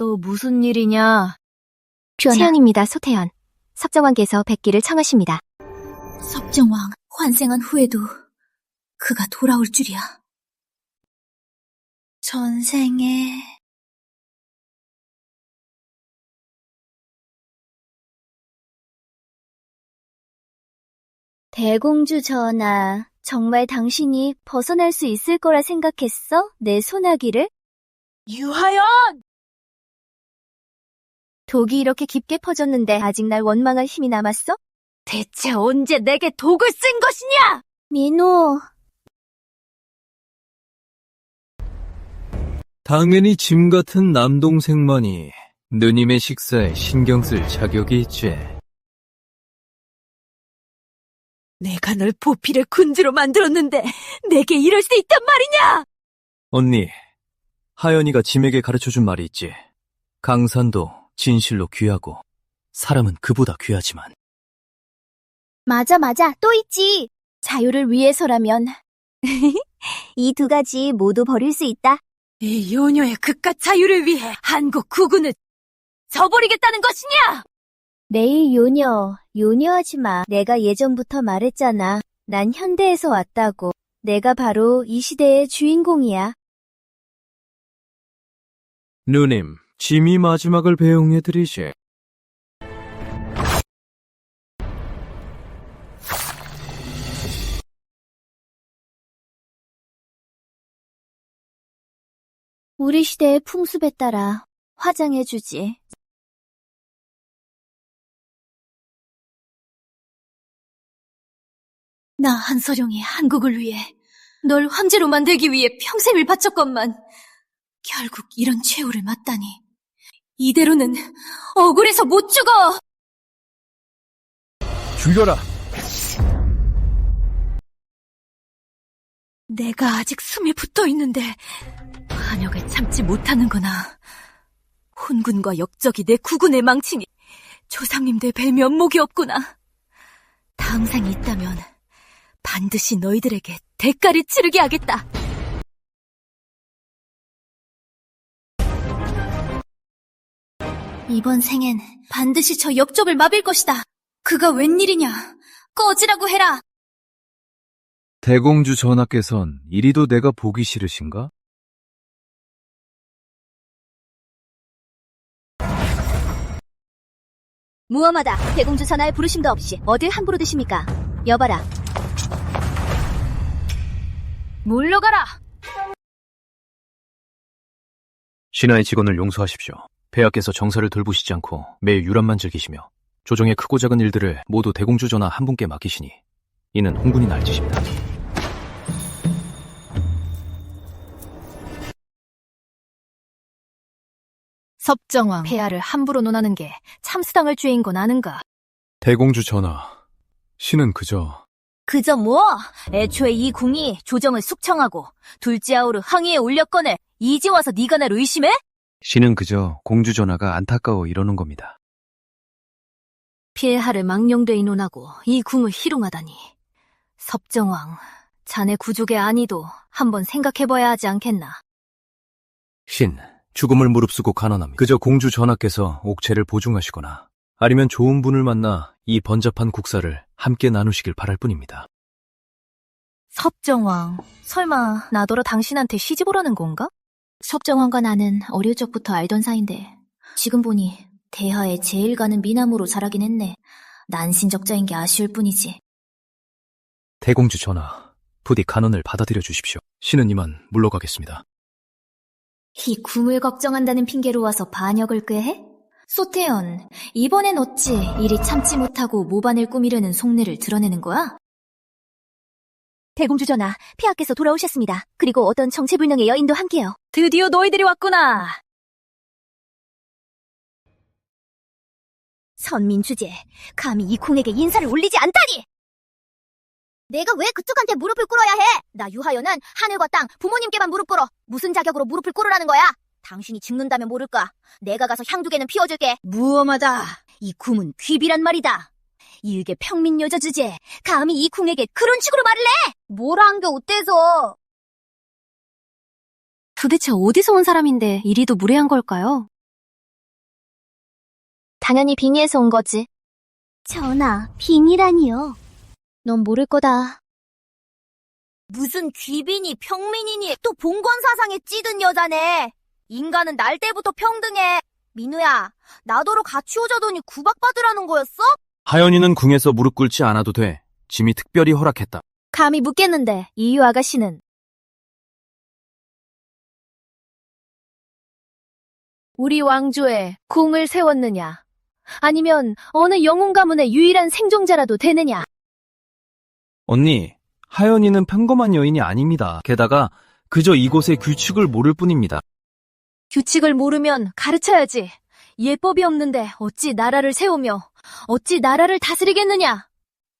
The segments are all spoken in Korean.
또 무슨 일이냐? 채연입니다, 소태연. 섭정왕께서 뵙기를 청하십니다. 섭정왕 환생한 후에도 그가 돌아올 줄이야. 전생에... 대공주 전하, 정말 당신이 벗어날 수 있을 거라 생각했어? 내 소나기를? 유하연! 독이 이렇게 깊게 퍼졌는데 아직 날 원망할 힘이 남았어? 대체 언제 내게 독을 쓴 것이냐? 민호, 당연히 짐 같은 남동생만이 누님의 식사에 신경 쓸 자격이 있지. 내가 널 보필의 군주로 만들었는데 내게 이럴 수 있단 말이냐? 언니, 하연이가 짐에게 가르쳐준 말이 있지. 강산도 진실로 귀하고 사람은 그보다 귀하지만. 맞아, 또 있지. 자유를 위해서라면. 이 두 가지 모두 버릴 수 있다. 이 요녀의 극과 자유를 위해 한국 국군을 저버리겠다는 것이냐? 내일 요녀하지 마. 내가 예전부터 말했잖아. 난 현대에서 왔다고. 내가 바로 이 시대의 주인공이야. 누님, 짐이 마지막을 배웅해드리지. 우리 시대의 풍습에 따라 화장해주지. 나 한서령이 한국을 위해 널 황제로 만들기 위해 평생을 바쳤건만 결국 이런 최후를 맞다니. 이대로는 억울해서 못 죽어! 죽여라! 내가 아직 숨이 붙어있는데 반역을 참지 못하는구나. 혼군과 역적이 내 국군을 망치니 조상님들 뵐 면목이 없구나. 다음 생이 있다면 반드시 너희들에게 대가를 치르게 하겠다. 이번 생엔 반드시 저 역적을 막을 것이다. 그가 웬일이냐. 꺼지라고 해라. 대공주 전하께선 이리도 내가 보기 싫으신가? 무엄하다. 대공주 전하의 부르심도 없이 어딜 함부로 드십니까? 여봐라. 물러가라! 신하의 직원을 용서하십시오. 폐하께서 정사를 돌보시지 않고 매일 유람만 즐기시며 조정의 크고 작은 일들을 모두 대공주 전하 한 분께 맡기시니 이는 홍군이 날 짓입니다. 섭정왕, 폐하를 함부로 논하는 게 참수당할 죄인 건 아는가? 대공주 전하, 신은 그저 뭐? 애초에 이 궁이 조정을 숙청하고 둘째 아우를 항의에 올렸거늘 이제 와서 네가 날 의심해? 신은 그저 공주 전하가 안타까워 이러는 겁니다. 폐하를 망령되이 논하고 이 궁을 희롱하다니. 섭정왕, 자네 구족의 안위도 한번 생각해봐야 하지 않겠나? 신, 죽음을 무릅쓰고 간언합니다. 그저 공주 전하께서 옥체를 보증하시거나 아니면 좋은 분을 만나 이 번잡한 국사를 함께 나누시길 바랄 뿐입니다. 섭정왕, 설마 나더러 당신한테 시집 오라는 건가? 섭정왕과 나는 어릴 적부터 알던 사이인데 지금 보니 대하에 제일 가는 미남으로 자라긴 했네. 난신적자인 게 아쉬울 뿐이지. 대공주 전하, 부디 간언을 받아들여 주십시오. 신은 이만 물러가겠습니다. 이 궁을 걱정한다는 핑계로 와서 반역을 꾀해? 소태연, 이번엔 어찌 이리 참지 못하고 모반을 꾸미려는 속내를 드러내는 거야? 대공주 전하, 폐하께서 돌아오셨습니다. 그리고 어떤 정체불명의 여인도 함께요. 드디어 너희들이 왔구나. 선민주제, 감히 이 궁에게 인사를 올리지 않다니! 내가 왜 그쪽한테 무릎을 꿇어야 해? 나 유하연은 하늘과 땅, 부모님께만 무릎 꿇어. 무슨 자격으로 무릎을 꿇으라는 거야? 당신이 죽는다면 모를까? 내가 가서 향두개는 피워줄게. 무엄하다. 이 궁은 귀비란 말이다. 일개 평민 여자 주제, 감히 이 궁에게 그런 식으로 말을 해? 뭐라 한 게 어때서? 도대체 어디서 온 사람인데 이리도 무례한 걸까요? 당연히 빙의해서 온 거지. 전하, 빙이라니요. 넌 모를 거다. 무슨 귀빈이 평민이니 또 봉건사상에 찌든 여자네. 인간은 날 때부터 평등해. 민우야, 나더러 같이 오자더니 구박받으라는 거였어? 하연이는 궁에서 무릎 꿇지 않아도 돼. 짐이 특별히 허락했다. 감히 묻겠는데 이유 아가씨는 우리 왕조에 궁을 세웠느냐? 아니면 어느 영웅 가문의 유일한 생존자라도 되느냐? 언니, 하연이는 평범한 여인이 아닙니다. 게다가 그저 이곳의 규칙을 모를 뿐입니다. 규칙을 모르면 가르쳐야지. 예법이 없는데 어찌 나라를 세우며 어찌 나라를 다스리겠느냐?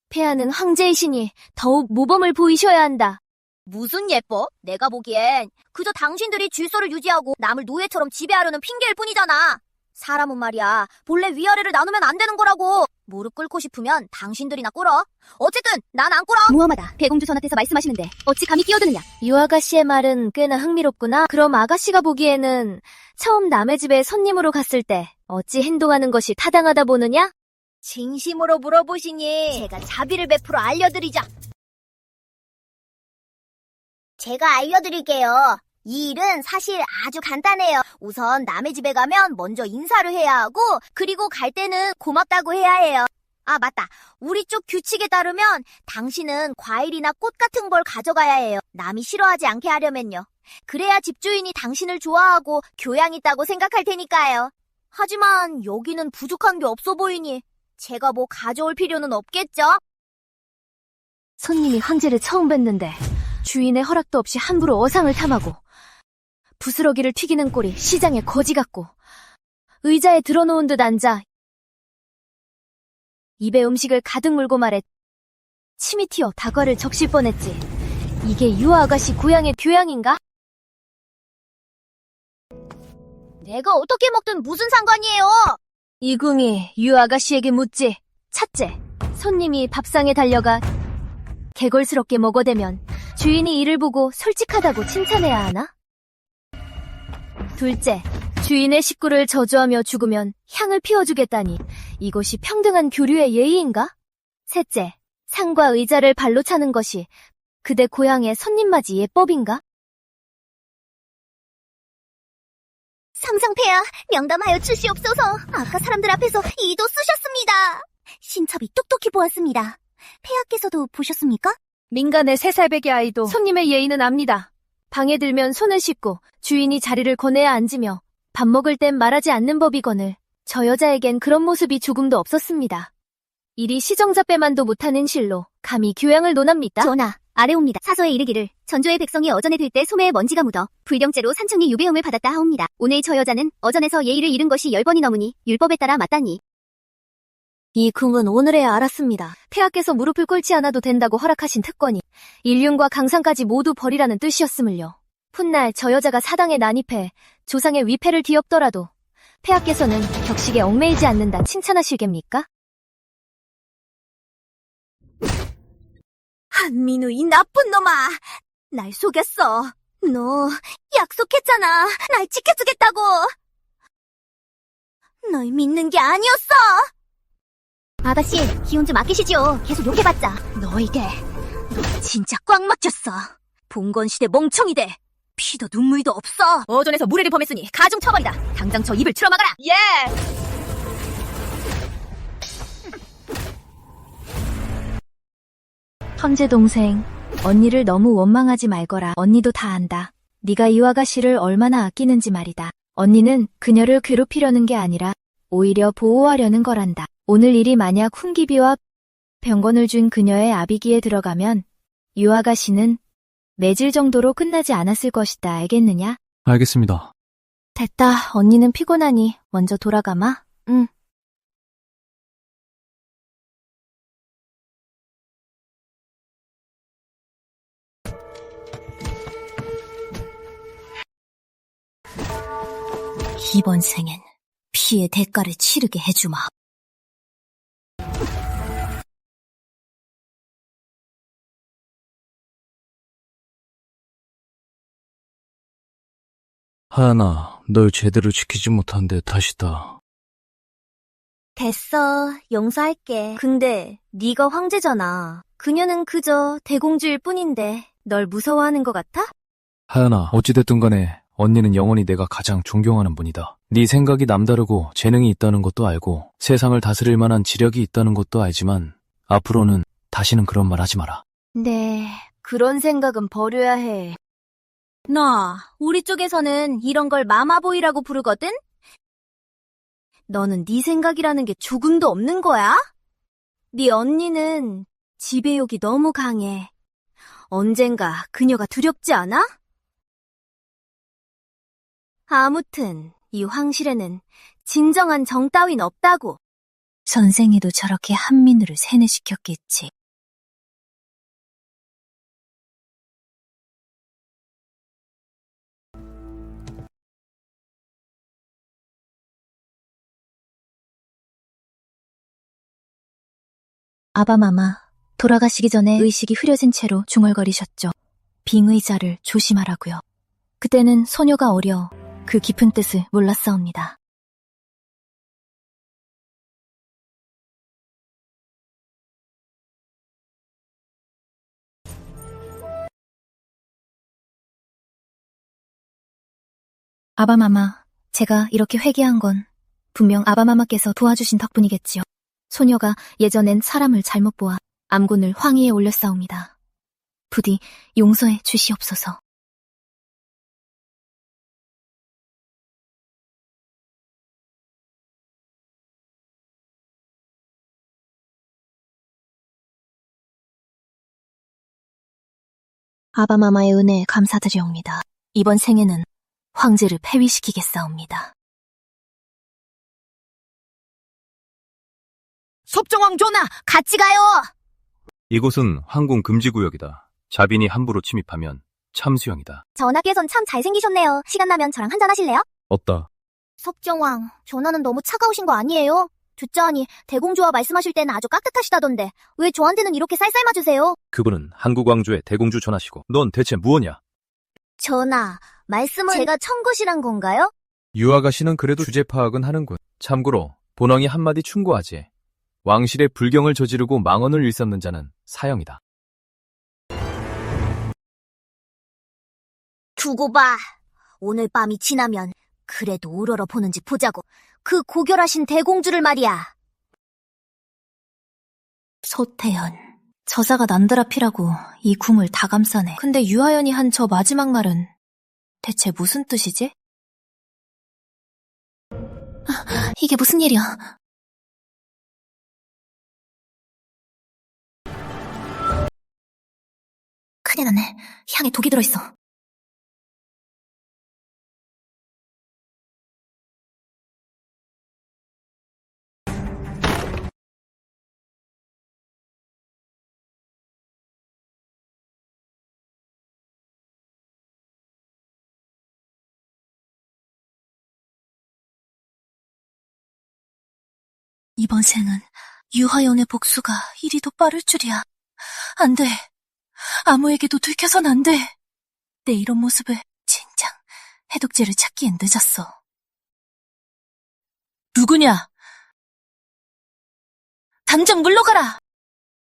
폐하는 황제이시니 더욱 모범을 보이셔야 한다. 무슨 예뻐? 내가 보기엔 그저 당신들이 질서를 유지하고 남을 노예처럼 지배하려는 핑계일 뿐이잖아. 사람은 말이야, 본래 위아래를 나누면 안 되는 거라고. 무릎 꿇고 싶으면 당신들이나 꿇어. 어쨌든 난 안 꿇어. 무엄하다. 대공주 전하께서 말씀하시는데 어찌 감히 끼어드느냐. 유 아가씨의 말은 꽤나 흥미롭구나. 그럼 아가씨가 보기에는 처음 남의 집에 손님으로 갔을 때 어찌 행동하는 것이 타당하다 보느냐? 진심으로 물어보시니 제가 자비를 베풀어 알려드리자. 제가 알려드릴게요. 이 일은 사실 아주 간단해요. 우선 남의 집에 가면 먼저 인사를 해야 하고, 그리고 갈 때는 고맙다고 해야 해요. 아, 맞다. 우리 쪽 규칙에 따르면 당신은 과일이나 꽃 같은 걸 가져가야 해요. 남이 싫어하지 않게 하려면요. 그래야 집주인이 당신을 좋아하고 교양 있다고 생각할 테니까요. 하지만 여기는 부족한 게 없어 보이니 제가 뭐 가져올 필요는 없겠죠? 손님이 황제를 처음 뵀는데 주인의 허락도 없이 함부로 어상을 탐하고 부스러기를 튀기는 꼴이 시장의 거지 같고 의자에 들어놓은 듯 앉아 입에 음식을 가득 물고 말해 침이 튀어 다과를 적실 뻔했지. 이게 유 아가씨 고향의 교양인가? 내가 어떻게 먹든 무슨 상관이에요? 이궁이 유 아가씨에게 묻지. 첫째, 손님이 밥상에 달려가 개걸스럽게 먹어대면 주인이 이를 보고 솔직하다고 칭찬해야 하나? 둘째, 주인의 식구를 저주하며 죽으면 향을 피워주겠다니 이것이 평등한 교류의 예의인가? 셋째, 상과 의자를 발로 차는 것이 그대 고향의 손님맞이 예법인가? 삼상폐하, 명담하여 주시옵소서. 아까 사람들 앞에서 이도 쓰셨습니다. 신첩이 똑똑히 보았습니다. 폐하께서도 보셨습니까? 민간의 3살배기 아이도 손님의 예의는 압니다. 방에 들면 손을 씻고 주인이 자리를 권해야 앉으며 밥 먹을 땐 말하지 않는 법이거늘 저 여자에겐 그런 모습이 조금도 없었습니다. 이리 시정자빼만도 못하는 실로 감히 교양을 논합니까? 전하, 아래옵니다. 사서에 이르기를 전조의 백성이 어전에 들 때 소매에 먼지가 묻어 불경죄로 산청리 유배음을 받았다 하옵니다. 오늘 저 여자는 어전에서 예의를 잃은 것이 10번이 넘으니 율법에 따라 맞다니. 이 궁은 오늘에야 알았습니다. 폐하께서 무릎을 꿇지 않아도 된다고 허락하신 특권이 인륜과 강상까지 모두 버리라는 뜻이었음을요. 훗날 저 여자가 사당에 난입해 조상의 위패를 뒤엎더라도 폐하께서는 격식에 얽매이지 않는다 칭찬하실겠습니까? 한민우, 이 나쁜 놈아! 날 속였어. 너 약속했잖아. 날 지켜주겠다고. 널 믿는 게 아니었어. 아가씨, 기운 좀 아끼시지요. 계속 욕해봤자. 너 진짜 꽉 막혔어. 봉건시대 멍청이대. 피도 눈물도 없어. 어전에서 무례를 범했으니 가중 처벌이다. 당장 저 입을 틀어막아라. 예! 형제 동생, 언니를 너무 원망하지 말거라. 언니도 다 안다. 네가 이 아가씨를 얼마나 아끼는지 말이다. 언니는 그녀를 괴롭히려는 게 아니라 오히려 보호하려는 거란다. 오늘 일이 만약 훈기비와 병건을 준 그녀의 아비기에 들어가면 유 아가씨는 매질 정도로 끝나지 않았을 것이다. 알겠느냐? 알겠습니다. 됐다. 언니는 피곤하니 먼저 돌아가마. 응. 이번 생엔 피의 대가를 치르게 해주마. 하연아, 널 제대로 지키지 못한 데 탓이다. 됐어, 용서할게. 근데 네가 황제잖아. 그녀는 그저 대공주일 뿐인데 널 무서워하는 것 같아? 하연아, 어찌됐든 간에 언니는 영원히 내가 가장 존경하는 분이다. 네 생각이 남다르고 재능이 있다는 것도 알고 세상을 다스릴 만한 지력이 있다는 것도 알지만 앞으로는 다시는 그런 말 하지 마라. 네, 그런 생각은 버려야 해. 우리 쪽에서는 이런 걸 마마보이라고 부르거든? 너는 네 생각이라는 게 조금도 없는 거야? 네 언니는 지배욕이 너무 강해. 언젠가 그녀가 두렵지 않아? 아무튼 이 황실에는 진정한 정 따윈 없다고. 선생이도 저렇게 한민우를 세뇌시켰겠지. 아바마마, 돌아가시기 전에 의식이 흐려진 채로 중얼거리셨죠. 빙의자를 조심하라고요. 그때는 소녀가 어려 그 깊은 뜻을 몰랐사옵니다. 아바마마, 제가 이렇게 회개한 건 분명 아바마마께서 도와주신 덕분이겠지요. 소녀가 예전엔 사람을 잘못 보아 암군을 황위에 올렸사옵니다. 부디 용서해 주시옵소서. 아바마마의 은혜에 감사드리옵니다. 이번 생에는 황제를 폐위시키겠사옵니다. 섭정왕 전하, 같이 가요! 이곳은 항공 금지구역이다. 자빈이 함부로 침입하면 참수형이다. 전하께선 참 잘생기셨네요. 시간 나면 저랑 한잔 하실래요? 없다. 섭정왕, 전하는 너무 차가우신 거 아니에요? 듣자하니 대공주와 말씀하실 때는 아주 깍듯하시다던데 왜 저한테는 이렇게 쌀쌀 맞으세요? 그분은 한국 왕조의 대공주 전하시고 넌 대체 무엇냐? 전하, 말씀은 제가 청것이란 건가요? 유아가씨는 그래도 주제 파악은 하는군. 참고로 본왕이 한마디 충고하지. 왕실의 불경을 저지르고 망언을 일삼는 자는 사형이다. 두고 봐. 오늘 밤이 지나면 그래도 우러러 보는지 보자고. 그 고결하신 대공주를 말이야. 소태연, 저자가 난드라피라고 이 궁을 다 감싸네. 근데 유하연이 한 저 마지막 말은 대체 무슨 뜻이지? 이게 무슨 일이야? 큰일 났네. 향에 독이 들어있어. 이번 생은 유하연의 복수가 이리도 빠를 줄이야. 안 돼. 아무에게도 들켜선 안 돼. 내 이런 모습을 진작 해독제를 찾기엔 늦었어. 누구냐? 당장 물러가라!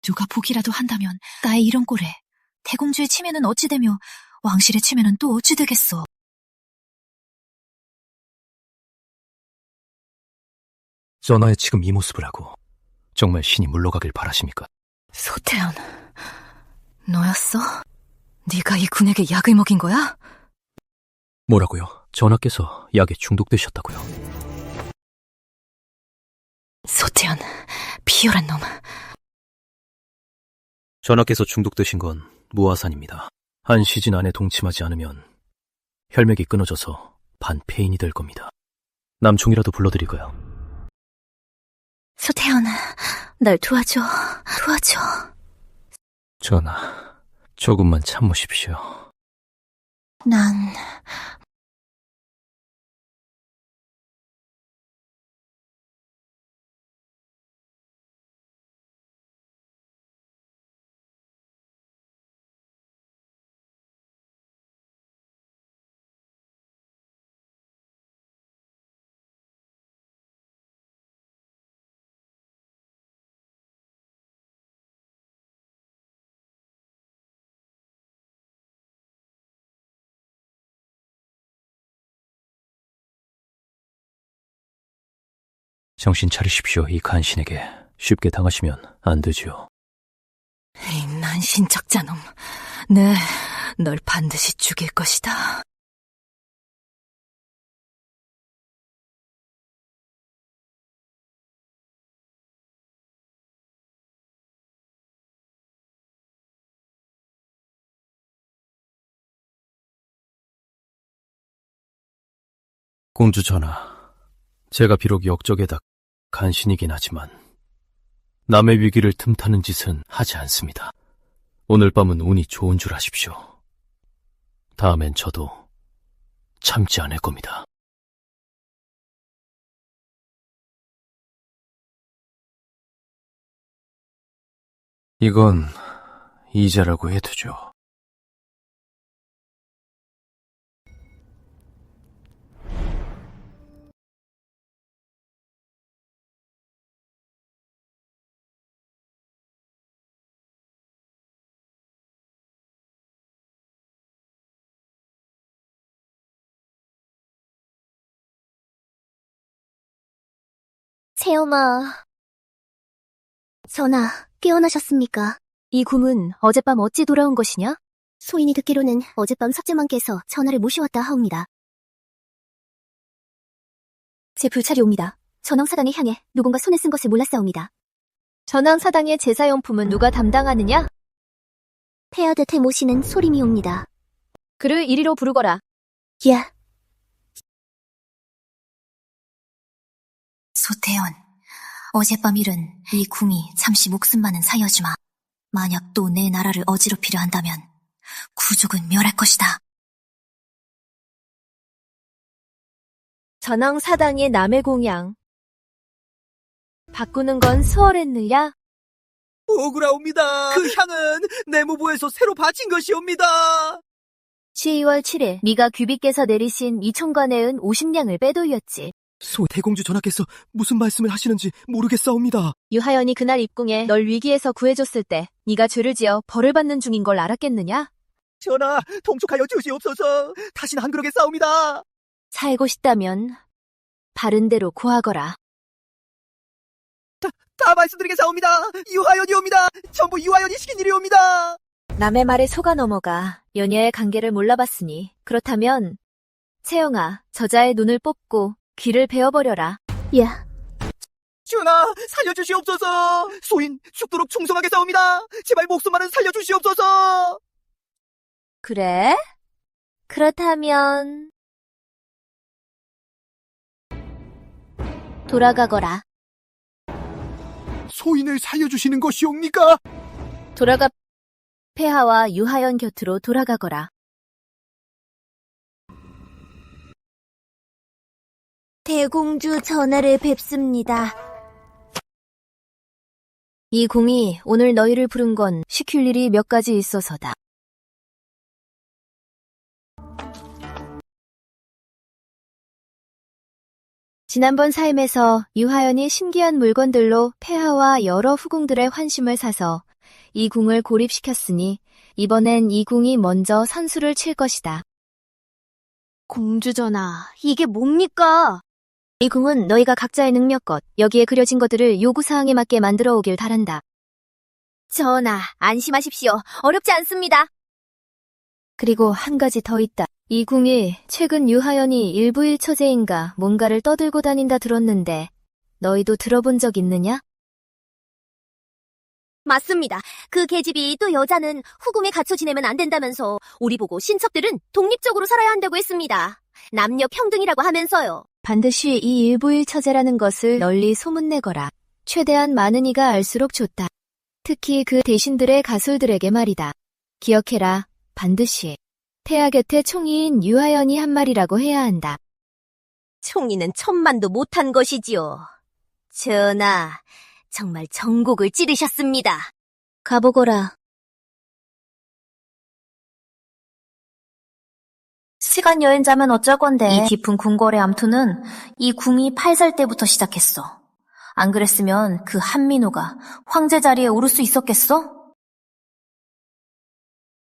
누가 보기라도 한다면 나의 이런 꼴에 대공주의 치매는 어찌 되며 왕실의 치매는 또 어찌 되겠어. 전하의 지금 이 모습을 하고 정말 신이 물러가길 바라십니까? 소태연, 너였어? 네가 이 군에게 약을 먹인 거야? 뭐라고요? 전하께서 약에 중독되셨다고요? 소태연, 비열한 놈. 전하께서 중독되신 건 무화산입니다. 한 시즌 안에 동침하지 않으면 혈맥이 끊어져서 반폐인이 될 겁니다. 남총이라도 불러드릴까요? 소태연, 날 도와줘. 전하, 조금만 참으십시오. 난 정신 차리십시오. 이 간신에게 쉽게 당하시면 안 되지요. 이 난신적자놈. 네, 널 반드시 죽일 것이다. 공주 전하, 제가 비록 역적에다 간신이긴 하지만 남의 위기를 틈타는 짓은 하지 않습니다. 오늘 밤은 운이 좋은 줄 아십시오. 다음엔 저도 참지 않을 겁니다. 이건 이자라고 해두죠. 채영아. 전하, 깨어나셨습니까? 이 궁은 어젯밤 어찌 돌아온 것이냐? 소인이 듣기로는 어젯밤 석재만께서 전하를 모셔왔다 하옵니다. 제 불찰이 옵니다. 전왕사당에 향해 누군가 손에 쓴 것을 몰랐사옵니다. 전왕사당의 제사용품은 누가 담당하느냐? 폐하대태 모시는 소림이 옵니다. 그를 이리로 부르거라. 예. 소태연, 어젯밤 일은 이 궁이 잠시 목숨만은 사여주마. 만약 또 내 나라를 어지럽히려 한다면 구족은 멸할 것이다. 전왕사당의 남의 공양. 바꾸는 건 수월했느냐? 오그라옵니다. 그 향은 내무부에서 새로 바친 것이옵니다. 12월 7일 네가 귀비께서 내리신 이 총관에 은 50냥을 빼돌렸지. 소태공주 전하께서 무슨 말씀을 하시는지 모르겠사옵니다. 유하연이 그날 입궁에 널 위기에서 구해줬을 때 네가 죄를 지어 벌을 받는 중인 걸 알았겠느냐? 전하, 통촉하여 주시옵소서. 다시는 안 그러겠사옵니다. 살고 싶다면 바른 대로 고하거라. 다 말씀드리겠사옵니다. 유하연이옵니다. 전부 유하연이 시킨 일이옵니다. 남의 말에 속아 넘어가 여녀의 관계를 몰라봤으니 그렇다면 채영아, 저자의 눈을 뽑고 귀를 베어버려라. 예. 전하, 살려주시옵소서. 소인 죽도록 충성하게 싸웁니다. 제발 목숨만은 살려주시옵소서. 그래? 그렇다면 돌아가거라. 소인을 살려주시는 것이옵니까? 돌아가. 폐하와 유하연 곁으로 돌아가거라. 대공주 전하를 뵙습니다. 이 궁이 오늘 너희를 부른 건 시킬 일이 몇 가지 있어서다. 지난번 사임에서 유하연이 신기한 물건들로 폐하와 여러 후궁들의 환심을 사서 이 궁을 고립시켰으니 이번엔 이 궁이 먼저 선수를 칠 것이다. 공주 전하, 이게 뭡니까? 이 궁은 너희가 각자의 능력껏 여기에 그려진 것들을 요구사항에 맞게 만들어 오길 바란다. 전하, 안심하십시오. 어렵지 않습니다. 그리고 한 가지 더 있다. 이 궁이 최근 유하연이 일부일처제인가 뭔가를 떠들고 다닌다 들었는데 너희도 들어본 적 있느냐? 맞습니다. 그 계집이 또 여자는 후궁에 갇혀 지내면 안 된다면서 우리 보고 신첩들은 독립적으로 살아야 한다고 했습니다. 남녀 평등이라고 하면서요. 반드시 이 일부일처제라는 것을 널리 소문내거라. 최대한 많은 이가 알수록 좋다. 특히 그 대신들의 가술들에게 말이다. 기억해라. 반드시 폐하 곁에 총리인 유하연이 한 말이라고 해야 한다. 총리는 천만도 못한 것이지요. 전하, 정말 정곡을 찌르셨습니다. 가보거라. 시간 여행자면 어쩔 건데 이 깊은 궁궐의 암투는 이 궁이 8살 때부터 시작했어. 안 그랬으면 그 한민호가 황제 자리에 오를 수 있었겠어?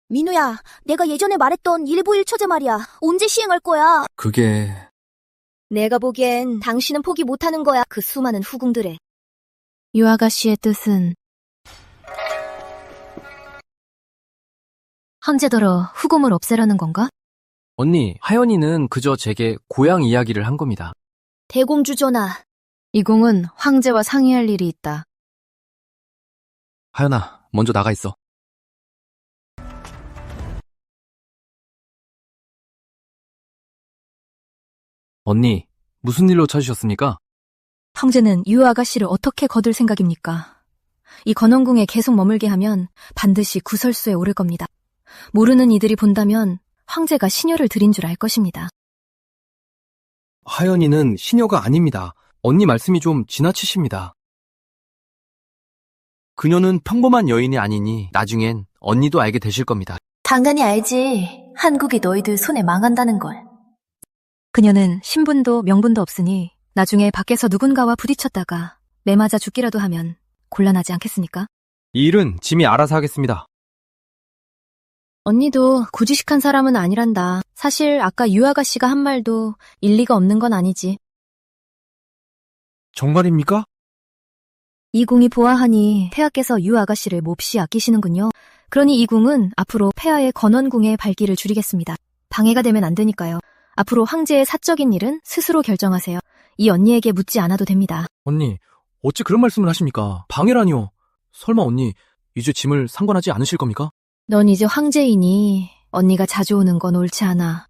민우야, 내가 예전에 말했던 일부일처제 말이야. 언제 시행할 거야? 그게 내가 보기엔 당신은 포기 못하는 거야. 그 수많은 후궁들에. 유 아가씨의 뜻은 황제더러 후궁을 없애라는 건가? 언니, 하연이는 그저 제게 고향 이야기를 한 겁니다. 대공주 전하. 이 궁은 황제와 상의할 일이 있다. 하연아, 먼저 나가 있어. 언니, 무슨 일로 찾으셨습니까? 황제는 유 아가씨를 어떻게 거둘 생각입니까? 이 건원궁에 계속 머물게 하면 반드시 구설수에 오를 겁니다. 모르는 이들이 본다면 황제가 시녀를 들인 줄 알 것입니다. 하연이는 시녀가 아닙니다. 언니 말씀이 좀 지나치십니다. 그녀는 평범한 여인이 아니니 나중엔 언니도 알게 되실 겁니다. 당연히 알지. 한국이 너희들 손에 망한다는 걸. 그녀는 신분도 명분도 없으니 나중에 밖에서 누군가와 부딪혔다가 매맞아 죽기라도 하면 곤란하지 않겠습니까? 이 일은 짐이 알아서 하겠습니다. 언니도 구지식한 사람은 아니란다. 사실 아까 유 아가씨가 한 말도 일리가 없는 건 아니지. 정말입니까? 이 궁이 보아하니 폐하께서 유 아가씨를 몹시 아끼시는군요. 그러니 이 궁은 앞으로 폐하의 건원궁의 발길을 줄이겠습니다. 방해가 되면 안 되니까요. 앞으로 황제의 사적인 일은 스스로 결정하세요. 이 언니에게 묻지 않아도 됩니다. 언니, 어찌 그런 말씀을 하십니까? 방해라니요. 설마 언니, 이제 짐을 상관하지 않으실 겁니까? 넌 이제 황제이니 언니가 자주 오는 건 옳지 않아.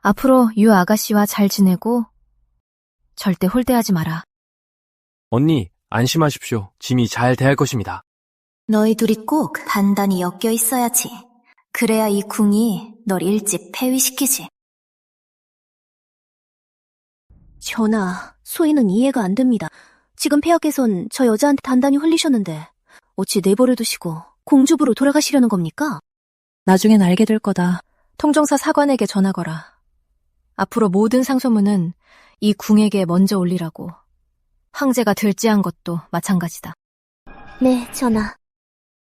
앞으로 유 아가씨와 잘 지내고 절대 홀대하지 마라. 언니, 안심하십시오. 짐이 잘 대할 것입니다. 너희 둘이 꼭 단단히 엮여 있어야지. 그래야 이 궁이 널 일찍 폐위시키지. 전하, 소인은 이해가 안 됩니다. 지금 폐하께선 저 여자한테 단단히 홀리셨는데 어찌 내버려 두시고 공주부로 돌아가시려는 겁니까? 나중엔 알게 될 거다. 통종사 사관에게 전하거라. 앞으로 모든 상소문은 이 궁에게 먼저 올리라고. 황제가 들지한 것도 마찬가지다. 네, 전하.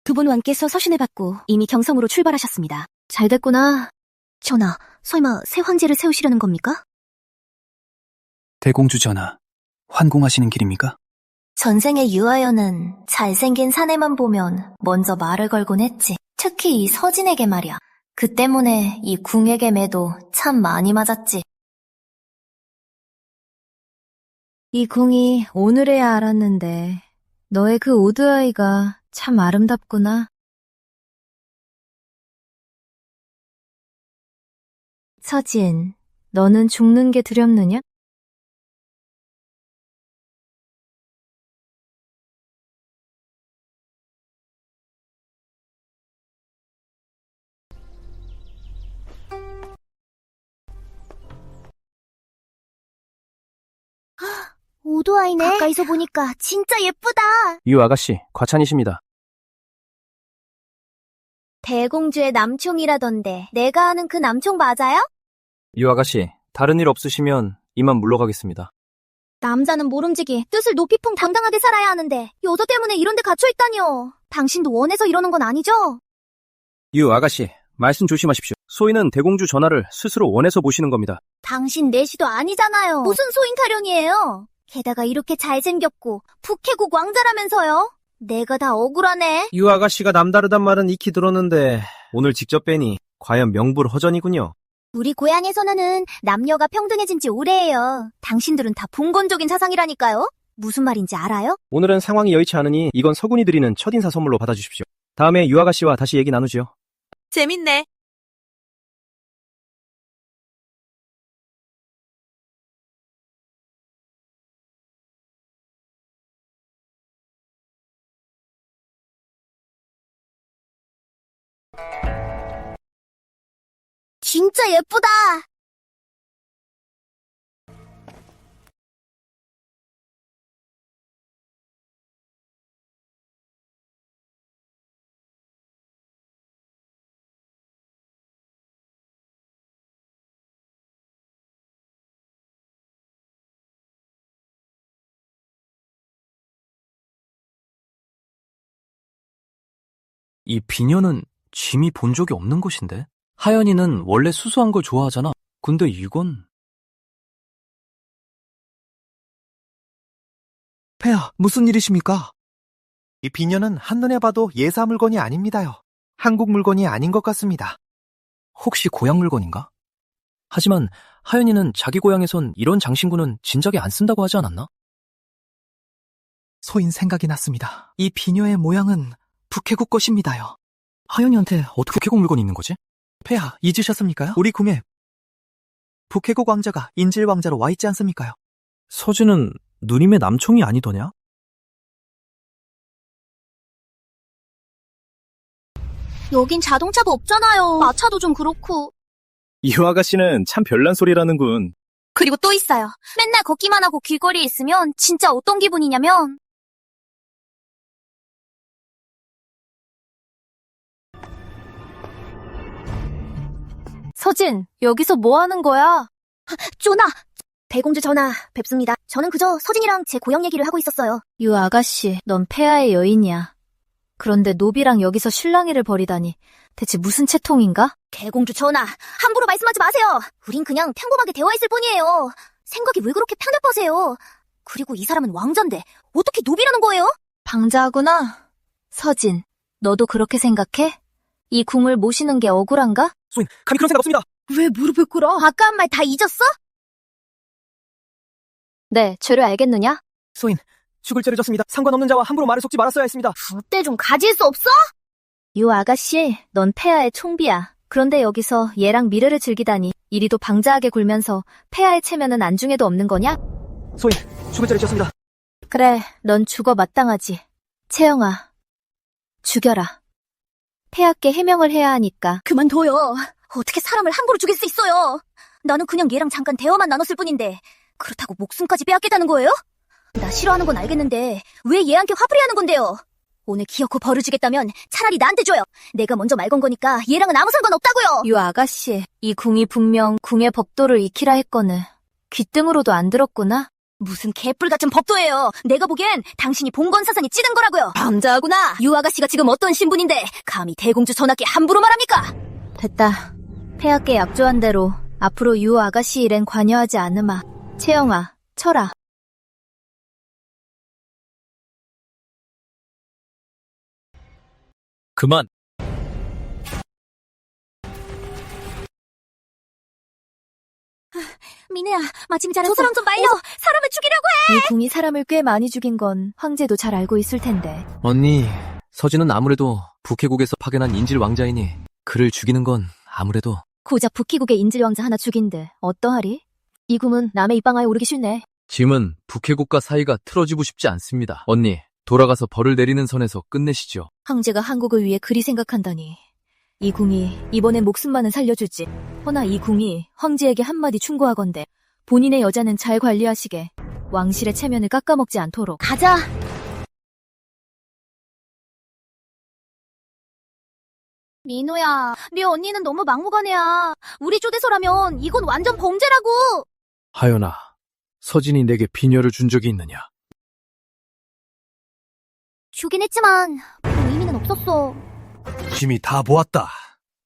두 분 왕께서 서신을 받고 이미 경성으로 출발하셨습니다. 잘 됐구나. 전하, 설마 새 황제를 세우시려는 겁니까? 대공주 전하, 환궁하시는 길입니까? 전생의 유아연은 잘생긴 사내만 보면 먼저 말을 걸곤 했지. 특히 이 서진에게 말이야. 그 때문에 이 궁에게 매도 참 많이 맞았지. 이 궁이 오늘에야 알았는데 너의 그 오드아이가 참 아름답구나. 서진, 너는 죽는 게 두렵느냐? 오도아이네. 가까이서 보니까 진짜 예쁘다. 유 아가씨, 과찬이십니다. 대공주의 남총이라던데 내가 아는 그 남총 맞아요? 유 아가씨, 다른 일 없으시면 이만 물러가겠습니다. 남자는 모름지기 뜻을 높이 품 당당하게 살아야 하는데 여자 때문에 이런 데 갇혀있다니요. 당신도 원해서 이러는 건 아니죠? 유 아가씨, 말씀 조심하십시오. 소인은 대공주 전하를 스스로 원해서 모시는 겁니다. 당신 내시도 아니잖아요. 무슨 소인 타령이에요? 게다가 이렇게 잘생겼고 북해국 왕자라면서요? 내가 다 억울하네. 유 아가씨가 남다르단 말은 익히 들었는데 오늘 직접 뵈니 과연 명불허전이군요. 우리 고향에서는 남녀가 평등해진 지 오래예요. 당신들은 다 봉건적인 사상이라니까요? 무슨 말인지 알아요? 오늘은 상황이 여의치 않으니 이건 서군이 드리는 첫인사 선물로 받아주십시오. 다음에 유 아가씨와 다시 얘기 나누지요. 재밌네. 진짜 예쁘다. 이 비녀는 짐이 본 적이 없는 것인데? 하연이는 원래 수수한 걸 좋아하잖아. 근데 이건... 폐하, 무슨 일이십니까? 이 비녀는 한눈에 봐도 예사 물건이 아닙니다요. 한국 물건이 아닌 것 같습니다. 혹시 고향 물건인가? 하지만 하연이는 자기 고향에선 이런 장신구는 진작에 안 쓴다고 하지 않았나? 소인 생각이 났습니다. 이 비녀의 모양은 북해국 것입니다요. 하연이한테 어떻게 북해국 물건이 있는 거지? 폐하, 잊으셨습니까요? 우리 궁에 북해국 왕자가 인질 왕자로 와 있지 않습니까요? 서진은 누님의 남총이 아니더냐? 여긴 자동차도 없잖아요. 마차도 좀 그렇고. 이화 아가씨는 참 별난 소리라는군. 그리고 또 있어요. 맨날 걷기만 하고 길거리에 있으면 진짜 어떤 기분이냐면 서진, 여기서 뭐 하는 거야? 쪼나! 대공주 전하, 뵙습니다. 저는 그저 서진이랑 제 고향 얘기를 하고 있었어요. 유 아가씨, 넌 폐하의 여인이야. 그런데 노비랑 여기서 실랑이를 벌이다니 대체 무슨 채통인가? 대공주 전하, 함부로 말씀하지 마세요. 우린 그냥 평범하게 대화했을 뿐이에요. 생각이 왜 그렇게 편협하세요? 그리고 이 사람은 왕자인데 어떻게 노비라는 거예요? 방자하구나. 서진, 너도 그렇게 생각해? 이 궁을 모시는 게 억울한가? 소인, 감히 그런 생각 없습니다. 왜 무릎을 꿇어? 아까 한 말 다 잊었어? 네, 죄를 알겠느냐? 소인, 죽을 죄를 졌습니다. 상관없는 자와 함부로 말을 섞지 말았어야 했습니다. 붓대 좀 가질 수 없어? 유 아가씨, 넌 폐하의 총비야. 그런데 여기서 얘랑 미래를 즐기다니 이리도 방자하게 굴면서 폐하의 체면은 안중에도 없는 거냐? 소인, 죽을 죄를 졌습니다. 그래, 넌 죽어 마땅하지. 채영아, 죽여라. 폐하께 해명을 해야 하니까. 그만둬요. 어떻게 사람을 함부로 죽일 수 있어요? 나는 그냥 얘랑 잠깐 대화만 나눴을 뿐인데 그렇다고 목숨까지 빼앗겠다는 거예요? 나 싫어하는 건 알겠는데 왜 얘한테 화풀이하는 건데요? 오늘 기어코 벌을 주겠다면 차라리 나한테 줘요. 내가 먼저 말 건 거니까 얘랑은 아무 상관없다고요. 유 아가씨, 이 궁이 분명 궁의 법도를 익히라 했거늘. 귀등으로도 안 들었구나. 무슨 개뿔 같은 법도예요. 내가 보기엔 당신이 봉건사상에 찌든 거라고요. 밤자하구나. 유 아가씨가 지금 어떤 신분인데 감히 대공주 전하께 함부로 말합니까? 됐다. 폐하께 약조한 대로 앞으로 유 아가씨 일엔 관여하지 않으마. 채영아, 쳐라. 그만! 민우야, 마침 잘했어. 저 사람 좀 말려. 사람을 죽이려고 해. 이 궁이 사람을 꽤 많이 죽인 건 황제도 잘 알고 있을 텐데. 언니, 서진은 아무래도 북해국에서 파견한 인질 왕자이니 그를 죽이는 건 아무래도 고작 북희국의 인질왕자 하나 죽인데 어떠하리? 이 궁은 남의 입방아에 오르기 쉽네. 짐은 북해국과 사이가 틀어지고 싶지 않습니다. 언니, 돌아가서 벌을 내리는 선에서 끝내시죠. 황제가 한국을 위해 그리 생각한다니. 이 궁이 이번엔 목숨만은 살려주지. 허나 이 궁이 황제에게 한마디 충고하건대 본인의 여자는 잘 관리하시게 왕실의 체면을 깎아먹지 않도록. 가자. 민호야, 네 언니는 너무 막무가내야. 우리 쪼대서라면 이건 완전 범죄라고. 하연아, 서진이 내게 비녀를 준 적이 있느냐? 주긴 했지만 별 의미는 없었어. 짐이 다 보았다.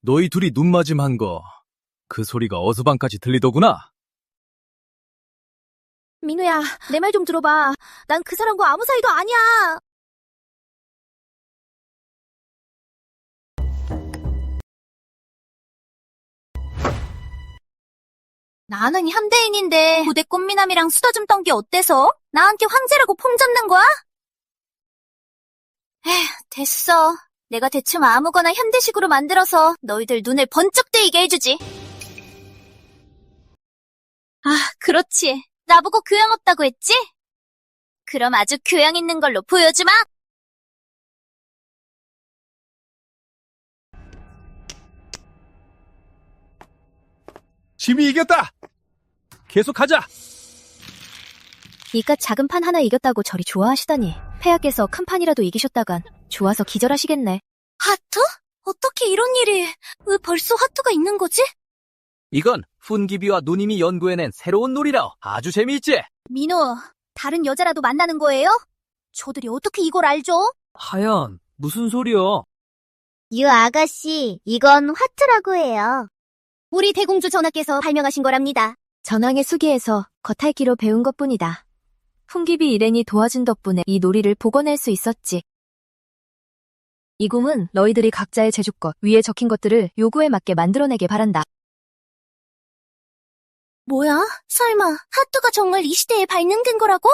너희 둘이 눈맞음한 거, 그 소리가 어서방까지 들리더구나. 민우야, 내 말 좀 들어봐. 난 그 사람과 아무 사이도 아니야. 나는 현대인인데 부대 꽃미남이랑 수다 좀 떤 게 어때서? 나한테 황제라고 폼 잡는 거야? 에휴, 됐어. 내가 대충 아무거나 현대식으로 만들어서 너희들 눈을 번쩍 뜨이게 해주지. 아, 그렇지. 나보고 교양 없다고 했지? 그럼 아주 교양 있는 걸로 보여주마. 짐이 이겼다! 계속하자! 이깟 작은 판 하나 이겼다고 저리 좋아하시다니. 폐하께서 큰 판이라도 이기셨다간 좋아서 기절하시겠네. 하트? 어떻게 이런 일이? 왜 벌써 하트가 있는 거지? 이건 훈기비와 누님이 연구해낸 새로운 놀이라 아주 재미있지? 민호, 다른 여자라도 만나는 거예요? 저들이 어떻게 이걸 알죠? 하연, 무슨 소리야? 유 아가씨, 이건 화투라고 해요. 우리 대공주 전하께서 발명하신 거랍니다. 전황의 수기에서 겉핥기로 배운 것뿐이다. 훈기비 일행이 도와준 덕분에 이 놀이를 복원할 수 있었지. 이 궁은 너희들이 각자의 제주껏 위에 적힌 것들을 요구에 맞게 만들어내길 바란다. 뭐야? 설마 핫도가 정말 이 시대에 발명된 거라고?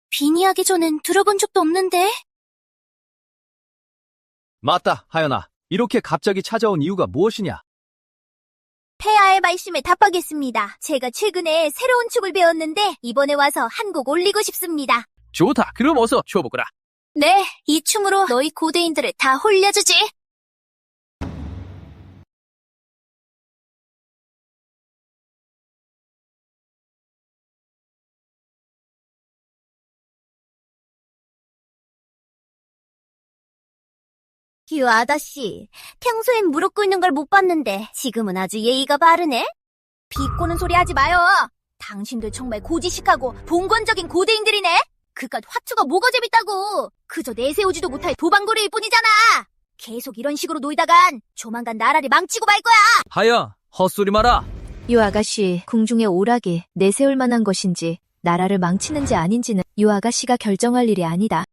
빈이야기 전엔 들어본 적도 없는데. 맞다, 하연아. 이렇게 갑자기 찾아온 이유가 무엇이냐? 폐하의 말씀에 답하겠습니다. 제가 최근에 새로운 축을 배웠는데 이번에 와서 한 곡 올리고 싶습니다. 좋다. 그럼 어서 추어보거라. 네, 이 춤으로 너희 고대인들을 다 홀려주지. 유 아다씨, 평소엔 무릎 꿇는 걸 못 봤는데 지금은 아주 예의가 바르네? 비꼬는 소리 하지 마요. 당신들 정말 고지식하고 봉건적인 고대인들이네? 그깟 화투가 뭐가 재밌다고. 그저 내세우지도 못할 도방거리일 뿐이잖아. 계속 이런 식으로 놀다간 조만간 나라를 망치고 말 거야. 하여, 헛소리 마라. 유 아가씨, 궁중의 오락이 내세울 만한 것인지 나라를 망치는지 아닌지는 유 아가씨가 결정할 일이 아니다.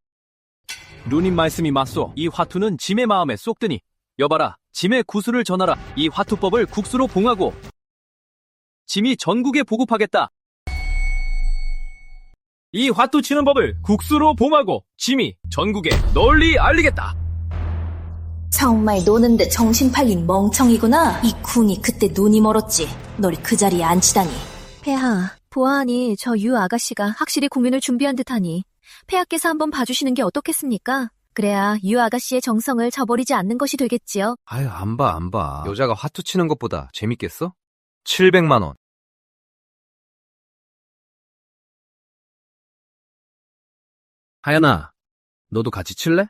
누님 말씀이 맞소. 이 화투는 짐의 마음에 쏙드니. 여봐라, 짐의 구슬을 전하라. 이 화투법을 국수로 봉하고 짐이 전국에 보급하겠다. 이 화투 치는 법을 국수로 봉하고 짐이 전국에 널리 알리겠다. 정말 노는데 정신 팔린 멍청이구나. 이 궁이 그때 눈이 멀었지. 널 그 자리에 앉히다니. 폐하, 보아하니 저 유 아가씨가 확실히 공연을 준비한 듯하니 폐하께서 한번 봐주시는 게 어떻겠습니까? 그래야 유 아가씨의 정성을 저버리지 않는 것이 되겠지요. 아유, 안 봐. 여자가 화투 치는 것보다 재밌겠어? 700만 원. 하연아, 너도 같이 칠래?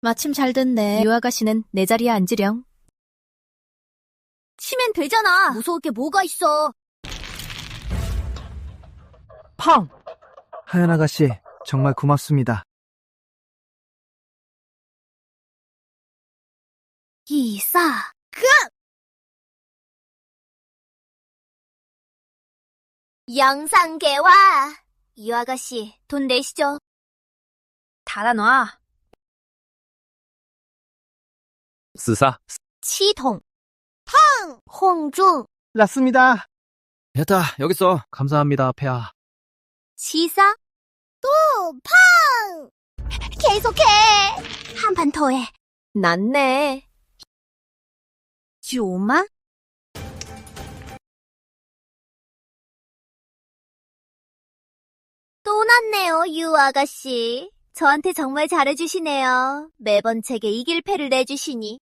마침 잘 됐네. 유 아가씨는 내 자리에 앉으렴. 치면 되잖아. 무서울 게 뭐가 있어. 펑! 하연 아가씨, 정말 고맙습니다. 이사, 영상계와 유 아가씨 돈 내시죠. 달아놔. 스사. 치통, 펑, 홍중, 났습니다. 됐다, 여기 있어. 감사합니다, 폐하. 치사, 또, 펑! 계속해! 한 판 더 해. 낫네. 조마? 또 났네요, 유 아가씨. 저한테 정말 잘해주시네요. 매번 제게 이길 패를 내주시니.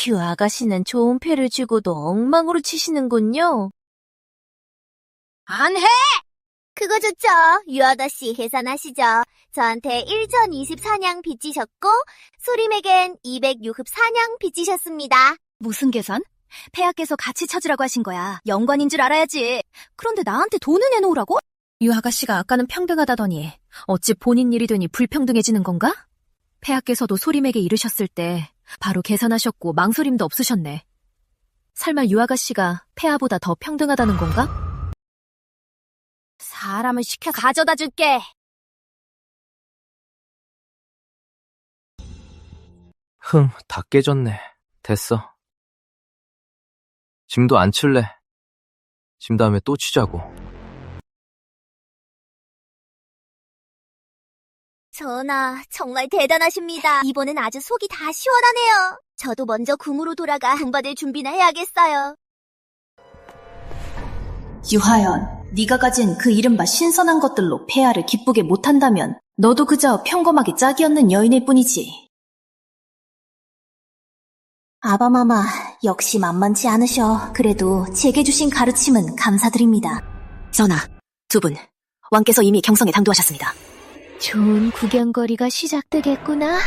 유 아가씨는 좋은 패를 주고도 엉망으로 치시는군요. 안 해! 그거 좋죠. 유 아가씨 계산하시죠. 저한테 1024냥 빚지셨고 소림에겐 264냥 빚지셨습니다. 무슨 계산? 폐하께서 같이 찾으라고 하신 거야. 연관인 줄 알아야지. 그런데 나한테 돈을 내놓으라고? 유 아가씨가 아까는 평등하다더니 어찌 본인 일이 되니 불평등해지는 건가? 폐하께서도 소림에게 이르셨을 때 바로 계산하셨고 망설임도 없으셨네. 설마 유 아가씨가 폐하보다 더 평등하다는 건가? 사람을 시켜 가져다 줄게. 다 깨졌네. 됐어. 짐도 안 칠래. 짐 다음에 또 치자고. 전하, 정말 대단하십니다. 이번엔 아주 속이 다 시원하네요. 저도 먼저 궁으로 돌아가 군받을 준비나 해야겠어요. 유하연, 네가 가진 그 이른바 신선한 것들로 폐하를 기쁘게 못한다면 너도 그저 평범하게 짝이 없는 여인일 뿐이지. 아바마마, 역시 만만치 않으셔. 그래도 제게 주신 가르침은 감사드립니다. 전하, 두 분, 왕께서 이미 경성에 당도하셨습니다. 좋은 구경거리가 시작되겠구나.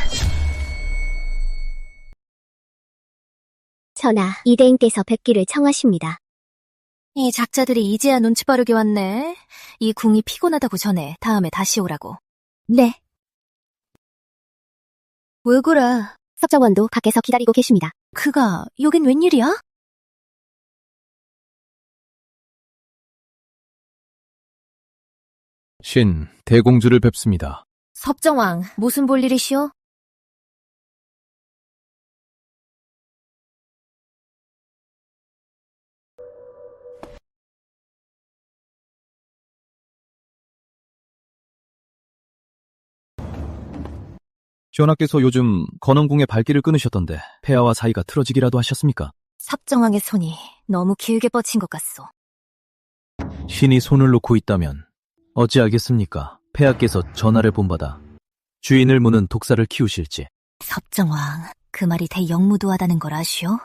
전하, 이대인께서 뵙기를 청하십니다. 이 작자들이 이제야 눈치 빠르게 왔네. 이 궁이 피곤하다고 전해 다음에 다시 오라고. 네. 왜 그래? 석정원도 밖에서 기다리고 계십니다. 그가 여긴 웬일이야? 신, 대공주를 뵙습니다. 섭정왕, 무슨 볼일이시오? 전하께서 요즘 건원궁의 발길을 끊으셨던데 폐하와 사이가 틀어지기라도 하셨습니까? 섭정왕의 손이 너무 길게 뻗친 것 같소. 신이 손을 놓고 있다면 어찌 알겠습니까? 폐하께서 전하를 본받아 주인을 무는 독사를 키우실지. 섭정왕, 그 말이 대영무도하다는 걸 아시오?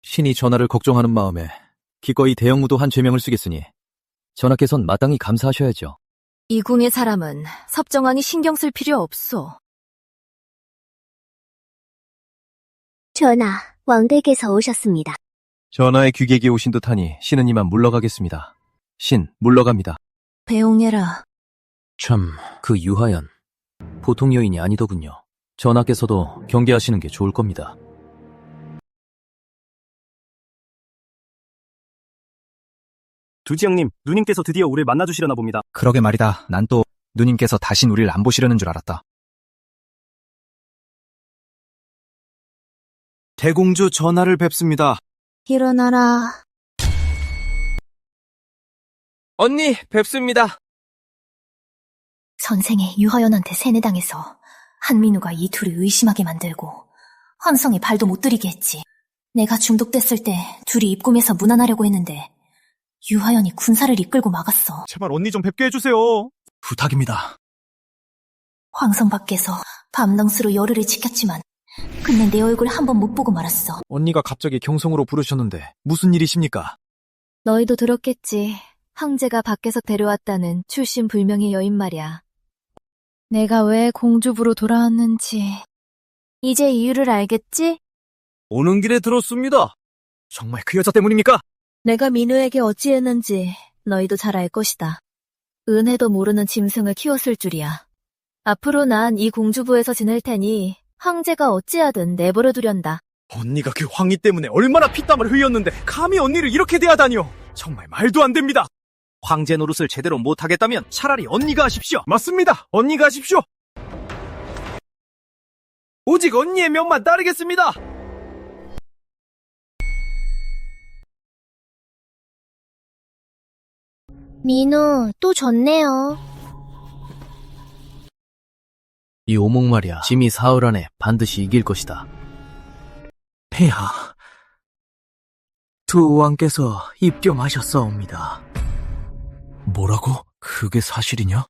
신이 전하를 걱정하는 마음에 기꺼이 대형무도한 죄명을 쓰겠으니 전하께선 마땅히 감사하셔야죠. 이 궁의 사람은 섭정왕이 신경 쓸 필요 없소. 전하, 왕대께서 오셨습니다. 전하의 귀객이 오신 듯하니 신은 이만 물러가겠습니다. 신, 물러갑니다. 배웅해라. 참, 그 유하연. 보통 여인이 아니더군요. 전하께서도 경계하시는 게 좋을 겁니다. 두지영님, 누님께서 드디어 우릴 만나주시려나 봅니다. 그러게 말이다. 난 또 누님께서 다신 우리를 안 보시려는 줄 알았다. 대공주 전하를 뵙습니다. 일어나라. 언니, 뵙습니다. 선생이 유하연한테 세뇌당해서 한민우가 이 둘을 의심하게 만들고 환성이 발도 못 들이게 했지. 내가 중독됐을 때 둘이 입궁에서 문안하려고 했는데 유하연이 군사를 이끌고 막았어. 제발 언니 좀 뵙게 해주세요. 부탁입니다. 황성 밖에서 밤낮으로 열흘을 지켰지만 근데 내 얼굴 한 번 못 보고 말았어. 언니가 갑자기 경성으로 부르셨는데 무슨 일이십니까? 너희도 들었겠지. 황제가 밖에서 데려왔다는 출신 불명의 여인 말이야. 내가 왜 공주부로 돌아왔는지 이제 이유를 알겠지? 오는 길에 들었습니다. 정말 그 여자 때문입니까? 내가 민우에게 어찌했는지 너희도 잘 알 것이다. 은혜도 모르는 짐승을 키웠을 줄이야. 앞으로 난 이 공주부에서 지낼 테니 황제가 어찌하든 내버려 두련다. 언니가 그 황희 때문에 얼마나 피땀을 흘렸는데 감히 언니를 이렇게 대하다니요. 정말 말도 안 됩니다. 황제 노릇을 제대로 못하겠다면 차라리 언니가 하십시오. 맞습니다. 언니가 하십시오. 오직 언니의 명만 따르겠습니다. 민우, 또 졌네요. 이 오목 말이야. 짐이 사흘 안에 반드시 이길 것이다. 폐하, 두 왕께서 입경하셨사옵니다. 뭐라고? 그게 사실이냐?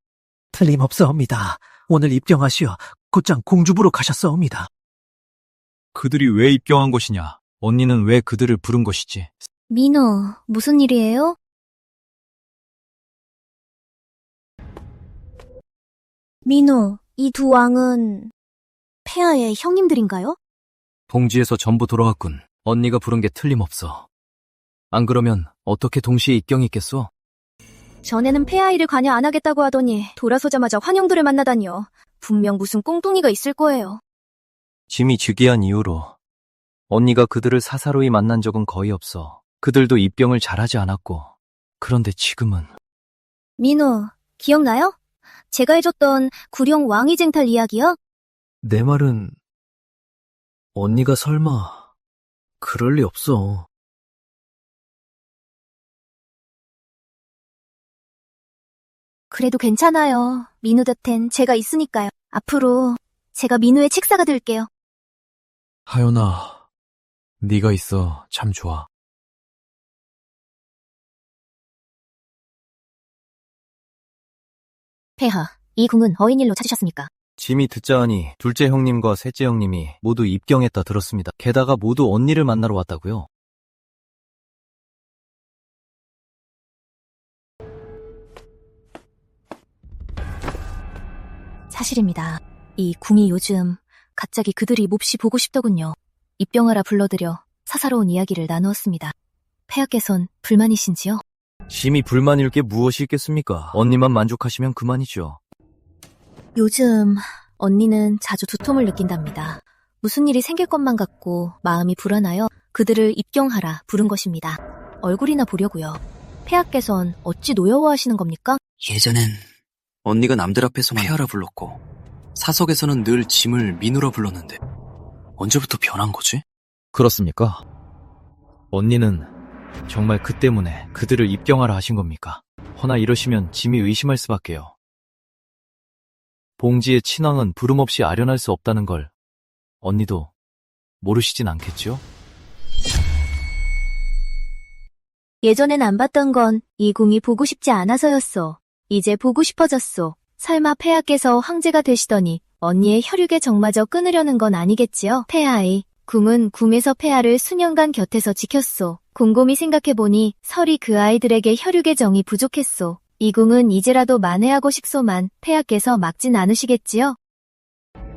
틀림없사옵니다. 오늘 입경하시어 곧장 공주부로 가셨사옵니다. 그들이 왜 입경한 것이냐? 언니는 왜 그들을 부른 것이지? 민우, 무슨 일이에요? 민우, 이 두 왕은 폐하의 형님들인가요? 봉지에서 전부 돌아왔군. 언니가 부른 게 틀림없어. 안 그러면 어떻게 동시에 입경이 있겠어? 전에는 폐하 일을 관여 안 하겠다고 하더니 돌아서자마자 환영들을 만나다니요. 분명 무슨 꽁뚱이가 있을 거예요. 짐이 즉위한 이후로 언니가 그들을 사사로이 만난 적은 거의 없어. 그들도 입경을 잘하지 않았고. 그런데 지금은 민우, 기억나요? 제가 해줬던 구령 왕위쟁탈 이야기요? 내 말은 언니가 설마 그럴 리 없어. 그래도 괜찮아요. 민우 곁엔 제가 있으니까요. 앞으로 제가 민우의 칙사가 될게요. 하연아, 네가 있어 참 좋아. 폐하, 이 궁은 어인일로 찾으셨습니까? 짐이 듣자 하니 둘째 형님과 셋째 형님이 모두 입경했다 들었습니다. 게다가 모두 언니를 만나러 왔다고요? 사실입니다. 이 궁이 요즘 갑자기 그들이 몹시 보고 싶더군요. 입병하라 불러들여 사사로운 이야기를 나누었습니다. 폐하께선 불만이신지요? 짐이 불만일 게 무엇이 있겠습니까? 언니만 만족하시면 그만이죠. 요즘 언니는 자주 두통을 느낀답니다. 무슨 일이 생길 것만 같고 마음이 불안하여 그들을 입경하라 부른 것입니다. 얼굴이나 보려고요. 폐하께선 어찌 노여워하시는 겁니까? 예전엔 언니가 남들 앞에서만 폐하라 불렀고 사석에서는 늘 짐을 민우라 불렀는데 언제부터 변한 거지? 그렇습니까? 언니는 정말 그 때문에 그들을 입경하라 하신 겁니까? 허나 이러시면 짐이 의심할 수밖에요. 봉지의 친왕은 부름 없이 아련할 수 없다는 걸 언니도 모르시진 않겠죠? 예전엔 안 봤던 건 이궁이 보고 싶지 않아서였소. 이제 보고 싶어졌소. 설마 폐하께서 황제가 되시더니 언니의 혈육의 정마저 끊으려는 건 아니겠지요? 폐하의 궁은 궁에서 폐하를 수년간 곁에서 지켰소. 곰곰이 생각해보니 설이 그 아이들에게 혈육의 정이 부족했소. 이궁은 이제라도 만회하고 싶소만 폐하께서 막진 않으시겠지요?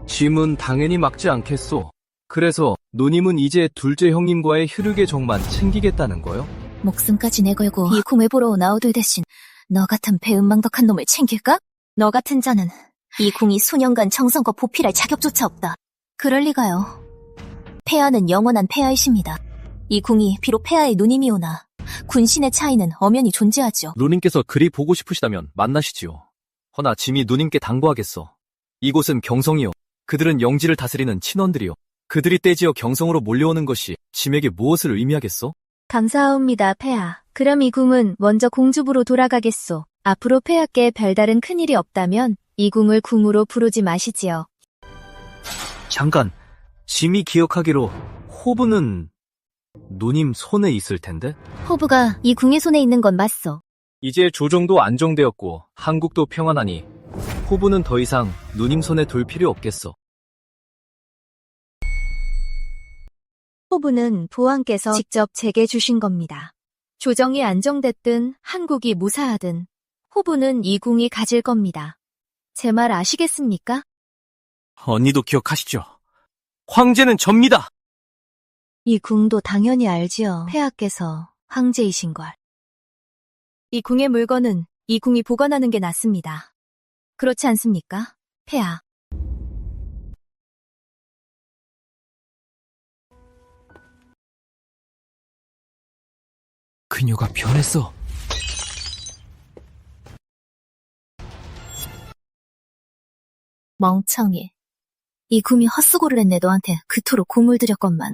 짐은 당연히 막지 않겠소. 그래서 누님은 이제 둘째 형님과의 혈육의 정만 챙기겠다는 거요? 목숨까지 내걸고 이 궁을 보러 나오들 대신 너 같은 배은망덕한 놈을 챙길까? 너 같은 자는 이 궁이 수년간 정성껏 보필할 자격조차 없다. 그럴 리가요. 폐하는 영원한 폐하이십니다. 이 궁이 비록 폐하의 누님이오나 군신의 차이는 엄연히 존재하죠. 누님께서 그리 보고 싶으시다면 만나시지요. 허나 짐이 누님께 당부하겠소. 이곳은 경성이요. 그들은 영지를 다스리는 친원들이요. 그들이 떼지어 경성으로 몰려오는 것이 짐에게 무엇을 의미하겠소? 감사합니다, 폐하. 그럼 이궁은 먼저 공주부로 돌아가겠소. 앞으로 폐하께 별다른 큰일이 없다면 이궁을 궁으로 부르지 마시지요. 잠깐, 짐이 기억하기로 호부는 누님 손에 있을 텐데? 호부가 이 궁의 손에 있는 건 맞소. 이제 조정도 안정되었고 한국도 평안하니 호부는 더 이상 누님 손에 둘 필요 없겠어. 호부는 부왕께서 직접 제게 주신 겁니다. 조정이 안정됐든 한국이 무사하든 호부는 이 궁이 가질 겁니다. 제 말 아시겠습니까? 언니도 기억하시죠? 황제는 접니다. 이 궁도 당연히 알지요. 폐하께서 황제이신 걸. 이 궁의 물건은 이 궁이 보관하는 게 낫습니다. 그렇지 않습니까, 폐하? 그녀가 변했어. 멍청이. 이 궁이 헛수고를 했네 너한테 그토록 공을 들였건만.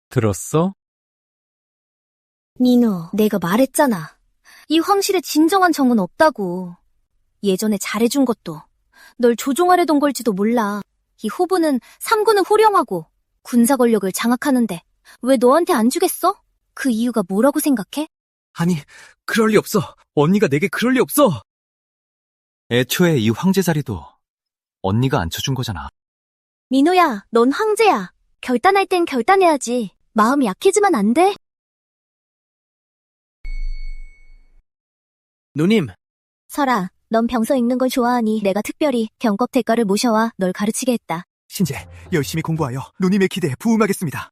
들었어? 민우, 내가 말했잖아. 이 황실에 진정한 정은 없다고. 예전에 잘해준 것도 널 조종하려던 걸지도 몰라. 이 호부는 삼군은 호령하고 군사 권력을 장악하는데 왜 너한테 안 주겠어? 그 이유가 뭐라고 생각해? 아니, 그럴 리 없어. 언니가 내게 그럴 리 없어. 애초에 이 황제 자리도 언니가 앉혀준 거잖아. 민우야, 넌 황제야. 결단할 땐 결단해야지. 마음이 약해지면 안 돼. 누님, 설아, 넌 병서 읽는 걸 좋아하니 내가 특별히 경법 대가를 모셔와 널 가르치게 했다. 신재, 열심히 공부하여 누님의 기대에 부응하겠습니다.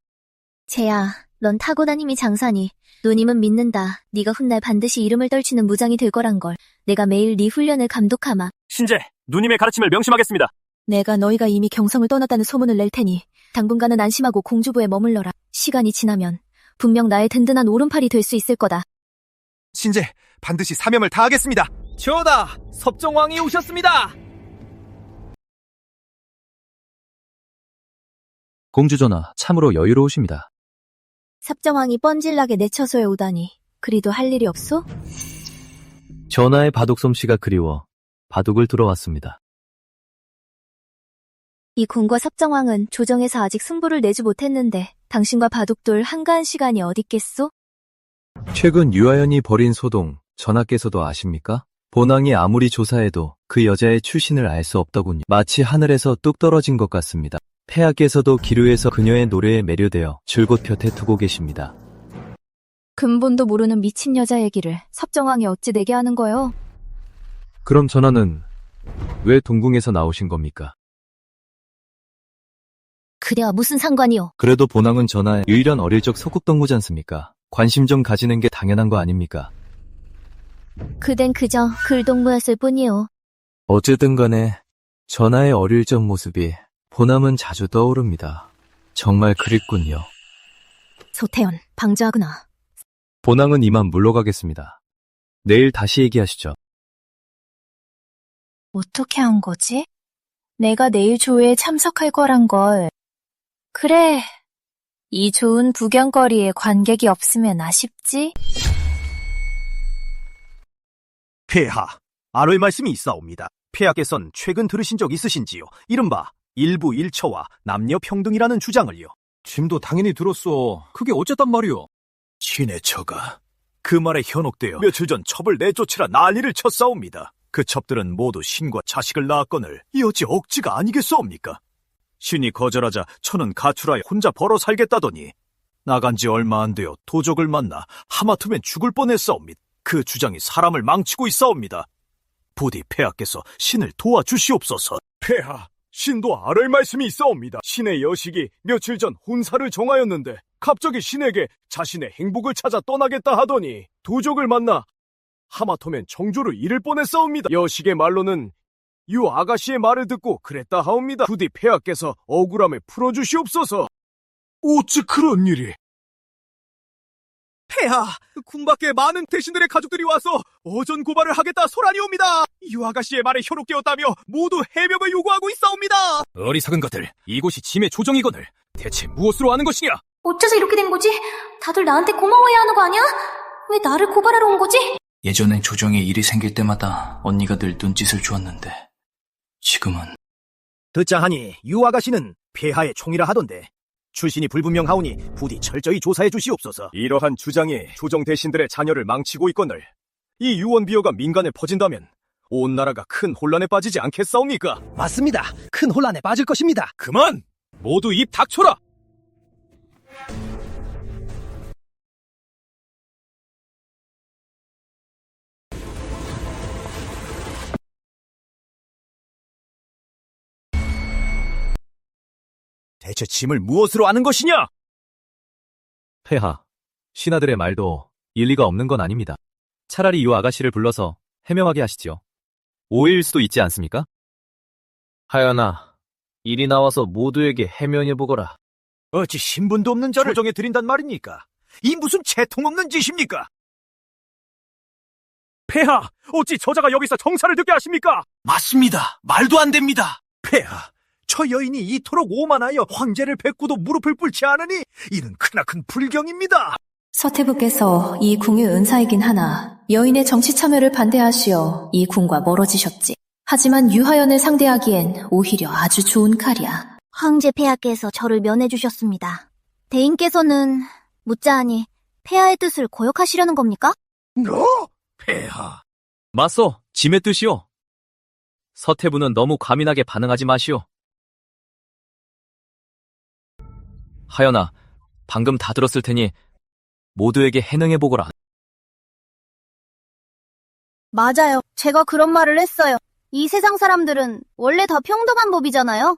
쟤야, 넌 타고난 힘이 장사니 누님은 믿는다. 네가 훗날 반드시 이름을 떨치는 무장이 될 거란 걸. 내가 매일 네 훈련을 감독하마. 신재, 누님의 가르침을 명심하겠습니다. 내가 너희가 이미 경성을 떠났다는 소문을 낼 테니 당분간은 안심하고 공주부에 머물러라. 시간이 지나면 분명 나의 든든한 오른팔이 될 수 있을 거다. 신재, 반드시 사명을 다하겠습니다. 전하, 섭정왕이 오셨습니다. 공주 전하, 참으로 여유로우십니다. 삽정왕이 뻔질나게 내처소에 오다니 그리도 할 일이 없소? 전하의 바둑 솜씨가 그리워 바둑을 들어왔습니다. 이 궁과 섭정왕은 조정에서 아직 승부를 내지 못했는데 당신과 바둑돌 한가한 시간이 어딨겠소? 최근 유아연이 벌인 소동, 전하께서도 아십니까? 본왕이 아무리 조사해도 그 여자의 출신을 알 수 없더군요. 마치 하늘에서 뚝 떨어진 것 같습니다. 폐하께서도 기류에서 그녀의 노래에 매료되어 줄곧 곁에 두고 계십니다. 근본도 모르는 미친 여자 얘기를 섭정왕이 어찌 내게 하는 거요? 그럼 전하는 왜 동궁에서 나오신 겁니까? 그래와 무슨 상관이오? 그래도 본왕은 전하의 유일한 어릴 적 소꿉동무지 않습니까? 관심 좀 가지는 게 당연한 거 아닙니까? 그댄 그저 글동무였을 뿐이오. 어쨌든 간에 전하의 어릴 적 모습이 보남은 자주 떠오릅니다. 정말 그립군요. 소태연, 방자하구나. 본항은 이만 물러가겠습니다. 내일 다시 얘기하시죠. 어떻게 한 거지? 내가 내일 조회에 참석할 거란 걸. 그래. 이 좋은 구경거리에 관객이 없으면 아쉽지? 폐하, 아뢰 말씀이 있사옵니다. 폐하께선 최근 들으신 적 있으신지요? 이른바 일부 일처와 남녀 평등이라는 주장을요. 짐도 당연히 들었어. 그게 어쨌단 말이오? 신의 처가 그 말에 현혹되어 며칠 전 첩을 내쫓으라 난리를 쳤사옵니다. 그 첩들은 모두 신과 자식을 낳았거늘 이 어찌 억지가 아니겠사옵니까? 신이 거절하자 처는 가출하여 혼자 벌어 살겠다더니 나간 지 얼마 안 되어 도적을 만나 하마터면 죽을 뻔했사옵니다. 그 주장이 사람을 망치고 있사옵니다. 부디 폐하께서 신을 도와주시옵소서. 폐하, 신도 아랠 말씀이 있사옵니다. 신의 여식이 며칠 전 혼사를 정하였는데 갑자기 신에게 자신의 행복을 찾아 떠나겠다 하더니 도적을 만나 하마터면 정조를 잃을 뻔했사옵니다. 여식의 말로는 유 아가씨의 말을 듣고 그랬다 하옵니다. 부디 폐하께서 억울함을 풀어주시옵소서. 어찌 그런 일이? 폐하, 궁 밖에 많은 대신들의 가족들이 와서 어전 고발을 하겠다 소란이옵니다. 유 아가씨의 말에 현혹되었다며 모두 해명을 요구하고 있사옵니다. 어리석은 것들, 이곳이 짐의 조정이거늘 대체 무엇으로 하는 것이냐? 어째서 이렇게 된 거지? 다들 나한테 고마워해야 하는 거 아니야? 왜 나를 고발하러 온 거지? 예전엔 조정에 일이 생길 때마다 언니가 늘 눈짓을 주었는데 지금은 듣자하니 유 아가씨는 폐하의 총이라 하던데 출신이 불분명하오니 부디 철저히 조사해 주시옵소서. 이러한 주장이 조정 대신들의 자녀를 망치고 있거늘 이 유언 비어가 민간에 퍼진다면 온 나라가 큰 혼란에 빠지지 않겠사옵니까? 맞습니다. 큰 혼란에 빠질 것입니다. 그만! 모두 입 닥쳐라! 대체 짐을 무엇으로 아는 것이냐? 폐하, 신하들의 말도 일리가 없는 건 아닙니다. 차라리 유 아가씨를 불러서 해명하게 하시지요. 오해일 수도 있지 않습니까? 하연아, 이리 나와서 모두에게 해명해보거라. 어찌 신분도 없는 저를 조정해 드린단 말입니까? 이 무슨 채통 없는 짓입니까? 폐하, 어찌 저자가 여기서 정사를 듣게 하십니까? 맞습니다. 말도 안 됩니다. 폐하, 저 여인이 이토록 오만하여 황제를 뵙고도 무릎을 꿇지 않으니 이는 크나큰 불경입니다. 서태부께서 이 궁의 은사이긴 하나 여인의 정치 참여를 반대하시어 이 궁과 멀어지셨지. 하지만 유하연을 상대하기엔 오히려 아주 좋은 칼이야. 황제 폐하께서 저를 면해주셨습니다. 대인께서는 묻자하니 폐하의 뜻을 거역하시려는 겁니까? 너? 폐하. 맞소, 짐의 뜻이오. 서태부는 너무 과민하게 반응하지 마시오. 하연아, 방금 다 들었을 테니 모두에게 해명해보거라. 맞아요. 제가 그런 말을 했어요. 이 세상 사람들은 원래 다 평등한 법이잖아요.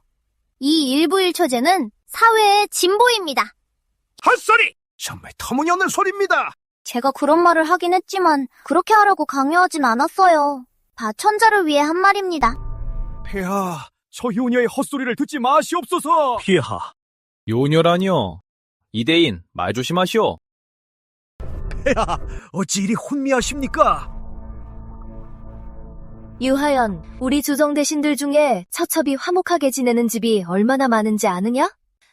이 일부일처제는 사회의 진보입니다. 헛소리! 정말 터무니없는 소리입니다. 제가 그런 말을 하긴 했지만 그렇게 하라고 강요하진 않았어요. 다 천자를 위해 한 말입니다. 폐하, 저 효녀의 헛소리를 듣지 마시옵소서. 폐하. 요녀라니요. 이대인, 말 조심하시오. 폐하, 어찌 이리 혼미하십니까? 유하연, 우리 조정 대신들 중에 처첩이 화목하게 지내는 집이 얼마나 많은지 아느냐?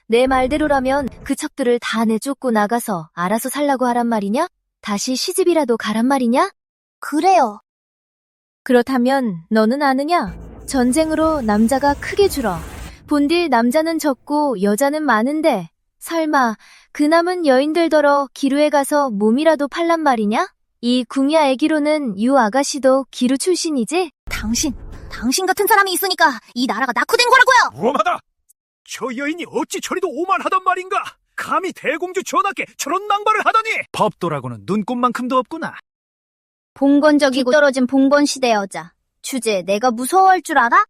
내 말대로라면 그 첩들을 다 내쫓고 나가서 알아서 살라고 하란 말이냐? 다시 시집이라도 가란 말이냐? 그래요. 그렇다면 너는 아느냐? 전쟁으로 남자가 크게 줄어. 본딜 남자는 적고 여자는 많은데 설마 그 남은 여인들더러 기루에 가서 몸이라도 팔란 말이냐? 이 궁야 애기로는 유 아가씨도 기루 출신이지? 당신 같은 사람이 있으니까 이 나라가 낙후된 거라고요! 무엄하다! 저 여인이 어찌 저리도 오만하단 말인가? 감히 대공주 전하께 저런 낭발을 하다니! 법도라고는 눈꼽만큼도 없구나. 봉건적이고 떨어진 봉건시대 여자. 주제 내가 무서워할 줄 알아?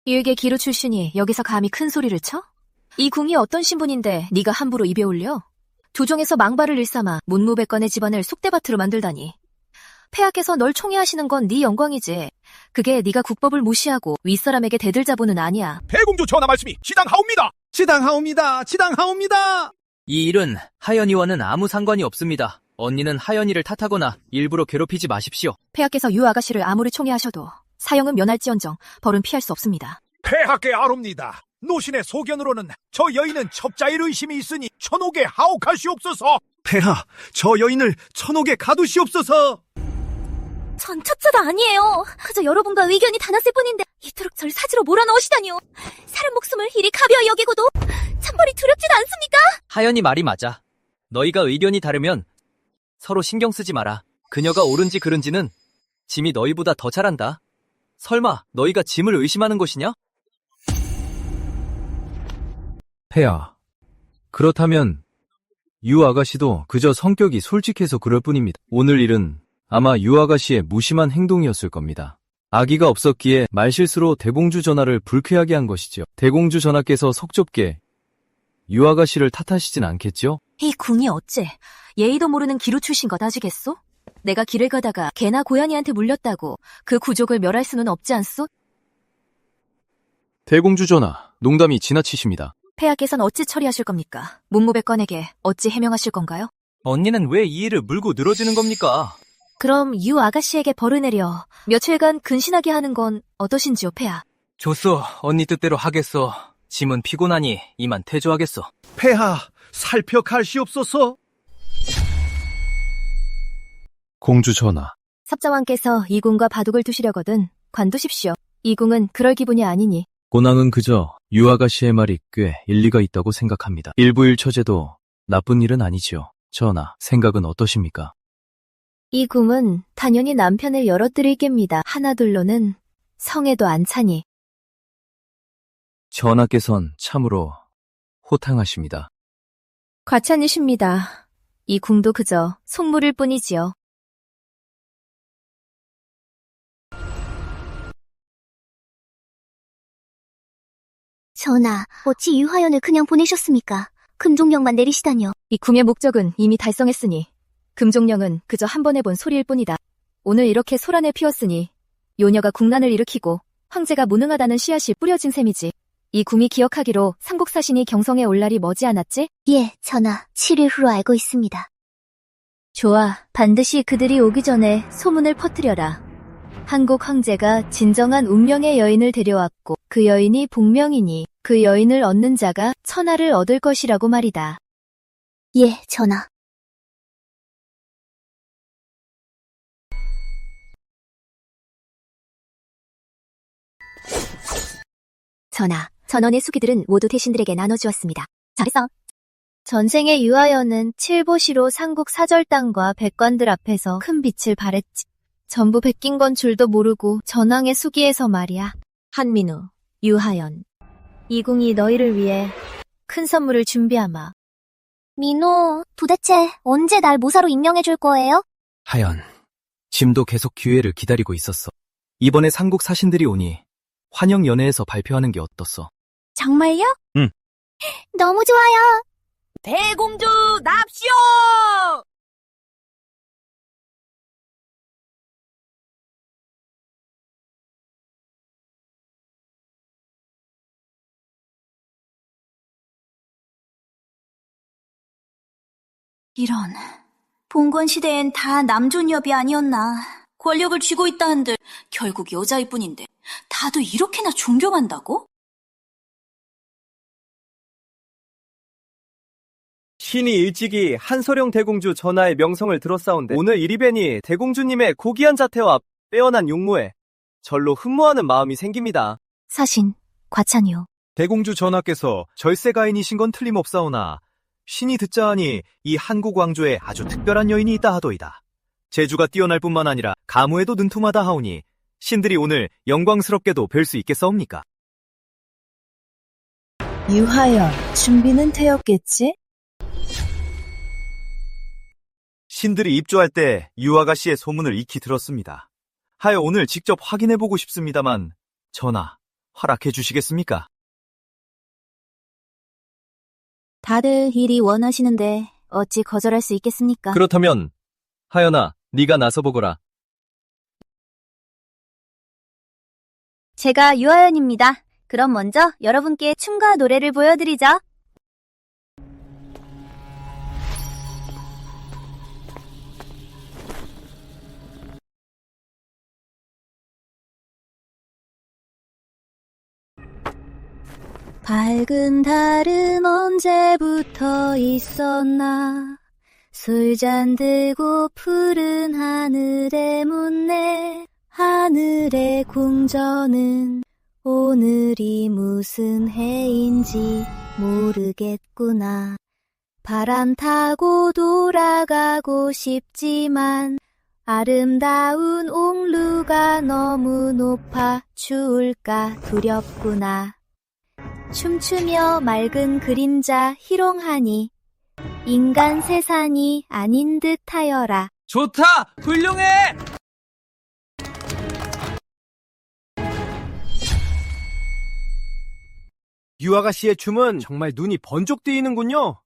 일개 기루 출신이 여기서 감히 큰 소리를 쳐? 이 궁이 어떤 신분인데 네가 함부로 입에 올려? 조정에서 망발을 일삼아 문무백관의 집안을 속대밭으로 만들다니. 폐하께서 널 총애하시는 건 네 영광이지. 그게 네가 국법을 무시하고 윗사람에게 대들자보는 아니야. 대공주 전하 말씀이 지당하옵니다. 지당하옵니다. 이 일은 하연이와는 아무 상관이 없습니다. 언니는 하연이를 탓하거나 일부러 괴롭히지 마십시오. 폐하께서 유 아가씨를 아무리 총애하셔도 사형은 면할지언정 벌은 피할 수 없습니다. 폐하께 아옵니다. 노신의 소견으로는 저 여인은 첩자일 의심이 있으니 천옥에 하옥하시옵소서. 폐하, 저 여인을 천옥에 가두시옵소서. 전 첩자도 아니에요. 그저 여러분과 의견이 다났을 뿐인데 이토록 절 사지로 몰아넣으시다니요. 사람 목숨을 이리 가벼이 여기고도 천벌이 두렵지도 않습니까? 하연이 말이 맞아. 너희가 의견이 다르면 서로 신경 쓰지 마라. 그녀가 옳은지 그른지는 짐이 너희보다 더 잘한다. 설마 너희가 짐을 의심하는 것이냐? 폐하. 그렇다면 유 아가씨도 그저 성격이 솔직해서 그럴 뿐입니다. 오늘 일은 아마 유 아가씨의 무심한 행동이었을 겁니다. 아기가 없었기에 말실수로 대공주 전하를 불쾌하게 한 것이죠. 대공주 전하께서 속 좁게 유 아가씨를 탓하시진 않겠죠? 이 궁이 어째 예의도 모르는 기루 출신 것 아지겠소? 내가 길을 가다가 개나 고양이한테 물렸다고 그 구족을 멸할 수는 없지 않소? 대공주 전하, 농담이 지나치십니다. 폐하께서는 어찌 처리하실 겁니까? 문무백관에게 어찌 해명하실 건가요? 언니는 왜 이 일을 물고 늘어지는 겁니까? 그럼 유 아가씨에게 벌을 내려 며칠간 근신하게 하는 건 어떠신지요, 폐하? 좋소, 언니 뜻대로 하겠소. 짐은 피곤하니 이만 퇴조하겠소. 폐하, 살펴갈시옵소서. 공주 전하, 섭자왕께서 이궁과 바둑을 두시려거든 관두십시오. 이궁은 그럴 기분이 아니니. 고낭은 그저 유 아가씨의 말이 꽤 일리가 있다고 생각합니다. 일부일처제도 나쁜 일은 아니지요. 전하, 생각은 어떠십니까? 이 궁은 당연히 남편을 열어드릴 깁니다. 하나둘로는 성에도 안 차니. 전하께선 참으로 호탕하십니다. 과찬이십니다. 이 궁도 그저 속물일 뿐이지요. 전하, 어찌 유하연을 그냥 보내셨습니까? 금종령만 내리시다뇨. 이 궁의 목적은 이미 달성했으니 금종령은 그저 한 번 해본 소리일 뿐이다. 오늘 이렇게 소란을 피웠으니 요녀가 국난을 일으키고 황제가 무능하다는 씨앗이 뿌려진 셈이지. 이 궁이 기억하기로 삼국사신이 경성에 올 날이 머지않았지? 예, 전하. 7일 후로 알고 있습니다. 좋아, 반드시 그들이 오기 전에 소문을 퍼뜨려라. 한국 황제가 진정한 운명의 여인을 데려왔고 그 여인이 복명이니 그 여인을 얻는 자가 천하를 얻을 것이라고 말이다. 예, 전하. 전하, 전원의 수기들은 모두 대신들에게 나눠주었습니다. 잘했어. 전생의 유하연은 칠보시로 삼국 사절당과 백관들 앞에서 큰 빛을 발했지. 전부 베낀 건 줄도 모르고 전황의 수기에서 말이야. 한민우, 유하연, 이궁이 너희를 위해 큰 선물을 준비하마. 민호, 도대체 언제 날 모사로 임명해줄 거예요? 하연, 짐도 계속 기회를 기다리고 있었어. 이번에 삼국 사신들이 오니 환영 연회에서 발표하는 게 어떻소? 정말요? 응. 너무 좋아요. 대공주 납시오! 이런, 봉건 시대엔 다 남존여비 아니었나. 권력을 쥐고 있다 한들 결국 여자일 뿐인데 다들 이렇게나 존경한다고? 신이 일찍이 한서령 대공주 전하의 명성을 들었사온데 오늘 이리뵈니 대공주님의 고귀한 자태와 빼어난 용모에 절로 흠모하는 마음이 생깁니다. 사신, 과찬이요. 대공주 전하께서 절세가인이신 건 틀림없사오나 신이 듣자 하니 이 한국 왕조에 아주 특별한 여인이 있다 하도이다. 재주가 뛰어날 뿐만 아니라 가무에도 능통하다 하오니 신들이 오늘 영광스럽게도 뵐 수 있겠사옵니까? 유하연, 준비는 되었겠지? 신들이 입조할 때 유아가씨의 소문을 익히 들었습니다. 하여 오늘 직접 확인해보고 싶습니다만 전하, 허락해 주시겠습니까? 다들 일이 원하시는데 어찌 거절할 수 있겠습니까? 그렇다면 하연아, 네가 나서보거라. 제가 유하연입니다. 그럼 먼저 여러분께 춤과 노래를 보여드리죠. 밝은 달은 언제부터 있었나? 술잔 들고 푸른 하늘에 묻네. 하늘의 궁전은 오늘이 무슨 해인지 모르겠구나. 바람 타고 돌아가고 싶지만 아름다운 옥루가 너무 높아 추울까 두렵구나. 춤추며 맑은 그림자 희롱하니 인간 세상이 아닌 듯하여라. 좋다! 훌륭해! 유아가씨의 춤은 정말 눈이 번쩍 뜨이는군요.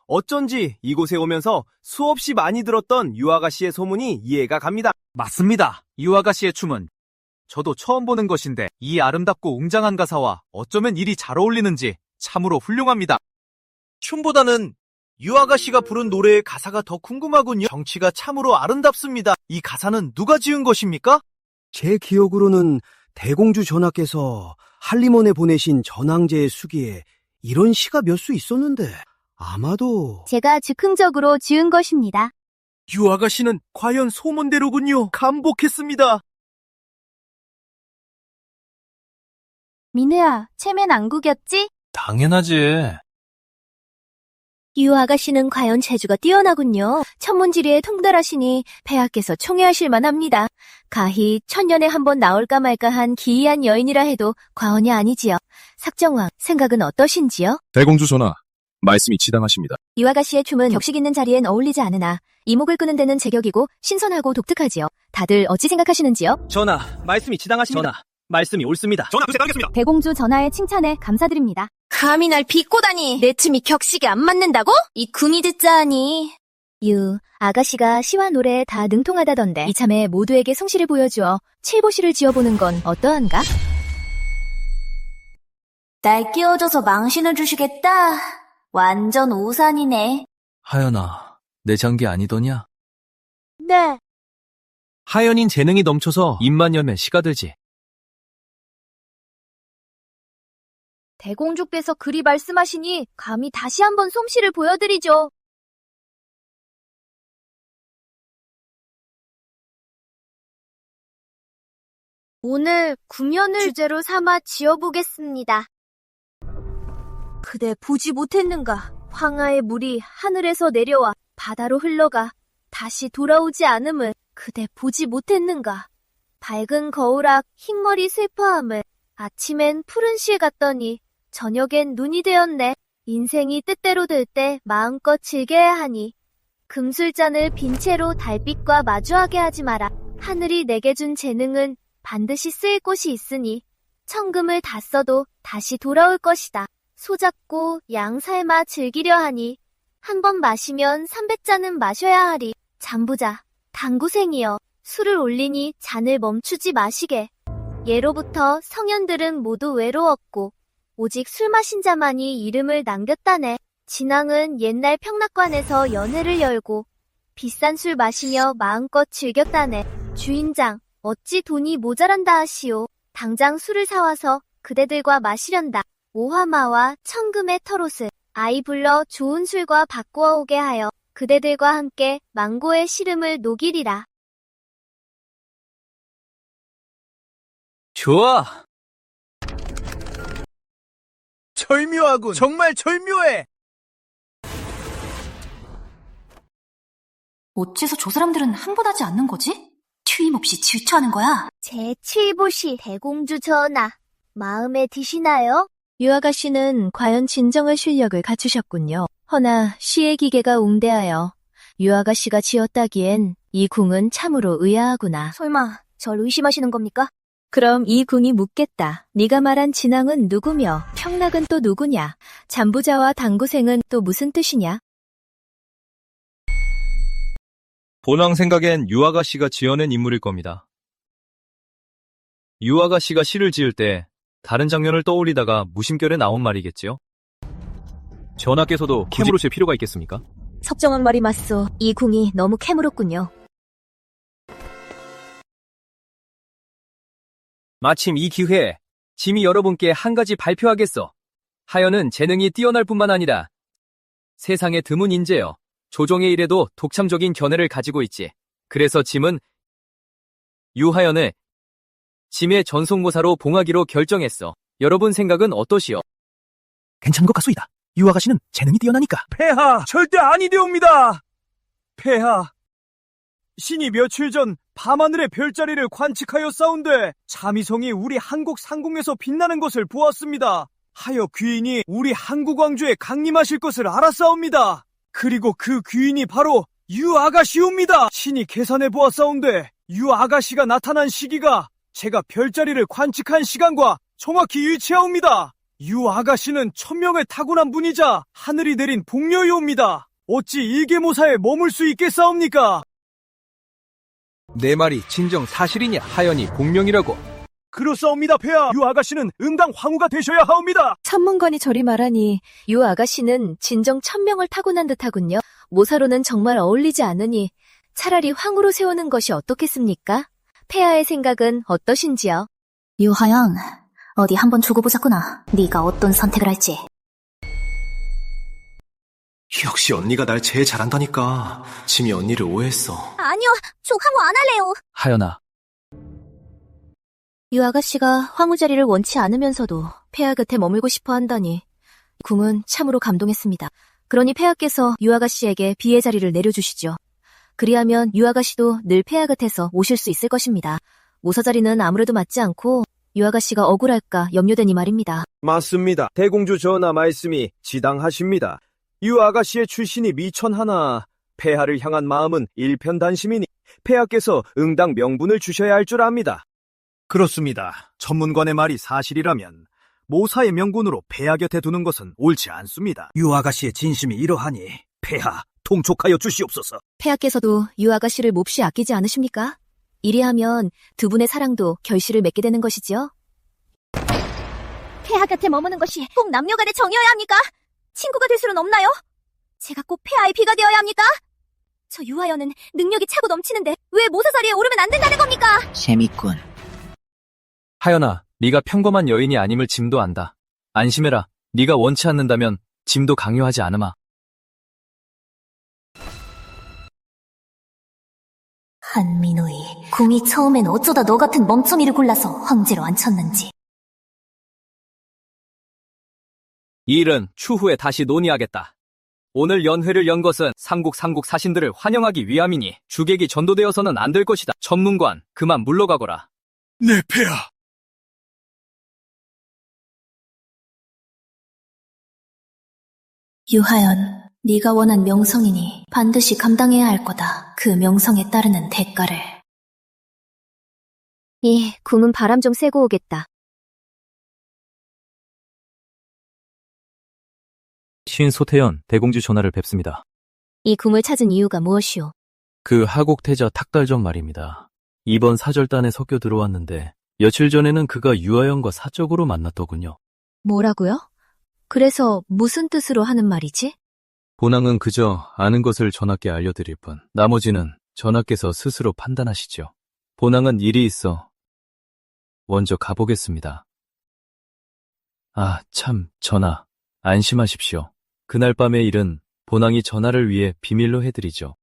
어쩐지 이곳에 오면서 수없이 많이 들었던 유아가씨의 소문이 이해가 갑니다. 맞습니다. 유아가씨의 춤은 저도 처음 보는 것인데 이 아름답고 웅장한 가사와 어쩌면 이리 잘 어울리는지 참으로 훌륭합니다. 춤보다는 유아가씨가 부른 노래의 가사가 더 궁금하군요. 정치가 참으로 아름답습니다. 이 가사는 누가 지은 것입니까? 제 기억으로는 대공주 전하께서 한림원에 보내신 전황제의 수기에 이런 시가 몇 수 있었는데 아마도 제가 즉흥적으로 지은 것입니다. 유아가씨는 과연 소문대로군요. 감복했습니다. 민우야, 체면 안 구겼지? 당연하지. 유 아가씨는 과연 재주가 뛰어나군요. 천문지리에 통달하시니 폐하께서 총애하실 만합니다. 가히 천년에 한 번 나올까 말까한 기이한 여인이라 해도 과언이 아니지요. 삭정왕, 생각은 어떠신지요? 대공주 전하, 말씀이 지당하십니다. 유 아가씨의 춤은 격식 있는 자리엔 어울리지 않으나 이목을 끄는 데는 제격이고 신선하고 독특하지요. 다들 어찌 생각하시는지요? 전하, 말씀이 지당하십니다. 전하, 말씀이 옳습니다. 전하, 부탁하겠습니다. 대공주 전하의 칭찬에 감사드립니다. 감히 날 비꼬다니. 내 춤이 격식에 안 맞는다고? 이 궁이 듣자하니. 유, 아가씨가 시와 노래에 다 능통하다던데 이참에 모두에게 성씨를 보여주어 칠보시를 지어보는 건 어떠한가? 날 끼워줘서 망신을 주시겠다. 완전 오산이네. 하연아, 내 장기 아니더냐? 네. 하연인 재능이 넘쳐서 입만 열면 시가 들지. 대공주께서 그리 말씀하시니 감히 다시 한번 솜씨를 보여드리죠. 오늘 구면을 주제로 삼아 지어보겠습니다. 그대 보지 못했는가? 황하의 물이 하늘에서 내려와 바다로 흘러가 다시 돌아오지 않음을 그대 보지 못했는가? 밝은 거울악 흰머리 슬퍼함을 아침엔 푸른 실 같더니 저녁엔 눈이 되었네. 인생이 뜻대로 될 때 마음껏 즐겨야 하니 금술잔을 빈 채로 달빛과 마주하게 하지 마라. 하늘이 내게 준 재능은 반드시 쓰일 곳이 있으니 천금을 다 써도 다시 돌아올 것이다. 소잡고 양 삶아 즐기려 하니 한 번 마시면 300잔은 마셔야 하리. 잠부자, 당구생이여, 술을 올리니 잔을 멈추지 마시게. 예로부터 성현들은 모두 외로웠고 오직 술 마신 자만이 이름을 남겼다네. 진왕은 옛날 평락관에서 연회를 열고 비싼 술 마시며 마음껏 즐겼다네. 주인장, 어찌 돈이 모자란다 하시오. 당장 술을 사와서 그대들과 마시련다. 오화마와 천금의 털옷을 아이 불러 좋은 술과 바꾸어 오게 하여 그대들과 함께 망고의 시름을 녹이리라. 좋아! 절묘하군. 정말 절묘해. 어째서 저 사람들은 한 번 하지 않는 거지? 튀임없이 질투하는 거야. 제7보시 대공주 전하, 마음에 드시나요? 유아가씨는 과연 진정한 실력을 갖추셨군요. 허나 시의 기계가 웅대하여 유아가씨가 지었다기엔 이 궁은 참으로 의아하구나. 설마 절 의심하시는 겁니까? 그럼 이 궁이 묻겠다. 네가 말한 진왕은 누구며 평락은 또 누구냐? 잠부자와 당구생은 또 무슨 뜻이냐? 본왕 생각엔 유아가씨가 지어낸 인물일 겁니다. 유아가씨가 시를 지을 때 다른 장면을 떠올리다가 무심결에 나온 말이겠지요? 전하께서도 캐물으실 필요가 있겠습니까? 석정왕 말이 맞소. 이 궁이 너무 캐물었군요. 마침 이 기회에 짐이 여러분께 한 가지 발표하겠소. 하연은 재능이 뛰어날 뿐만 아니라 세상에 드문 인재여 조정의 일에도 독창적인 견해를 가지고 있지. 그래서 짐은 유하연을 짐의 전속모사로 봉하기로 결정했어. 여러분 생각은 어떠시오? 괜찮은 것 같소이다. 유아가씨는 재능이 뛰어나니까. 폐하, 절대 아니되옵니다. 폐하, 신이 며칠 전 밤하늘의 별자리를 관측하여 싸운데 자미성이 우리 한국 상궁에서 빛나는 것을 보았습니다. 하여 귀인이 우리 한국 왕조에 강림하실 것을 알았사옵니다. 그리고 그 귀인이 바로 유아가씨옵니다. 신이 계산해 보았사온데 유아가씨가 나타난 시기가 제가 별자리를 관측한 시간과 정확히 일치하옵니다. 유아가씨는 천명을 타고난 분이자 하늘이 내린 복녀이옵니다. 어찌 일개모사에 머물 수 있겠사옵니까? 내 말이 진정 사실이냐? 하연이 복명이라고. 그렇사옵니다, 폐하. 유아가씨는 응당 황후가 되셔야 하옵니다. 천문관이 저리 말하니 유 아가씨는 진정 천명을 타고난 듯하군요. 모사로는 정말 어울리지 않으니 차라리 황후로 세우는 것이 어떻겠습니까? 폐하의 생각은 어떠신지요? 유하연, 어디 한번 두고 보자꾸나. 네가 어떤 선택을 할지. 역시 언니가 날 제일 잘한다니까. 짐이 언니를 오해했어. 아니요, 저 황후 안 할래요. 하연아, 유 아가씨가 황후 자리를 원치 않으면서도 폐하 곁에 머물고 싶어 한다니 궁은 참으로 감동했습니다. 그러니 폐하께서 유 아가씨에게 비의 자리를 내려주시죠. 그리하면 유 아가씨도 늘 폐하 곁에서 오실 수 있을 것입니다. 모사 자리는 아무래도 맞지 않고 유 아가씨가 억울할까 염려되니 말입니다. 맞습니다. 대공주 전하 말씀이 지당하십니다. 유아가씨의 출신이 미천하나 폐하를 향한 마음은 일편단심이니 폐하께서 응당 명분을 주셔야 할 줄 압니다. 그렇습니다. 천문관의 말이 사실이라면 모사의 명분으로 폐하 곁에 두는 것은 옳지 않습니다. 유아가씨의 진심이 이러하니 폐하 통촉하여 주시옵소서. 폐하께서도 유 아가씨를 몹시 아끼지 않으십니까? 이리하면 두 분의 사랑도 결실을 맺게 되는 것이지요? 폐하 곁에 머무는 것이 꼭 남녀간의 정이어야 합니까? 친구가 될 수는 없나요? 제가 꼭 폐하의 비가 되어야 합니까? 저 유하연은 능력이 차고 넘치는데 왜 모사 자리에 오르면 안 된다는 겁니까? 재밌군. 하연아, 네가 평범한 여인이 아님을 짐도 안다. 안심해라. 네가 원치 않는다면 짐도 강요하지 않으마. 한민호이, 궁이 처음엔 어쩌다 너 같은 멍청이를 골라서 황제로 앉혔는지. 이 일은 추후에 다시 논의하겠다. 오늘 연회를 연 것은 상국 사신들을 환영하기 위함이니 주객이 전도되어서는 안 될 것이다. 천문관, 그만 물러가거라. 네, 폐하. 유하연, 네가 원한 명성이니 반드시 감당해야 할 거다. 그 명성에 따르는 대가를. 이 궁은 바람 좀 쐬고 오겠다. 시인 소태연, 대공주 전하를 뵙습니다. 이 궁을 찾은 이유가 무엇이오? 그 하곡태자 탁달전 말입니다. 이번 사절단에 섞여 들어왔는데 며칠 전에는 그가 유하연과 사적으로 만났더군요. 뭐라고요? 그래서 무슨 뜻으로 하는 말이지? 본왕은 그저 아는 것을 전하께 알려드릴 뿐 나머지는 전하께서 스스로 판단하시죠. 본왕은 일이 있어 먼저 가보겠습니다. 아, 참, 전하, 안심하십시오. 그날 밤의 일은 본왕이 전하를 위해 비밀로 해드리죠.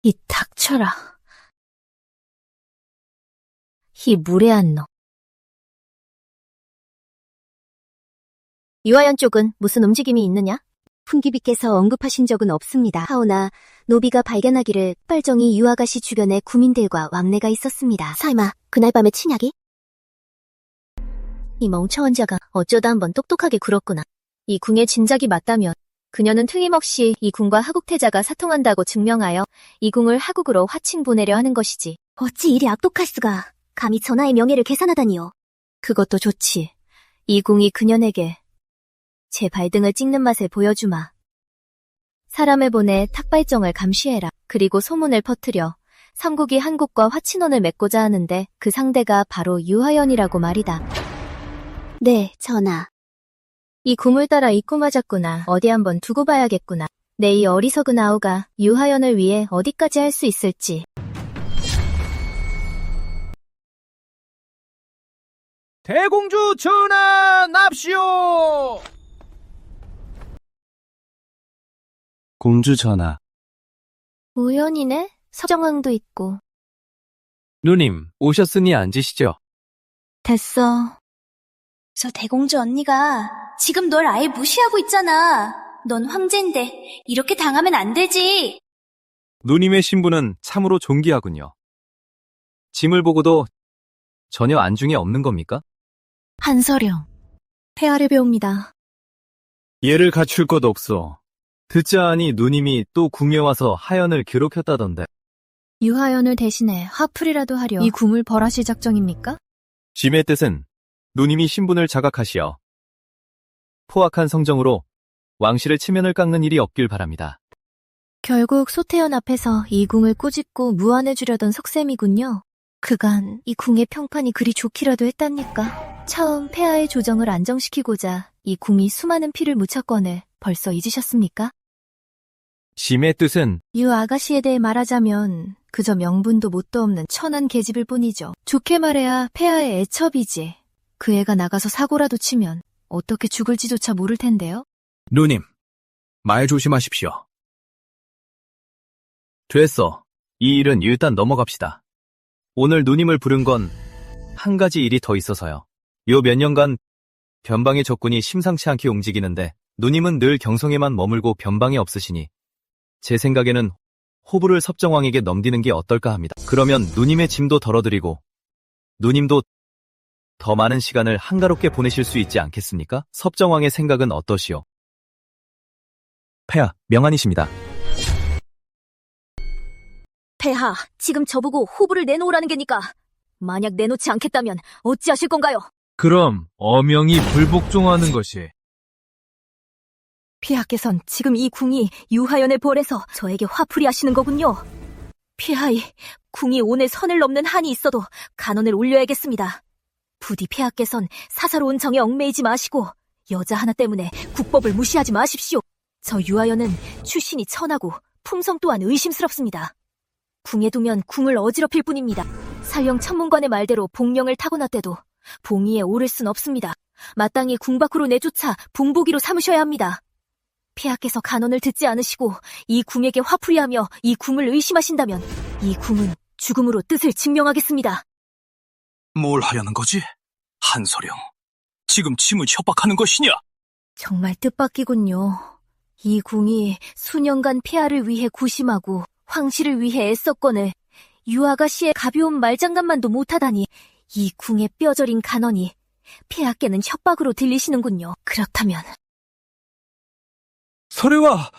이 닥쳐라. 이 무례한 놈. 유하연 쪽은 무슨 움직임이 있느냐? 훈기비께서 언급하신 적은 없습니다. 하오나 노비가 발견하기를 빨정이 유아가씨 주변에 구민들과 왕래가 있었습니다. 설마 그날 밤에 친약이? 이 멍청한 자가 어쩌다 한번 똑똑하게 굴었구나. 이 궁의 진작이 맞다면 그녀는 틀림없이 이 궁과 하국태자가 사통한다고 증명하여 이 궁을 하국으로 화칭 보내려 하는 것이지. 어찌 이리 악독할 수가. 감히 전하의 명예를 계산하다니요. 그것도 좋지. 이 궁이 그녀에게 제 발등을 찍는 맛을 보여주마. 사람을 보내 탁발정을 감시해라. 그리고 소문을 퍼뜨려 삼국이 한국과 화친원을 맺고자 하는데 그 상대가 바로 유하연이라고 말이다. 네, 전하. 이 궁을 따라 입고 맞았구나. 어디 한번 두고 봐야겠구나. 내 이 어리석은 아우가 유하연을 위해 어디까지 할 수 있을지. 대공주 전하 납시오! 공주 전하. 우연이네? 서정왕도 있고. 누님, 오셨으니 앉으시죠. 됐어. 저 대공주 언니가 지금 널 아예 무시하고 있잖아. 넌 황제인데 이렇게 당하면 안 되지. 누님의 신분은 참으로 존귀하군요. 짐을 보고도 전혀 안중에 없는 겁니까? 한서령. 폐하를 배웁니다. 얘를 갖출 것 없어. 듣자 하니 누님이 또 궁에 와서 하연을 괴롭혔다던데. 유하연을 대신해 화풀이라도 하려 이 궁을 벌하실 작정입니까? 짐의 뜻은 누님이 신분을 자각하시어 포악한 성정으로 왕실의 체면을 깎는 일이 없길 바랍니다. 결국 소태연 앞에서 이 궁을 꾸짖고 무안해주려던 석셈이군요. 그간 이 궁의 평판이 그리 좋기라도 했답니까? 처음 폐하의 조정을 안정시키고자 이 궁이 수많은 피를 묻혔건을 벌써 잊으셨습니까? 짐의 뜻은 유 아가씨에 대해 말하자면 그저 명분도 뭣도 없는 천한 계집일 뿐이죠. 좋게 말해야 폐하의 애첩이지. 그 애가 나가서 사고라도 치면 어떻게 죽을지조차 모를 텐데요. 누님, 말 조심하십시오. 됐어. 이 일은 일단 넘어갑시다. 오늘 누님을 부른 건 한 가지 일이 더 있어서요. 요 몇 년간 변방의 적군이 심상치 않게 움직이는데 누님은 늘 경성에만 머물고 변방에 없으시니 제 생각에는 호부를 섭정왕에게 넘기는 게 어떨까 합니다. 그러면 누님의 짐도 덜어드리고 누님도 더 많은 시간을 한가롭게 보내실 수 있지 않겠습니까? 섭정왕의 생각은 어떠시오? 폐하, 명안이십니다. 폐하, 지금 저보고 호부를 내놓으라는 게니까. 만약 내놓지 않겠다면 어찌하실 건가요? 그럼 엄영이 불복종하는 것이. 폐하께선 지금 이 궁이 유하연의 벌에서 저에게 화풀이 하시는 거군요. 폐하이, 궁이 오늘 선을 넘는 한이 있어도 간언을 올려야겠습니다. 부디 폐하께선 사사로운 정에 얽매이지 마시고 여자 하나 때문에 국법을 무시하지 마십시오. 저 유하연은 출신이 천하고 품성 또한 의심스럽습니다. 궁에 두면 궁을 어지럽힐 뿐입니다. 설령 천문관의 말대로 복령을 타고났대도 봉위에 오를 순 없습니다. 마땅히 궁 밖으로 내쫓아 봉복이로 삼으셔야 합니다. 폐하께서 간언을 듣지 않으시고 이 궁에게 화풀이하며 이 궁을 의심하신다면 이 궁은 죽음으로 뜻을 증명하겠습니다. 뭘 하려는 거지? 한서령, 지금 짐을 협박하는 것이냐? 정말 뜻밖이군요. 이 궁이 수년간 폐하를 위해 고심하고 황실을 위해 애썼거늘 유아가씨의 가벼운 말장난만도 못하다니 이 궁의 뼈저린 간언이 폐하께는 협박으로 들리시는군요. 그렇다면 설혜와!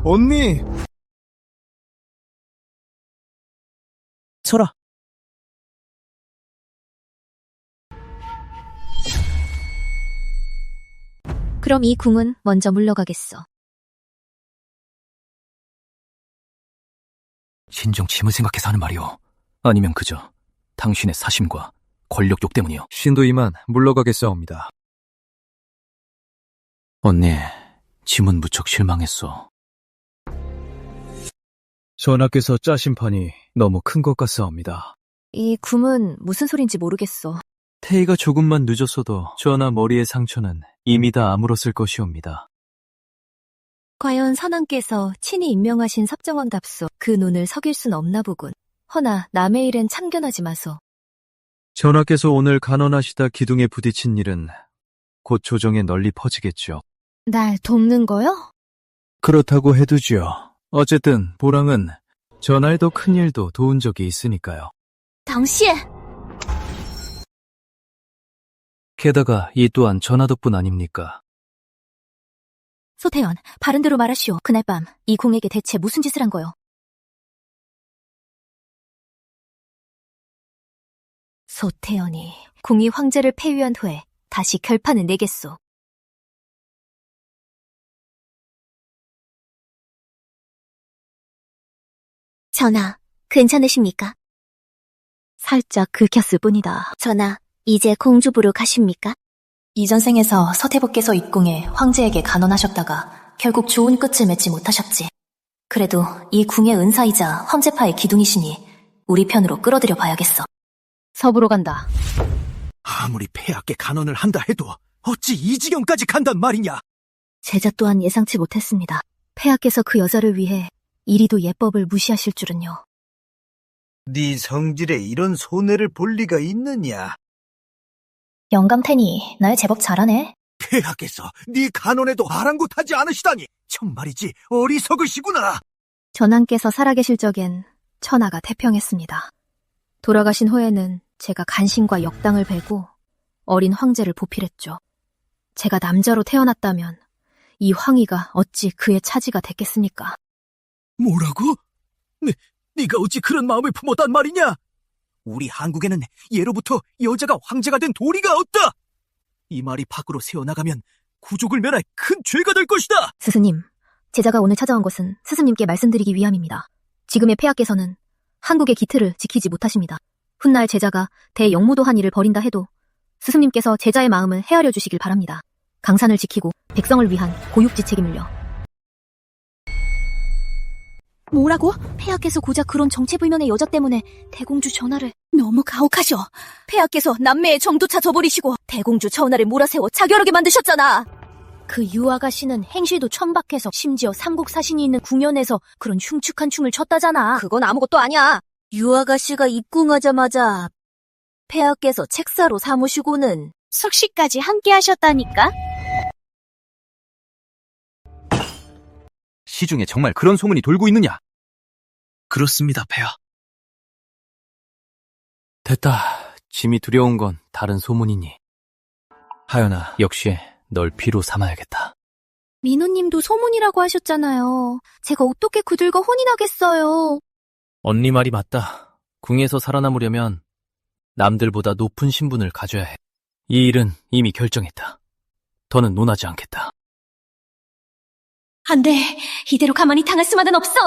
언니! 설아, 그럼 이 궁은 먼저 물러가겠어. 신종 짐을 생각해서 하는 말이오. 아니면 그저 당신의 사심과 권력욕 때문이오. 신도 이만 물러가겠사옵니다. 언니, 짐은 무척 실망했어. 전하께서 짜신 판이 너무 큰 것 같사옵니다. 이 궁은 무슨 소린지 모르겠어. 태희가 조금만 늦었어도 전하 머리의 상처는 이미 다 아물었을 것이옵니다. 과연 선왕께서 친히 임명하신 섭정왕답소 그 눈을 속일 순 없나 보군. 허나 남의 일엔 참견하지 마소. 전하께서 오늘 간언하시다 기둥에 부딪힌 일은 곧 조정에 널리 퍼지겠죠. 날 돕는 거요? 그렇다고 해두지요. 어쨌든 보랑은 전하의 더 큰 일도 도운 적이 있으니까요. 당신! 게다가 이 또한 전하 덕분 아닙니까? 소태연, 바른 대로 말하시오. 그날 밤 이 공에게 대체 무슨 짓을 한 거요? 소태연이 공이 황제를 폐위한 후에 다시 결판을 내겠소. 전하, 괜찮으십니까? 살짝 긁혔을 뿐이다. 전하, 이제 공주부로 가십니까? 이전 생에서 서태부께서 입궁해 황제에게 간언하셨다가 결국 좋은 끝을 맺지 못하셨지. 그래도 이 궁의 은사이자 황제파의 기둥이시니 우리 편으로 끌어들여 봐야겠어. 서부로 간다. 아무리 폐하께 간언을 한다 해도 어찌 이 지경까지 간단 말이냐? 제자 또한 예상치 못했습니다. 폐하께서 그 여자를 위해 이리도 예법을 무시하실 줄은요. 네 성질에 이런 손해를 볼 리가 있느냐? 영감태니 날 제법 잘하네. 폐하께서 네 간언에도 아랑곳하지 않으시다니 정말이지 어리석으시구나. 전하께서 살아계실 적엔 천하가 태평했습니다. 돌아가신 후에는 제가 간신과 역당을 베고 어린 황제를 보필했죠. 제가 남자로 태어났다면 이 황위가 어찌 그의 차지가 됐겠습니까? 뭐라고? 네가 어찌 그런 마음을 품었단 말이냐? 우리 한국에는 예로부터 여자가 황제가 된 도리가 없다. 이 말이 밖으로 새어나가면 구족을 면할 큰 죄가 될 것이다. 스승님, 제자가 오늘 찾아온 것은 스승님께 말씀드리기 위함입니다. 지금의 폐하께서는 한국의 기틀을 지키지 못하십니다. 훗날 제자가 대영무도한 일을 벌인다 해도 스승님께서 제자의 마음을 헤아려 주시길 바랍니다. 강산을 지키고 백성을 위한 고육지 책임을요. 뭐라고? 폐하께서 고작 그런 정체불명의 여자 때문에 대공주 전하를... 너무 가혹하셔. 폐하께서 남매의 정도차 저버리시고 대공주 전하를 몰아세워 자결하게 만드셨잖아. 그 유아가씨는 행실도 천박해서 심지어 삼국사신이 있는 궁연에서 그런 흉측한 춤을 췄다잖아. 그건 아무것도 아니야. 유아가씨가 입궁하자마자 폐하께서 책사로 삼으시고는 석시까지 함께 하셨다니까? 시중에 정말 그런 소문이 돌고 있느냐? 그렇습니다, 폐하. 됐다. 짐이 두려운 건 다른 소문이니. 하연아, 역시 널 비로 삼아야겠다. 민호님도 소문이라고 하셨잖아요. 제가 어떻게 그들과 혼이 나겠어요. 언니 말이 맞다. 궁에서 살아남으려면 남들보다 높은 신분을 가져야 해. 이 일은 이미 결정했다. 더는 논하지 않겠다. 안 돼. 이대로 가만히 당할 수만은 없어.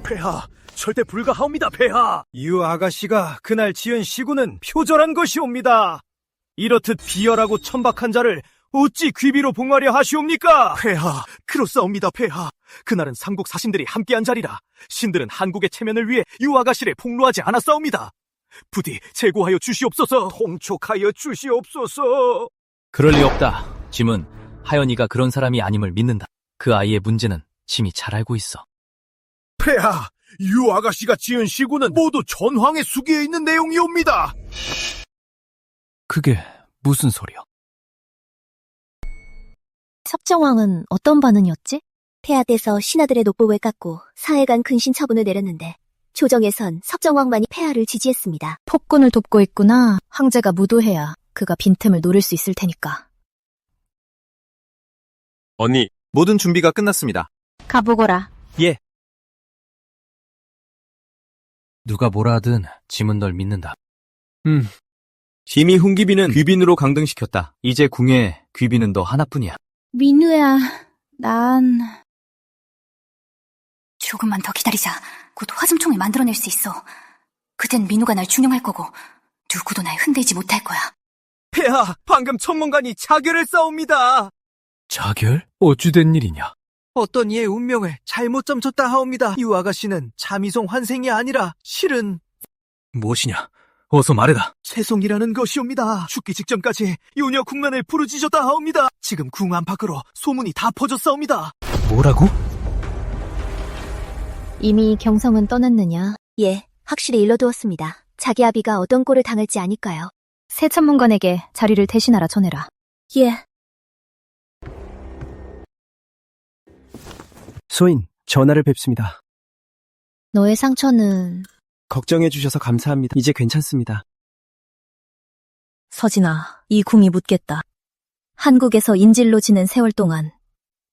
폐하, 절대 불가하옵니다, 폐하. 유 아가씨가 그날 지은 시구는 표절한 것이옵니다. 이렇듯 비열하고 천박한 자를 어찌 귀비로 봉하려 하시옵니까? 폐하, 그렇사옵니다, 폐하. 그날은 삼국 사신들이 함께한 자리라 신들은 한국의 체면을 위해 유 아가씨를 폭로하지 않았사옵니다. 부디 제고하여 주시옵소서. 통촉하여 주시옵소서. 그럴 리 없다. 짐은 하연이가 그런 사람이 아님을 믿는다. 그 아이의 문제는 짐이 잘 알고 있어. 폐하, 유 아가씨가 지은 시구는 모두 전황의 수기에 있는 내용이옵니다. 그게 무슨 소리야? 섭정왕은 어떤 반응이었지? 폐하께서 신하들의 노법을 깎고 사해간 근신 처분을 내렸는데 조정에선 섭정왕만이 폐하를 지지했습니다. 폭군을 돕고 있구나. 황제가 무도해야 그가 빈틈을 노릴 수 있을 테니까. 언니, 모든 준비가 끝났습니다. 가보거라. 예. 누가 뭐라 하든 짐은 널 믿는다. 짐이 훈귀비는 귀빈으로 강등시켰다. 이제 궁에 귀빈은 너 하나뿐이야. 민우야, 난... 조금만 더 기다리자. 곧 화승총을 만들어낼 수 있어. 그땐 민우가 날 중용할 거고 누구도 날 흔들지 못할 거야. 폐하, 방금 천문관이 자결을 싸웁니다. 자결? 어찌된 일이냐? 어떤 이의 운명을 잘못 점쳤다 하옵니다. 유 아가씨는 자미송 환생이 아니라 실은 무엇이냐? 어서 말해라. 채송이라는 것이옵니다. 죽기 직전까지 요녀 궁란을 부르짖었다 하옵니다. 지금 궁 안팎으로 소문이 다 퍼졌사옵니다. 뭐라고? 이미 경성은 떠났느냐? 예, 확실히 일러두었습니다. 자기 아비가 어떤 꼴을 당할지 아니까요. 새 천문관에게 자리를 대신하라 전해라. 예. 소인, 전하를 뵙습니다. 너의 상처는... 걱정해 주셔서 감사합니다. 이제 괜찮습니다. 서진아, 이 궁이 묻겠다. 한국에서 인질로 지낸 세월 동안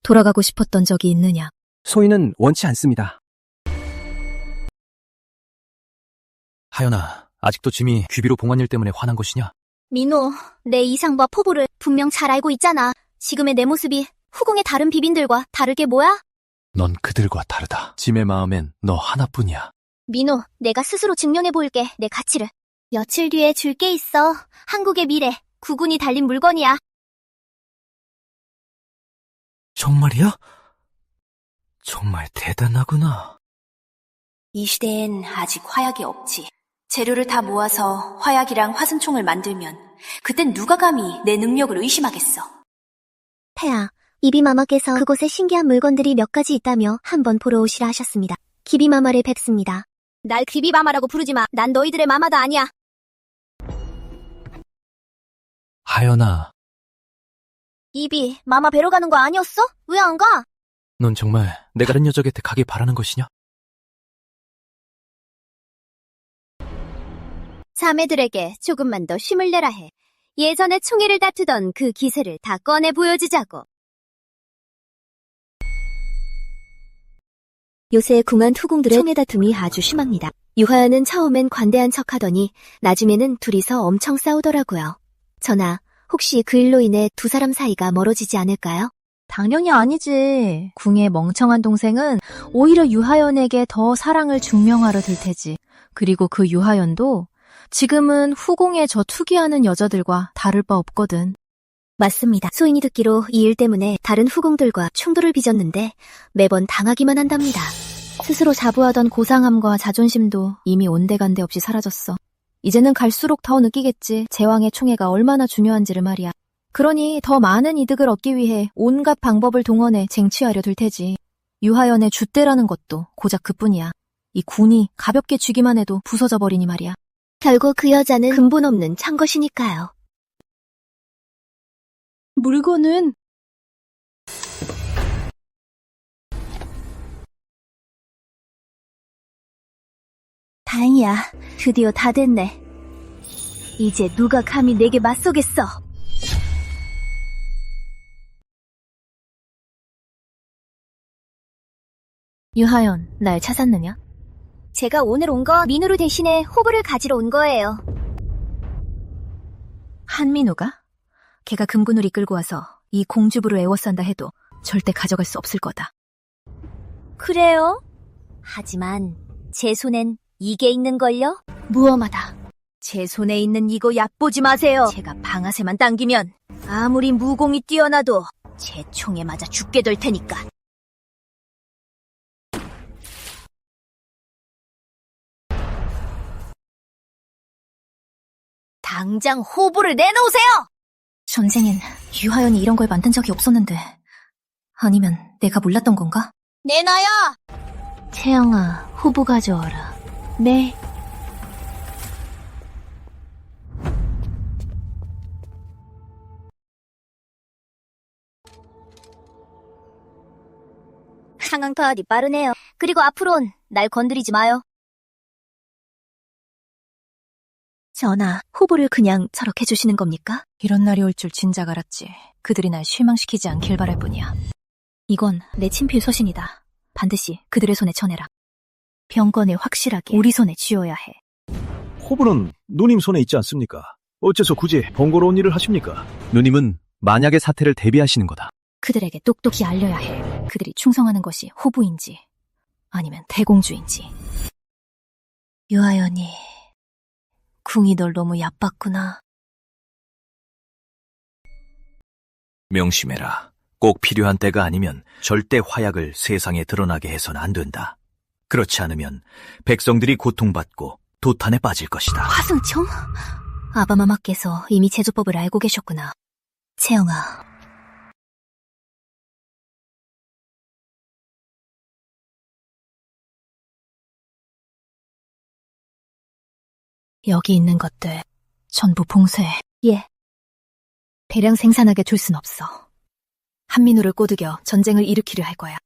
돌아가고 싶었던 적이 있느냐? 소인은 원치 않습니다. 하연아, 아직도 짐이 귀비로 봉한 일 때문에 화난 것이냐? 민호, 내 이상과 포부를 분명 잘 알고 있잖아. 지금의 내 모습이 후궁의 다른 비빈들과 다를 게 뭐야? 넌 그들과 다르다. 짐의 마음엔 너 하나뿐이야. 민호, 내가 스스로 증명해 보일게, 내 가치를. 며칠 뒤에 줄 게 있어. 한국의 미래, 구군이 달린 물건이야. 정말이야? 정말 대단하구나. 이 시대엔 아직 화약이 없지. 재료를 다 모아서 화약이랑 화승총을 만들면 그땐 누가 감히 내 능력을 의심하겠어. 폐하, 이비마마께서 그곳에 신기한 물건들이 몇 가지 있다며 한번 보러 오시라 하셨습니다. 기비마마를 뵙습니다. 날 기비마마라고 부르지 마. 난 너희들의 마마도 아니야. 하연아, 이비, 마마 뵈러 가는 거 아니었어? 왜 안 가? 넌 정말 내가 다른 여자 곁에 가길 바라는 것이냐? 자매들에게 조금만 더 힘을 내라 해. 예전에 총애를 다투던 그 기세를 다 꺼내 보여주자고. 요새 궁한 후궁들의 총애 다툼이 아주 심합니다. 유하연은 처음엔 관대한 척하더니 나중에는 둘이서 엄청 싸우더라고요. 전하, 혹시 그 일로 인해 두 사람 사이가 멀어지지 않을까요? 당연히 아니지. 궁의 멍청한 동생은 오히려 유하연에게 더 사랑을 증명하려 들 테지. 그리고 그 유하연도 지금은 후궁에 저 투기하는 여자들과 다를 바 없거든. 맞습니다. 소인이 듣기로 이 일 때문에 다른 후궁들과 충돌을 빚었는데 매번 당하기만 한답니다. 스스로 자부하던 고상함과 자존심도 이미 온데간데 없이 사라졌어. 이제는 갈수록 더 느끼겠지. 제왕의 총애가 얼마나 중요한지를 말이야. 그러니 더 많은 이득을 얻기 위해 온갖 방법을 동원해 쟁취하려 들 테지. 유하연의 줏대라는 것도 고작 그뿐이야. 이 군이 가볍게 쥐기만 해도 부서져 버리니 말이야. 결국 그 여자는 근본 없는 창것이니까요. 물건은 다행이야. 드디어 다 됐네. 이제 누가 감히 내게 맞서겠어. 유하연, 날 찾았느냐? 제가 오늘 온 거 민우루 대신에 호부를 가지러 온 거예요. 한민우가? 걔가 금군을 이끌고 와서 이 공주부를 애워싼다 해도 절대 가져갈 수 없을 거다. 그래요? 하지만 제 손엔 이게 있는걸요? 무엄하다. 제 손에 있는 이거 얕보지 마세요. 제가 방아쇠만 당기면 아무리 무공이 뛰어나도 제 총에 맞아 죽게 될 테니까. 당장 호부를 내놓으세요! 전생엔 유하연이 이런 걸 만든 적이 없었는데 아니면 내가 몰랐던 건가? 내놔요! 채영아, 후보 가져와라. 네. 상황파악이 빠르네요. 그리고 앞으론 날 건드리지 마요. 전하, 후보를 그냥 저렇게 주시는 겁니까? 이런 날이 올 줄 진작 알았지. 그들이 날 실망시키지 않길 바랄 뿐이야. 이건 내 친필 서신이다. 반드시 그들의 손에 전해라. 병건을 확실하게 우리 손에 쥐어야 해. 호부는 누님 손에 있지 않습니까? 어째서 굳이 번거로운 일을 하십니까? 누님은 만약의 사태를 대비하시는 거다. 그들에게 똑똑히 알려야 해. 그들이 충성하는 것이 호부인지 아니면 대공주인지. 유하연이 궁이 널 너무 얕봤구나. 명심해라. 꼭 필요한 때가 아니면 절대 화약을 세상에 드러나게 해서는 안 된다. 그렇지 않으면 백성들이 고통받고 도탄에 빠질 것이다. 화승총? 아바마마께서 이미 제조법을 알고 계셨구나. 채영아. 여기 있는 것들 전부 봉쇄해. 예. 대량 생산하게 둘 순 없어. 한민우를 꼬드겨 전쟁을 일으키려 할 거야.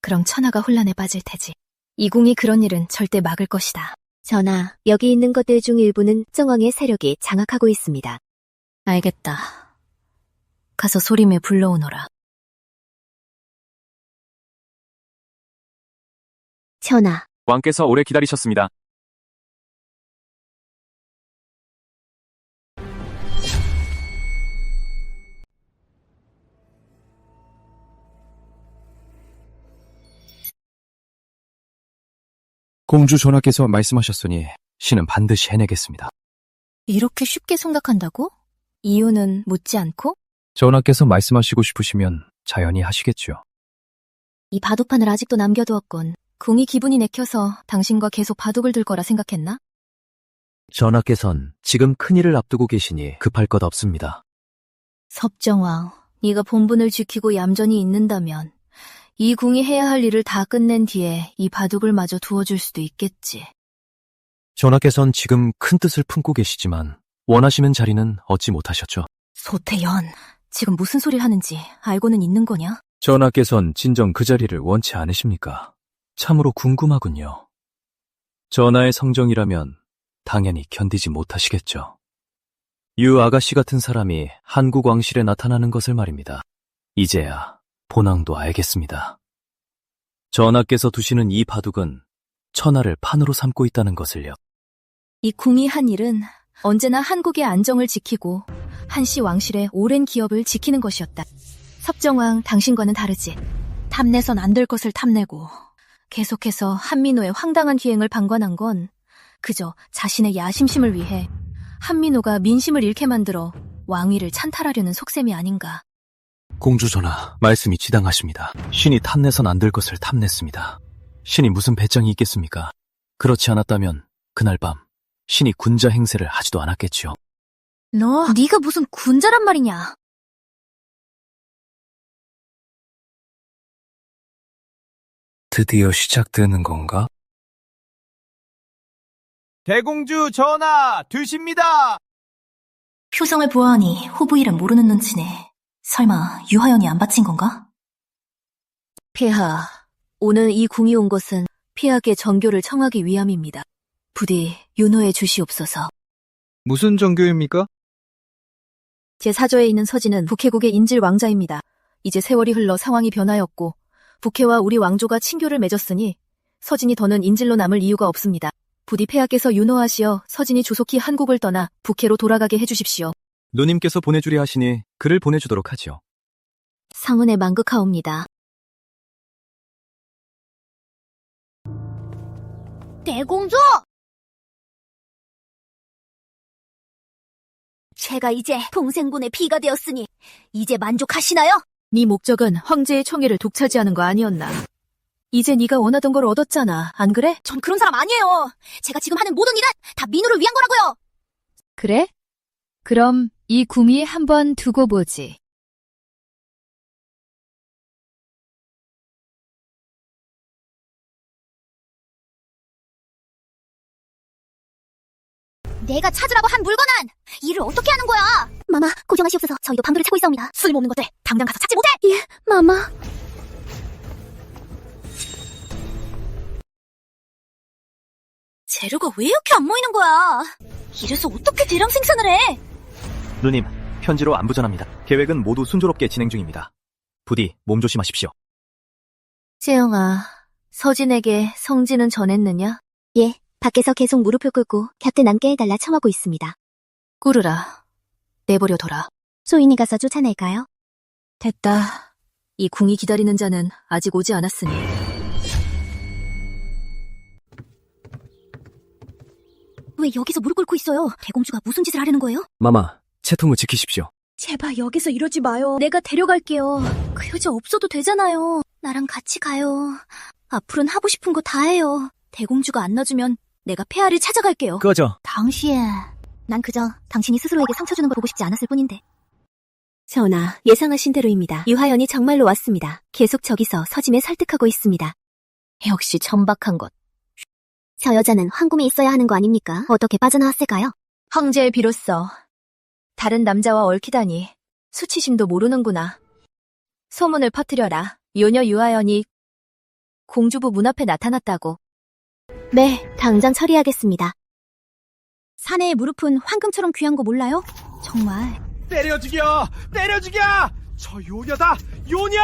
그럼 천하가 혼란에 빠질 테지. 이궁이 그런 일은 절대 막을 것이다. 전하, 여기 있는 것들 중 일부는 정왕의 세력이 장악하고 있습니다. 알겠다. 가서 소림에 불러오너라. 전하. 왕께서 오래 기다리셨습니다. 공주 전하께서 말씀하셨으니 신은 반드시 해내겠습니다. 이렇게 쉽게 생각한다고? 이유는 묻지 않고? 전하께서 말씀하시고 싶으시면 자연히 하시겠죠. 이 바둑판을 아직도 남겨두었군. 궁이 기분이 내켜서 당신과 계속 바둑을 둘 거라 생각했나? 전하께선 지금 큰일을 앞두고 계시니 급할 것 없습니다. 섭정왕, 네가 본분을 지키고 얌전히 있는다면 이 궁이 해야 할 일을 다 끝낸 뒤에 이 바둑을 마저 두어줄 수도 있겠지. 전하께선 지금 큰 뜻을 품고 계시지만 원하시는 자리는 얻지 못하셨죠. 소태연, 지금 무슨 소리를 하는지 알고는 있는 거냐? 전하께선 진정 그 자리를 원치 않으십니까? 참으로 궁금하군요. 전하의 성정이라면 당연히 견디지 못하시겠죠. 유 아가씨 같은 사람이 한국 왕실에 나타나는 것을 말입니다. 이제야 본왕도 알겠습니다. 전하께서 두시는 이 바둑은 천하를 판으로 삼고 있다는 것을요. 이 궁이 한 일은 언제나 한국의 안정을 지키고 한씨 왕실의 오랜 기업을 지키는 것이었다. 섭정왕, 당신과는 다르지. 탐내선 안 될 것을 탐내고 계속해서 한민호의 황당한 기행을 방관한 건 그저 자신의 야심심을 위해 한민호가 민심을 잃게 만들어 왕위를 찬탈하려는 속셈이 아닌가. 공주 전하, 말씀이 지당하십니다. 신이 탐내선 안 될 것을 탐냈습니다. 신이 무슨 배짱이 있겠습니까? 그렇지 않았다면 그날 밤 신이 군자 행세를 하지도 않았겠지요. 네가 무슨 군자란 말이냐? 드디어 시작되는 건가? 대공주 전하, 드십니다! 표정을 보아하니 호부 이름 모르는 눈치네. 설마 유하연이 안 바친 건가? 폐하, 오늘 이 궁이 온 것은 폐하께 정교를 청하기 위함입니다. 부디 윤호해 주시옵소서. 무슨 정교입니까? 제 사저에 있는 서진은 북해국의 인질 왕자입니다. 이제 세월이 흘러 상황이 변하였고 북해와 우리 왕조가 친교를 맺었으니 서진이 더는 인질로 남을 이유가 없습니다. 부디 폐하께서 윤호하시어 서진이 조속히 한국을 떠나 북해로 돌아가게 해주십시오. 누님께서 보내주려 하시니 그를 보내주도록 하지요. 상은에 만극하옵니다. 대공주! 제가 이제 동생분의 피가 되었으니 이제 만족하시나요? 네 목적은 황제의 총애를 독차지하는 거 아니었나? 이제 네가 원하던 걸 얻었잖아, 안 그래? 전 그런 사람 아니에요. 제가 지금 하는 모든 일은 다 민우를 위한 거라고요. 그래? 그럼 이 궁이 한번 두고 보지. 내가 찾으라고 한 물건은 일을 어떻게 하는 거야? 마마, 고정하시옵소서. 저희도 방도를 찾고 있사옵니다. 쓸모없는 것들 당장 가서 찾지 못해. 예, 마마. 재료가 왜 이렇게 안 모이는 거야? 이래서 어떻게 대량 생산을 해? 누님, 편지로 안부 전합니다. 계획은 모두 순조롭게 진행 중입니다. 부디 몸조심하십시오. 재영아, 서진에게 성진은 전했느냐? 예, 밖에서 계속 무릎을 꿇고 곁에 남게 해달라 청하고 있습니다. 꾸르라, 내버려둬라. 소인이 가서 쫓아낼까요? 됐다. 이 궁이 기다리는 자는 아직 오지 않았으니. 왜 여기서 무릎 꿇고 있어요? 대공주가 무슨 짓을 하려는 거예요? 마마, 채통을 지키십시오. 제발 여기서 이러지 마요. 내가 데려갈게요. 그 여자 없어도 되잖아요. 나랑 같이 가요. 앞으로는 하고 싶은 거 다 해요. 대공주가 안 놔주면 내가 폐하를 찾아갈게요. 꺼져. 당신, 난 그저 당신이 스스로에게 상처 주는 걸 보고 싶지 않았을 뿐인데. 전하, 예상하신 대로입니다. 유하연이 정말로 왔습니다. 계속 저기서 서진을 설득하고 있습니다. 역시 천박한 것. 저 여자는 황궁에 있어야 하는 거 아닙니까? 어떻게 빠져나왔을까요? 황제의 비로소 다른 남자와 얽히다니 수치심도 모르는구나. 소문을 퍼뜨려라. 요녀 유하연이 공주부 문 앞에 나타났다고. 네, 당장 처리하겠습니다. 사내의 무릎은 황금처럼 귀한 거 몰라요? 정말. 때려 죽여! 때려 죽여! 저 요녀다! 요녀!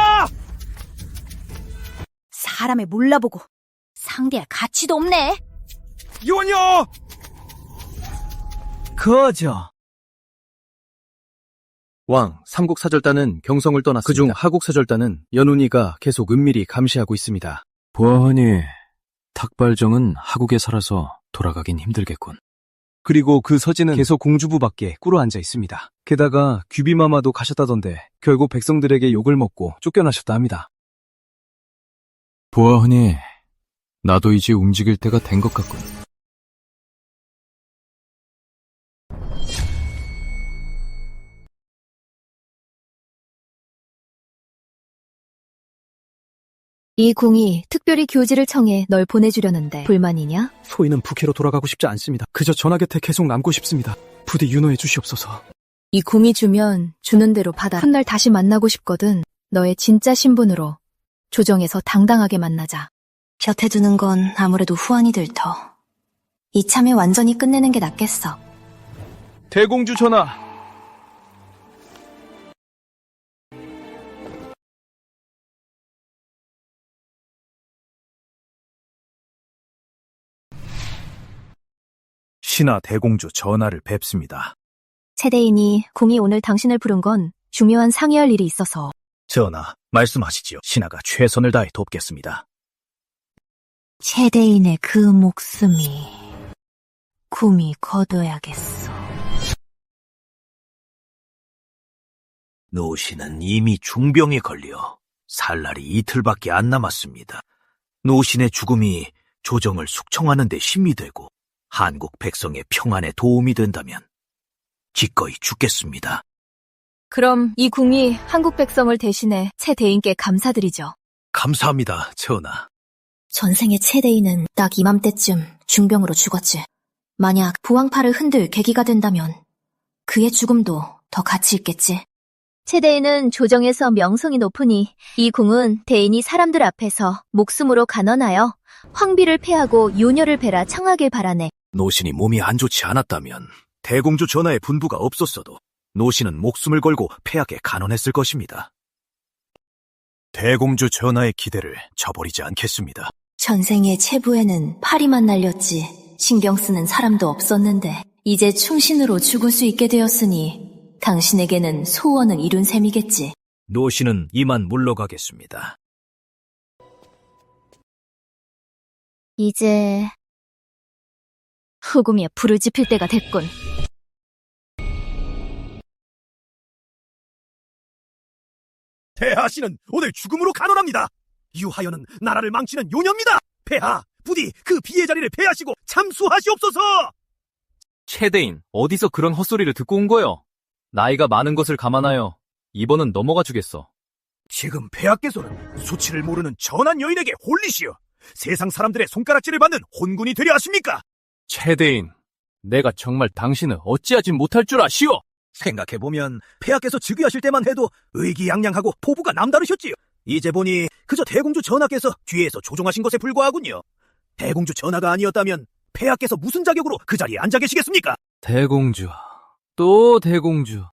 사람을 몰라보고 상대할 가치도 없네. 요녀! 거저. 왕, 삼국사절단은 경성을 떠났습니다. 그중 하국사절단은 연운이가 계속 은밀히 감시하고 있습니다. 보아하니 탁발정은 하국에 살아서 돌아가긴 힘들겠군. 그리고 그 서진은 계속 공주부밖에 꿇어 앉아 있습니다. 게다가 규비마마도 가셨다던데 결국 백성들에게 욕을 먹고 쫓겨나셨다 합니다. 보아하니 나도 이제 움직일 때가 된 것 같군. 이 궁이 특별히 교지를 청해 널 보내주려는데 불만이냐? 소인은 부캐로 돌아가고 싶지 않습니다. 그저 전하 곁에 계속 남고 싶습니다. 부디 윤호해 주시옵소서. 이 궁이 주면 주는 대로 받아. 훗날 다시 만나고 싶거든. 너의 진짜 신분으로 조정에서 당당하게 만나자. 곁에 두는 건 아무래도 후환이 들 터. 이참에 완전히 끝내는 게 낫겠어. 대공주 전하, 신하 대공주 전하를 뵙습니다. 세대인이 궁이 오늘 당신을 부른 건 중요한 상의할 일이 있어서. 전하, 말씀하시지요. 신하가 최선을 다해 돕겠습니다. 최대인의 그 목숨이 굼이 거둬야겠어. 노신은 이미 중병에 걸려 살 날이 이틀밖에 안 남았습니다. 노신의 죽음이 조정을 숙청하는 데 힘이 되고 한국 백성의 평안에 도움이 된다면 기꺼이 죽겠습니다. 그럼 이 궁이 한국 백성을 대신해 최대인께 감사드리죠. 감사합니다, 전하. 전생의 최대인은 딱 이맘때쯤 중병으로 죽었지. 만약 부왕파를 흔들 계기가 된다면 그의 죽음도 더 가치 있겠지. 최대인은 조정에서 명성이 높으니 이 궁은 대인이 사람들 앞에서 목숨으로 간언하여 황비를 패하고 요녀를 베라 청하길 바라네. 노신이 몸이 안 좋지 않았다면 대공주 전하의 분부가 없었어도 노신은 목숨을 걸고 폐하게 간언했을 것입니다. 대공주 전하의 기대를 저버리지 않겠습니다. 전생의 체부에는 파리만 날렸지 신경 쓰는 사람도 없었는데 이제 충신으로 죽을 수 있게 되었으니 당신에게는 소원은 이룬 셈이겠지. 노신은 이만 물러가겠습니다. 이제 후금이에 불을 지필 때가 됐군. 폐하씨는 오늘 죽음으로 간언합니다. 유하연은 나라를 망치는 요녀입니다. 폐하, 부디 그 비의 자리를 폐하시고 참수하시옵소서. 최대인, 어디서 그런 헛소리를 듣고 온 거요? 나이가 많은 것을 감안하여 이번은 넘어가 주겠어. 지금 폐하께서는 수치를 모르는 전한 여인에게 홀리시어 세상 사람들의 손가락질을 받는 혼군이 되려 하십니까? 최대인, 내가 정말 당신을 어찌하지 못할 줄 아시오? 생각해보면 폐하께서 즉위하실 때만 해도 의기양양하고 포부가 남다르셨지요. 이제 보니 그저 대공주 전하께서 뒤에서 조종하신 것에 불과하군요. 대공주 전하가 아니었다면 폐하께서 무슨 자격으로 그 자리에 앉아 계시겠습니까? 대공주, 또 대공주.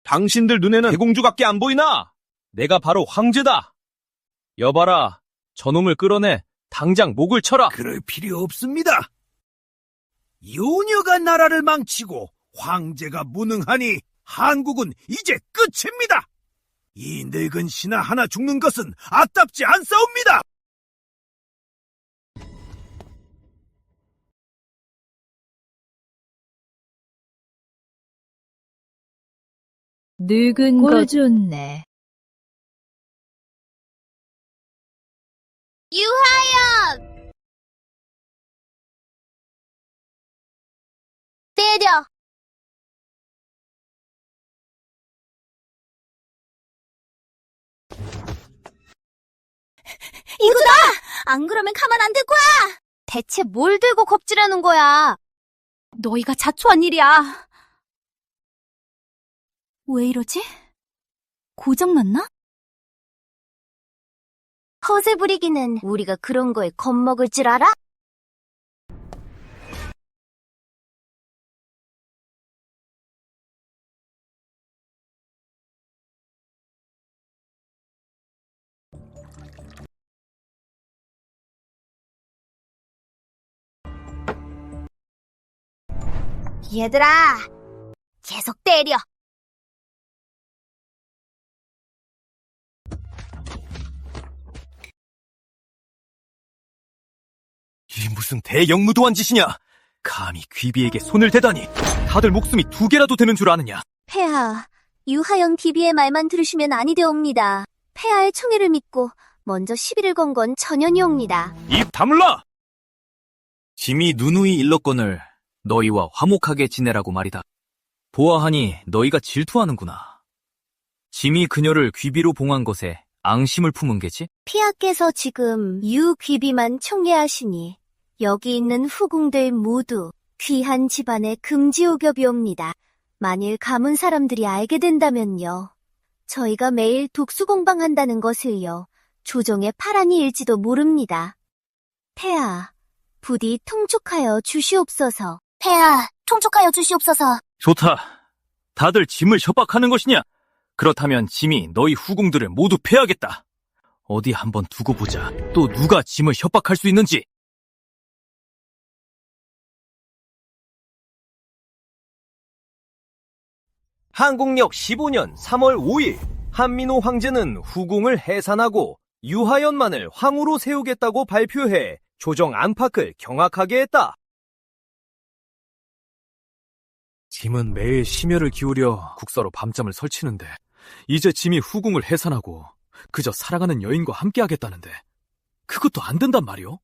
당신들 눈에는 대공주밖에 안 보이나? 내가 바로 황제다. 여봐라, 저놈을 끌어내 당장 목을 쳐라. 그럴 필요 없습니다. 요녀가 나라를 망치고 황제가 무능하니 한국은 이제 끝입니다. 이 늙은 신하 하나 죽는 것은 아깝지 않사옵니다. 늙은 꼴 좋네. 유하연! 때려! 이거다! 안 그러면 가만 안 둘 거야! 대체 뭘 들고 겁질하는 거야? 너희가 자초한 일이야. 왜 이러지? 고장났나? 허세 부리기는 우리가 그런 거에 겁먹을 줄 알아? 얘들아, 계속 때려. 이 무슨 대영무도한 짓이냐? 감히 귀비에게 손을 대다니. 다들 목숨이 2개라도 되는 줄 아느냐? 폐하, 유하연 비비의 말만 들으시면 아니되옵니다. 폐하의 총애를 믿고 먼저 시비를 건 건 전연이옵니다. 입 다물라! 짐이 누누이 일렀거늘 너희와 화목하게 지내라고 말이다. 보아하니 너희가 질투하는구나. 짐이 그녀를 귀비로 봉한 것에 앙심을 품은 게지? 폐하께서 지금 유귀비만 총애하시니 여기 있는 후궁들 모두 귀한 집안의 금지오겹이옵니다. 만일 가문 사람들이 알게 된다면요. 저희가 매일 독수공방한다는 것을요. 조정의 파란이 일지도 모릅니다. 폐하, 부디 통촉하여 주시옵소서. 폐하, 통촉하여 주시옵소서. 좋다. 다들 짐을 협박하는 것이냐? 그렇다면 짐이 너희 후궁들을 모두 패하겠다. 어디 한번 두고 보자. 또 누가 짐을 협박할 수 있는지. 한국역 15년 3월 5일 한민호 황제는 후궁을 해산하고 유하연만을 황후로 세우겠다고 발표해 조정 안팎을 경악하게 했다. 짐은 매일 심혈을 기울여 국서로 밤잠을 설치는데 이제 짐이 후궁을 해산하고 그저 사랑하는 여인과 함께하겠다는데 그것도 안 된단 말이오?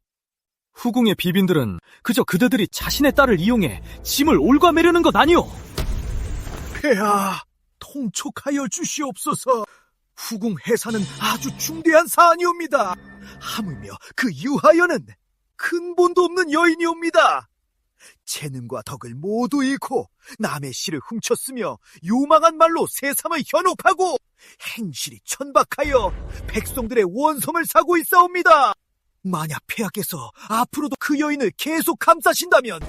후궁의 비빈들은 그저 그대들이 자신의 딸을 이용해 짐을 옭아매려는 것 아니오? 폐하, 통촉하여 주시옵소서. 후궁 해산은 아주 중대한 사안이옵니다. 하물며 그 유하연은 근본도 없는 여인이옵니다. 재능과 덕을 모두 잃고 남의 씨를 훔쳤으며 요망한 말로 세상을 현혹하고 행실이 천박하여 백성들의 원성을 사고 있사옵니다. 만약 폐하께서 앞으로도 그 여인을 계속 감싸신다면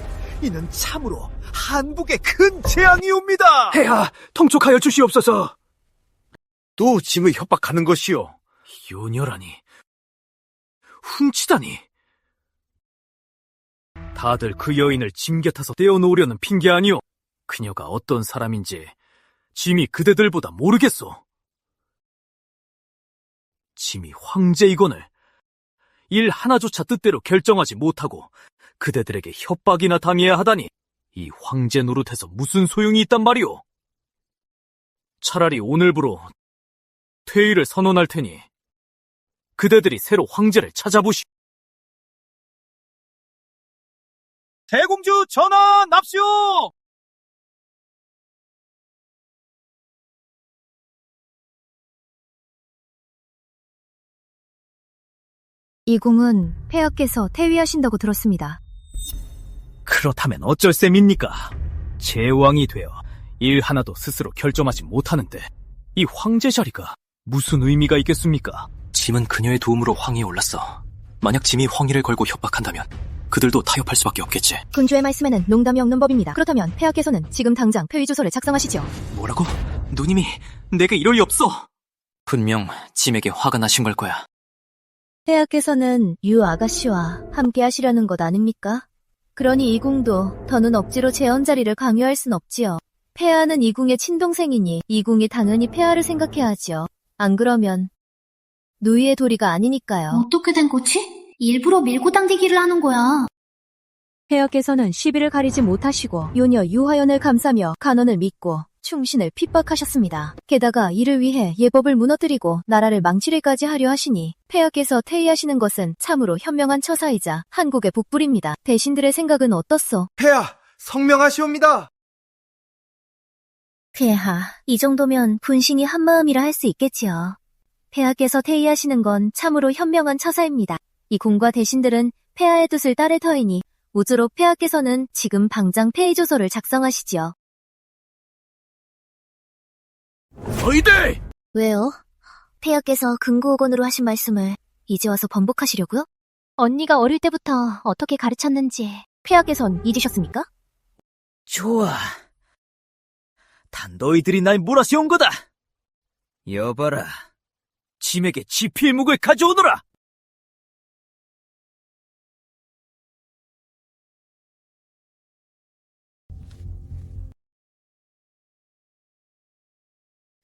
이는 참으로 한국의 큰 재앙이옵니다. 폐하, 통촉하여 주시옵소서. 또 짐을 협박하는 것이오. 요녀라니. 훔치다니. 다들 그 여인을 짐 곁에서 떼어놓으려는 핑계 아니오. 그녀가 어떤 사람인지 짐이 그대들보다 모르겠소. 짐이 황제이건을 일 하나조차 뜻대로 결정하지 못하고 그대들에게 협박이나 당해야 하다니 이 황제 노릇에서 무슨 소용이 있단 말이오. 차라리 오늘부로 퇴위를 선언할 테니 그대들이 새로 황제를 찾아보시오. 대공주 전하 납시오! 이 궁은 폐하께서 퇴위하신다고 들었습니다. 그렇다면 어쩔 셈입니까? 제왕이 되어 일 하나도 스스로 결정하지 못하는데 이 황제 자리가 무슨 의미가 있겠습니까? 짐은 그녀의 도움으로 황위에 올랐어. 만약 짐이 황위를 걸고 협박한다면 그들도 타협할 수밖에 없겠지. 군주의 말씀에는 농담이 없는 법입니다. 그렇다면 폐하께서는 지금 당장 퇴위조서를 작성하시죠. 뭐라고? 누님이 내게 이럴 리 없어. 분명 짐에게 화가 나신 걸 거야. 폐하께서는 유 아가씨와 함께 하시려는 것 아닙니까? 그러니 이 궁도 더는 억지로 재헌 자리를 강요할 순 없지요. 폐하는 이 궁의 친동생이니 이 궁이 당연히 폐하를 생각해야 하지요. 안 그러면 누이의 도리가 아니니까요. 어떻게 된 거지? 일부러 밀고 당기기를 하는 거야. 폐하께서는 시비를 가리지 못하시고 요녀 유하연을 감싸며 간언을 믿고 충신을 핍박하셨습니다. 게다가 이를 위해 예법을 무너뜨리고 나라를 망치리까지 하려 하시니 폐하께서 퇴위하시는 것은 참으로 현명한 처사이자 한국의 복불입니다. 대신들의 생각은 어떻소? 폐하, 성명하시옵니다. 폐하, 이 정도면 분신이 한마음이라 할 수 있겠지요. 폐하께서 퇴위하시는 건 참으로 현명한 처사입니다. 이 궁과 대신들은 폐하의 뜻을 따를 터이니 우주로 폐하께서는 지금 당장 퇴위조서를 작성하시지요. 너희들! 왜요? 폐하께서 금고옥원으로 하신 말씀을 이제 와서 번복하시려고요? 언니가 어릴 때부터 어떻게 가르쳤는지 폐하께선 잊으셨습니까? 좋아. 다 너희들이 날 몰아세운 거다. 여봐라. 짐에게 지필묵을 가져오너라.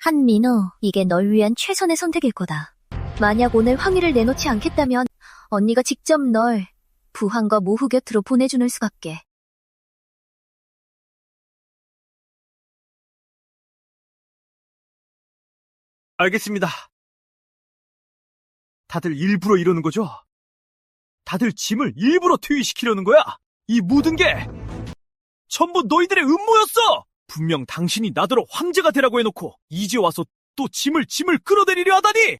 한민호, 이게 널 위한 최선의 선택일 거다. 만약 오늘 황위를 내놓지 않겠다면 언니가 직접 널 부한과 모후 곁으로 보내주는 수밖에. 알겠습니다. 다들 일부러 이러는 거죠? 다들 짐을 일부러 퇴위시키려는 거야? 이 모든 게 전부 너희들의 음모였어! 분명 당신이 나더러 황제가 되라고 해놓고 이제 와서 또 짐을 끌어내리려 하다니!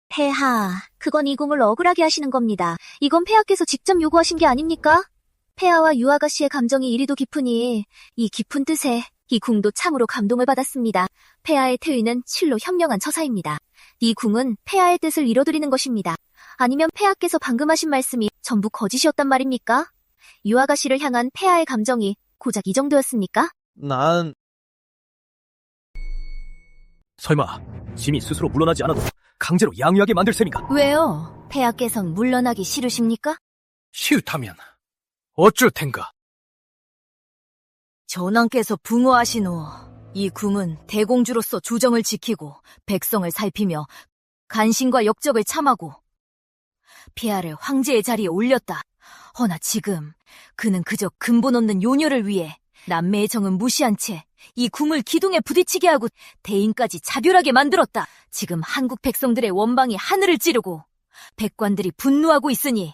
폐하, 그건 이 궁을 억울하게 하시는 겁니다. 이건 폐하께서 직접 요구하신 게 아닙니까? 폐하와 유아가씨의 감정이 이리도 깊으니 이 깊은 뜻에 이 궁도 참으로 감동을 받았습니다. 폐하의 퇴위는 실로 현명한 처사입니다. 이 궁은 폐하의 뜻을 이뤄드리는 것입니다. 아니면 폐하께서 방금 하신 말씀이 전부 거짓이었단 말입니까? 유아가씨를 향한 폐하의 감정이 고작 이 정도였습니까? 난... 설마 짐이 스스로 물러나지 않아도 강제로 양유하게 만들 셈인가? 왜요? 폐하께선 물러나기 싫으십니까? 싫다면 어쩔 텐가? 전왕께서 붕어하신 후 이 궁은 대공주로서 조정을 지키고 백성을 살피며 간신과 역적을 참하고 폐하를 황제의 자리에 올렸다. 허나 지금 그는 그저 근본 없는 요녀를 위해 남매의 정은 무시한 채 이 궁을 기둥에 부딪히게 하고 대인까지 차별하게 만들었다. 지금 한국 백성들의 원방이 하늘을 찌르고 백관들이 분노하고 있으니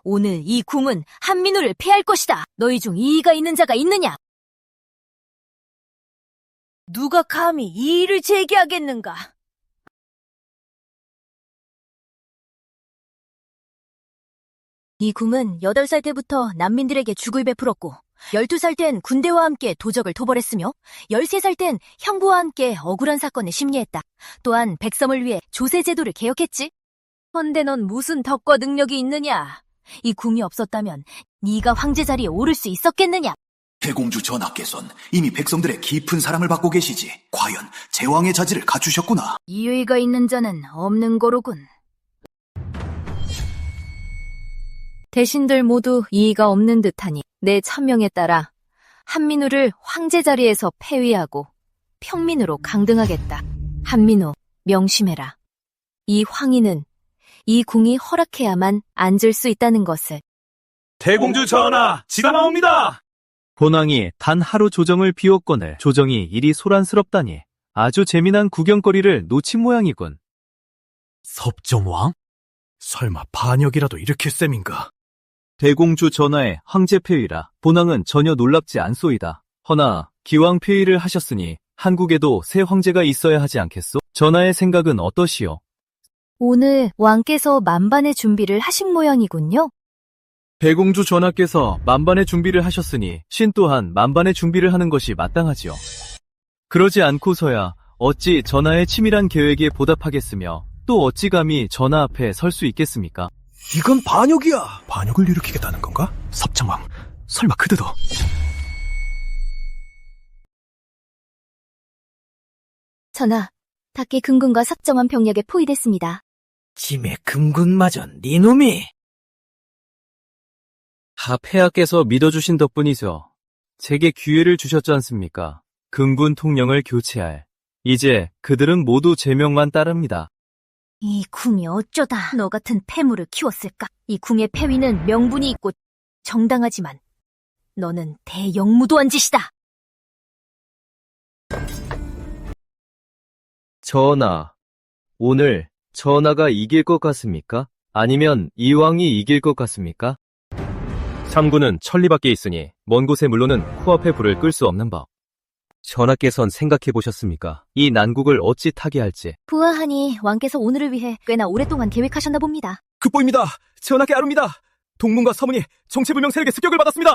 오늘 이 궁은 한민우를 패할 것이다. 너희 중 이의가 있는 자가 있느냐? 누가 감히 이의를 제기하겠는가? 이 궁은 8살 때부터 난민들에게 죽을 베풀었고 12살 땐 군대와 함께 도적을 토벌했으며 13살 땐 형부와 함께 억울한 사건을 심리했다. 또한 백성을 위해 조세제도를 개혁했지. 헌데 넌 무슨 덕과 능력이 있느냐? 이 궁이 없었다면 네가 황제 자리에 오를 수 있었겠느냐? 대공주 전하께선 이미 백성들의 깊은 사랑을 받고 계시지. 과연 제왕의 자질을 갖추셨구나. 이의가 있는 자는 없는 거로군. 대신들 모두 이의가 없는 듯하니 내 천명에 따라 한민우를 황제 자리에서 폐위하고 평민으로 강등하겠다. 한민우, 명심해라. 이 황희는 이 궁이 허락해야만 앉을 수 있다는 것을. 대공주 전하, 지나옵니다. 본왕이 단 하루 조정을 비웠거늘 조정이 이리 소란스럽다니 아주 재미난 구경거리를 놓친 모양이군. 섭정왕? 설마 반역이라도 일으킬 셈인가? 대공주 전하의 황제 폐위라 본왕은 전혀 놀랍지 않소이다. 허나 기왕 폐위를 하셨으니 한국에도 새 황제가 있어야 하지 않겠소? 전하의 생각은 어떠시오? 오늘 왕께서 만반의 준비를 하신 모양이군요. 대공주 전하께서 만반의 준비를 하셨으니 신 또한 만반의 준비를 하는 것이 마땅하지요. 그러지 않고서야 어찌 전하의 치밀한 계획에 보답하겠으며 또 어찌 감히 전하 앞에 설 수 있겠습니까? 이건 반역이야. 반역을 일으키겠다는 건가? 섭정왕, 설마 그대도... 전하, 닭의 금군과 삭정한 병력에 포위됐습니다. 짐의 금군마저 네 놈이... 폐하께서 믿어주신 덕분이죠. 제게 기회를 주셨지 않습니까? 금군 통령을 교체할. 이제 그들은 모두 제 명만 따릅니다. 이 궁이 어쩌다 너 같은 폐물을 키웠을까? 이 궁의 폐위는 명분이 있고 정당하지만 너는 대영무도한 짓이다. 전하, 오늘 전하가 이길 것 같습니까? 아니면 이왕이 이길 것 같습니까? 삼군은 천리 밖에 있으니 먼 곳에 물론은 코앞에 불을 끌 수 없는 법. 전하께선 생각해 보셨습니까? 이 난국을 어찌 타개할지. 부하하니 왕께서 오늘을 위해 꽤나 오랫동안 계획하셨나 봅니다. 급보입니다. 전하께 아릅니다. 동문과 서문이 정체불명 세력의 습격을 받았습니다.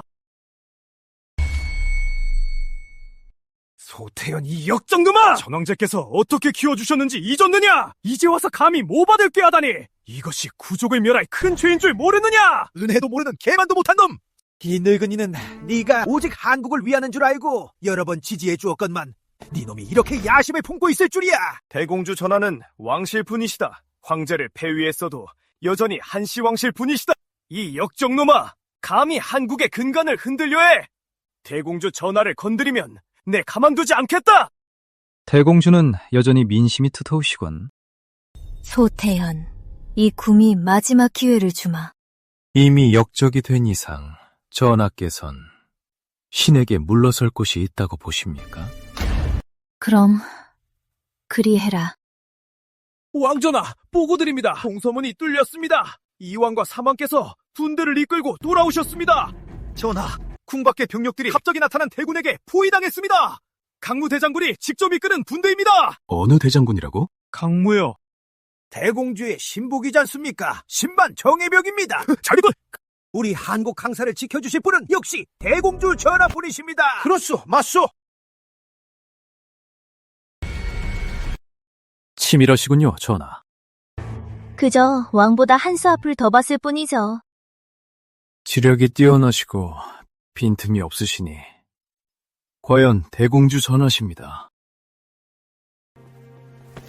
소태현 이 역정놈아! 전왕제께서 어떻게 키워주셨는지 잊었느냐? 이제 와서 감히 모받을게 하다니! 이것이 구족을 멸할 큰 죄인 줄 모르느냐? 은혜도 모르는 개만도 못한 놈! 이 늙은이는 네가 오직 한국을 위하는 줄 알고 여러 번 지지해 주었건만 네 놈이 이렇게 야심을 품고 있을 줄이야. 대공주 전하는 왕실분이시다. 황제를 폐위했어도 여전히 한시 왕실분이시다. 이 역정놈아! 감히 한국의 근간을 흔들려 해! 대공주 전하를 건드리면 내 가만두지 않겠다! 대공주는 여전히 민심이 두터우시군. 소태현, 이 궁이 마지막 기회를 주마. 이미 역적이 된 이상 전하께선 신에게 물러설 곳이 있다고 보십니까? 그럼 그리해라. 왕전하, 보고드립니다. 동서문이 뚫렸습니다. 이왕과 삼왕께서 군대를 이끌고 돌아오셨습니다. 전하, 궁 밖의 병력들이 갑자기 나타난 대군에게 포위당했습니다. 강무 대장군이 직접 이끄는 군대입니다. 어느 대장군이라고? 강무요. 대공주의 신복이지 않습니까? 신반 정예병입니다. 자리들! 우리 한국 강사를 지켜주실 분은 역시 대공주 전하뿐이십니다. 그렇소, 맞소. 치밀하시군요, 전하. 그저 왕보다 한 수 앞을 더 봤을 뿐이죠. 지력이 뛰어나시고 빈틈이 없으시니 과연 대공주 전하십니다.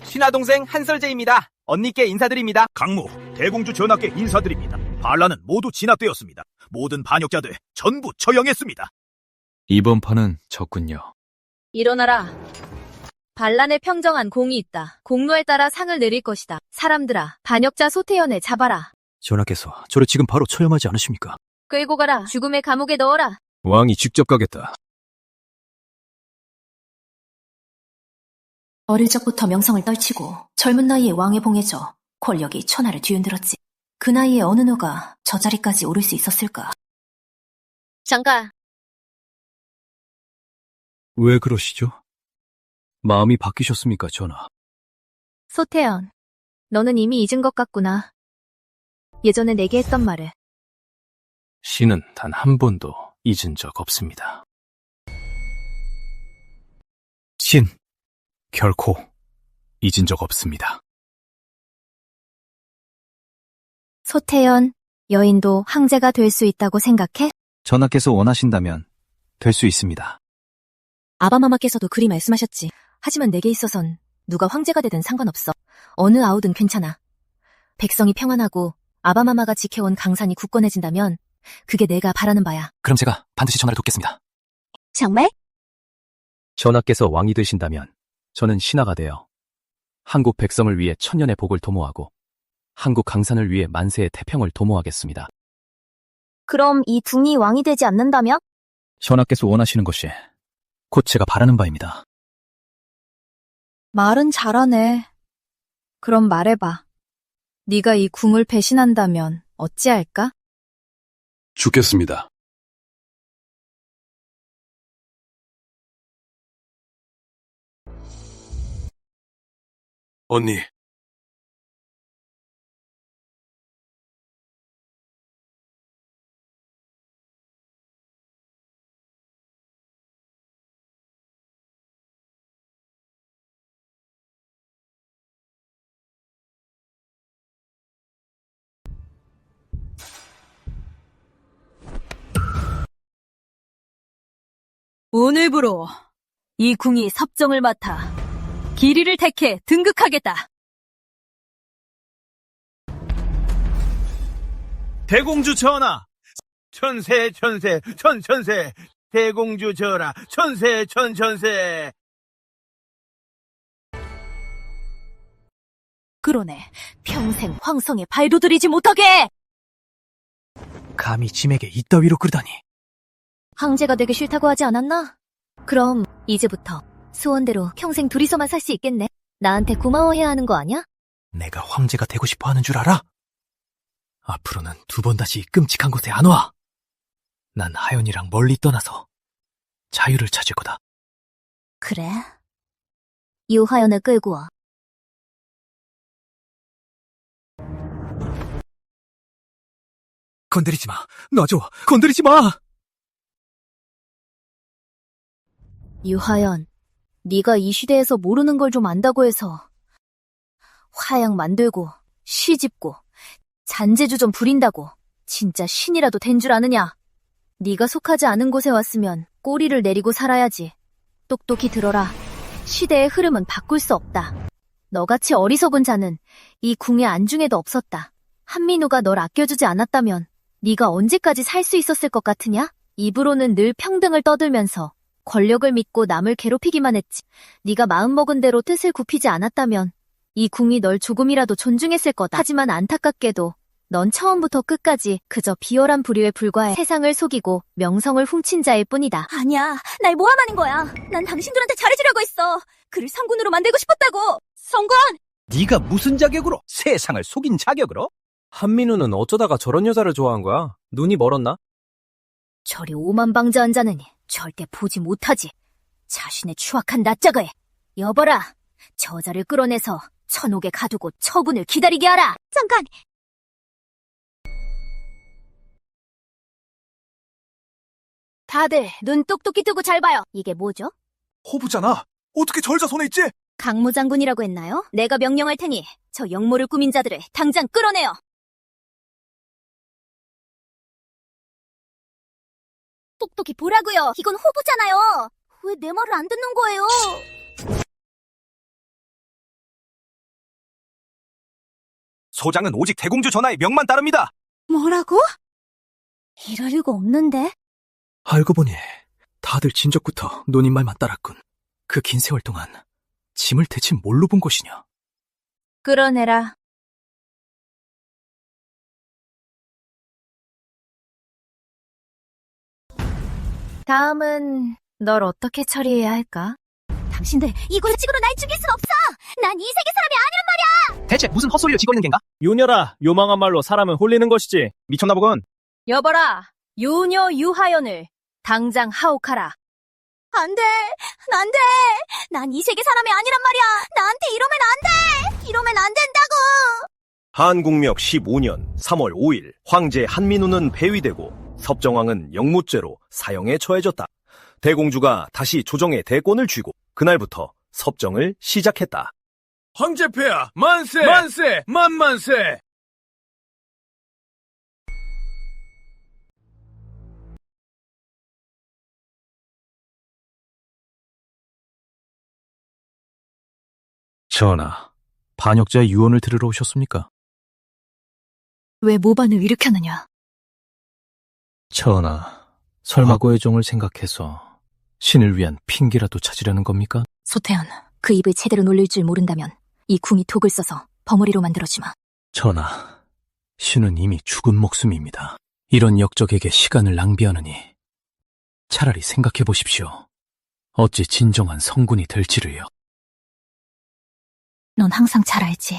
신하동생 한설재입니다. 언니께 인사드립니다. 강무, 대공주 전하께 인사드립니다. 반란은 모두 진압되었습니다. 모든 반역자들 전부 처형했습니다. 이번 판은 졌군요. 일어나라. 반란에 평정한 공이 있다. 공로에 따라 상을 내릴 것이다. 사람들아, 반역자 소태연을 잡아라. 전하께서 저를 지금 바로 처형하지 않으십니까? 끌고 가라. 죽음의 감옥에 넣어라. 왕이 직접 가겠다. 어릴 적부터 명성을 떨치고 젊은 나이에 왕에 봉해져 권력이 천하를 뒤흔들었지. 그 나이에 어느 누가 저 자리까지 오를 수 있었을까? 장가. 왜 그러시죠? 마음이 바뀌셨습니까, 전하? 소태연, 너는 이미 잊은 것 같구나. 예전에 내게 했던 말을. 신은 단 한 번도 잊은 적 없습니다. 신, 결코 잊은 적 없습니다. 소태연, 여인도 황제가 될 수 있다고 생각해? 전하께서 원하신다면 될 수 있습니다. 아바마마께서도 그리 말씀하셨지. 하지만 내게 있어선 누가 황제가 되든 상관없어. 어느 아우든 괜찮아. 백성이 평안하고 아바마마가 지켜온 강산이 굳건해진다면 그게 내가 바라는 바야. 그럼 제가 반드시 전하를 돕겠습니다. 정말? 전하께서 왕이 되신다면 저는 신하가 되어 한국 백성을 위해 천년의 복을 도모하고 한국 강산을 위해 만세의 태평을 도모하겠습니다. 그럼 이 둥이 왕이 되지 않는다면? 전하께서 원하시는 것이 곧 제가 바라는 바입니다. 말은 잘하네. 그럼 말해봐. 네가 이 궁을 배신한다면 어찌할까? 죽겠습니다. 언니. 오늘부로 이 궁이 섭정을 맡아 길이를 택해 등극하겠다. 대공주 전하! 천세, 천세, 천천세! 대공주 전하, 천세, 천천세! 그러네. 평생 황성에 발도 들이지 못하게! 감히 짐에게 이따위로 그러다니. 황제가 되기 싫다고 하지 않았나? 그럼 이제부터 소원대로 평생 둘이서만 살 수 있겠네. 나한테 고마워해야 하는 거 아니야? 내가 황제가 되고 싶어 하는 줄 알아? 앞으로는 두 번 다시 끔찍한 곳에 안 와. 난 하연이랑 멀리 떠나서 자유를 찾을 거다. 그래. 유하연을 끌고 와. 건드리지 마. 놔줘. 건드리지 마. 유하연, 네가 이 시대에서 모르는 걸 좀 안다고 해서 화약 만들고 시집고 잔재주 좀 부린다고 진짜 신이라도 된 줄 아느냐? 네가 속하지 않은 곳에 왔으면 꼬리를 내리고 살아야지. 똑똑히 들어라. 시대의 흐름은 바꿀 수 없다. 너같이 어리석은 자는 이 궁의 안중에도 없었다. 한민우가 널 아껴주지 않았다면 네가 언제까지 살 수 있었을 것 같으냐? 입으로는 늘 평등을 떠들면서 권력을 믿고 남을 괴롭히기만 했지. 네가 마음먹은 대로 뜻을 굽히지 않았다면 이 궁이 널 조금이라도 존중했을 거다. 하지만 안타깝게도 넌 처음부터 끝까지 그저 비열한 부류에 불과해 세상을 속이고 명성을 훔친 자일 뿐이다. 아니야, 날 모함하는 거야. 난 당신들한테 잘해주려고 했어. 그를 성군으로 만들고 싶었다고. 성군! 네가 무슨 자격으로? 세상을 속인 자격으로? 한민우는 어쩌다가 저런 여자를 좋아한 거야? 눈이 멀었나? 저리 오만방자한 자는 절대 보지 못하지. 자신의 추악한 낯짝을. 여보라, 저자를 끌어내서 천옥에 가두고 처분을 기다리게 하라. 잠깐! 다들 눈 똑똑히 뜨고 잘 봐요. 이게 뭐죠? 호부잖아. 어떻게 절자 손에 있지? 강무 장군이라고 했나요? 내가 명령할 테니 저 역모를 꾸민 자들을 당장 끌어내요. 똑똑히 보라고요. 이건 호부잖아요. 왜 내 말을 안 듣는 거예요? 소장은 오직 대공주 전하의 명만 따릅니다. 뭐라고? 이럴 리가 없는데? 알고 보니 다들 진적부터 누님 말만 따랐군. 그 긴 세월 동안 짐을 대체 뭘로 본 것이냐? 끌어내라. 다음은 널 어떻게 처리해야 할까? 당신들 이걸 찍으로 날 죽일 순 없어! 난 이 세계 사람이 아니란 말이야! 대체 무슨 헛소리를 지고 있는 겐가? 요녀라, 요망한 말로 사람은 홀리는 것이지. 미쳤나 보군. 여보라, 요녀 유하연을 당장 하옥하라. 안 돼! 안 돼! 난 이 세계 사람이 아니란 말이야! 나한테 이러면 안 돼! 이러면 안 된다고! 한국명 15년 3월 5일 황제 한민우는 폐위되고 섭정왕은 영무죄로 사형에 처해졌다. 대공주가 다시 조정의 대권을 쥐고 그날부터 섭정을 시작했다. 황제폐하 만세! 만세! 만만세! 전하, 반역자의 유언을 들으러 오셨습니까? 왜 모반을 일으켰느냐? 전하, 설마 고혜종을 생각해서 신을 위한 핑계라도 찾으려는 겁니까? 소태연, 그 입을 제대로 놀릴 줄 모른다면 이 궁이 독을 써서 버무리로 만들어주마. 전하, 신은 이미 죽은 목숨입니다. 이런 역적에게 시간을 낭비하느니 차라리 생각해 보십시오. 어찌 진정한 성군이 될지를요. 넌 항상 잘 알지.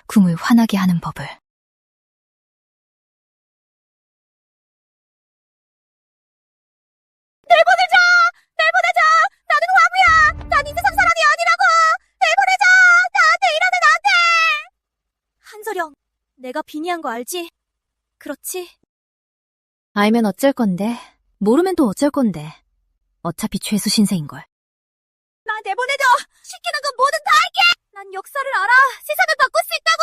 궁을 화나게 하는 법을. 내보내줘! 내보내줘! 나는 화무야! 난 이 세상 사람이 아니라고! 내보내줘! 나한테 이러면 안 돼! 한서령, 내가 빈이한 거 알지? 그렇지? 알면 어쩔 건데, 모르면 또 어쩔 건데. 어차피 죄수 신세인걸. 나 내보내줘! 시키는 건 뭐든 다 할게! 난 역사를 알아! 세상을 바꿀 수 있다고!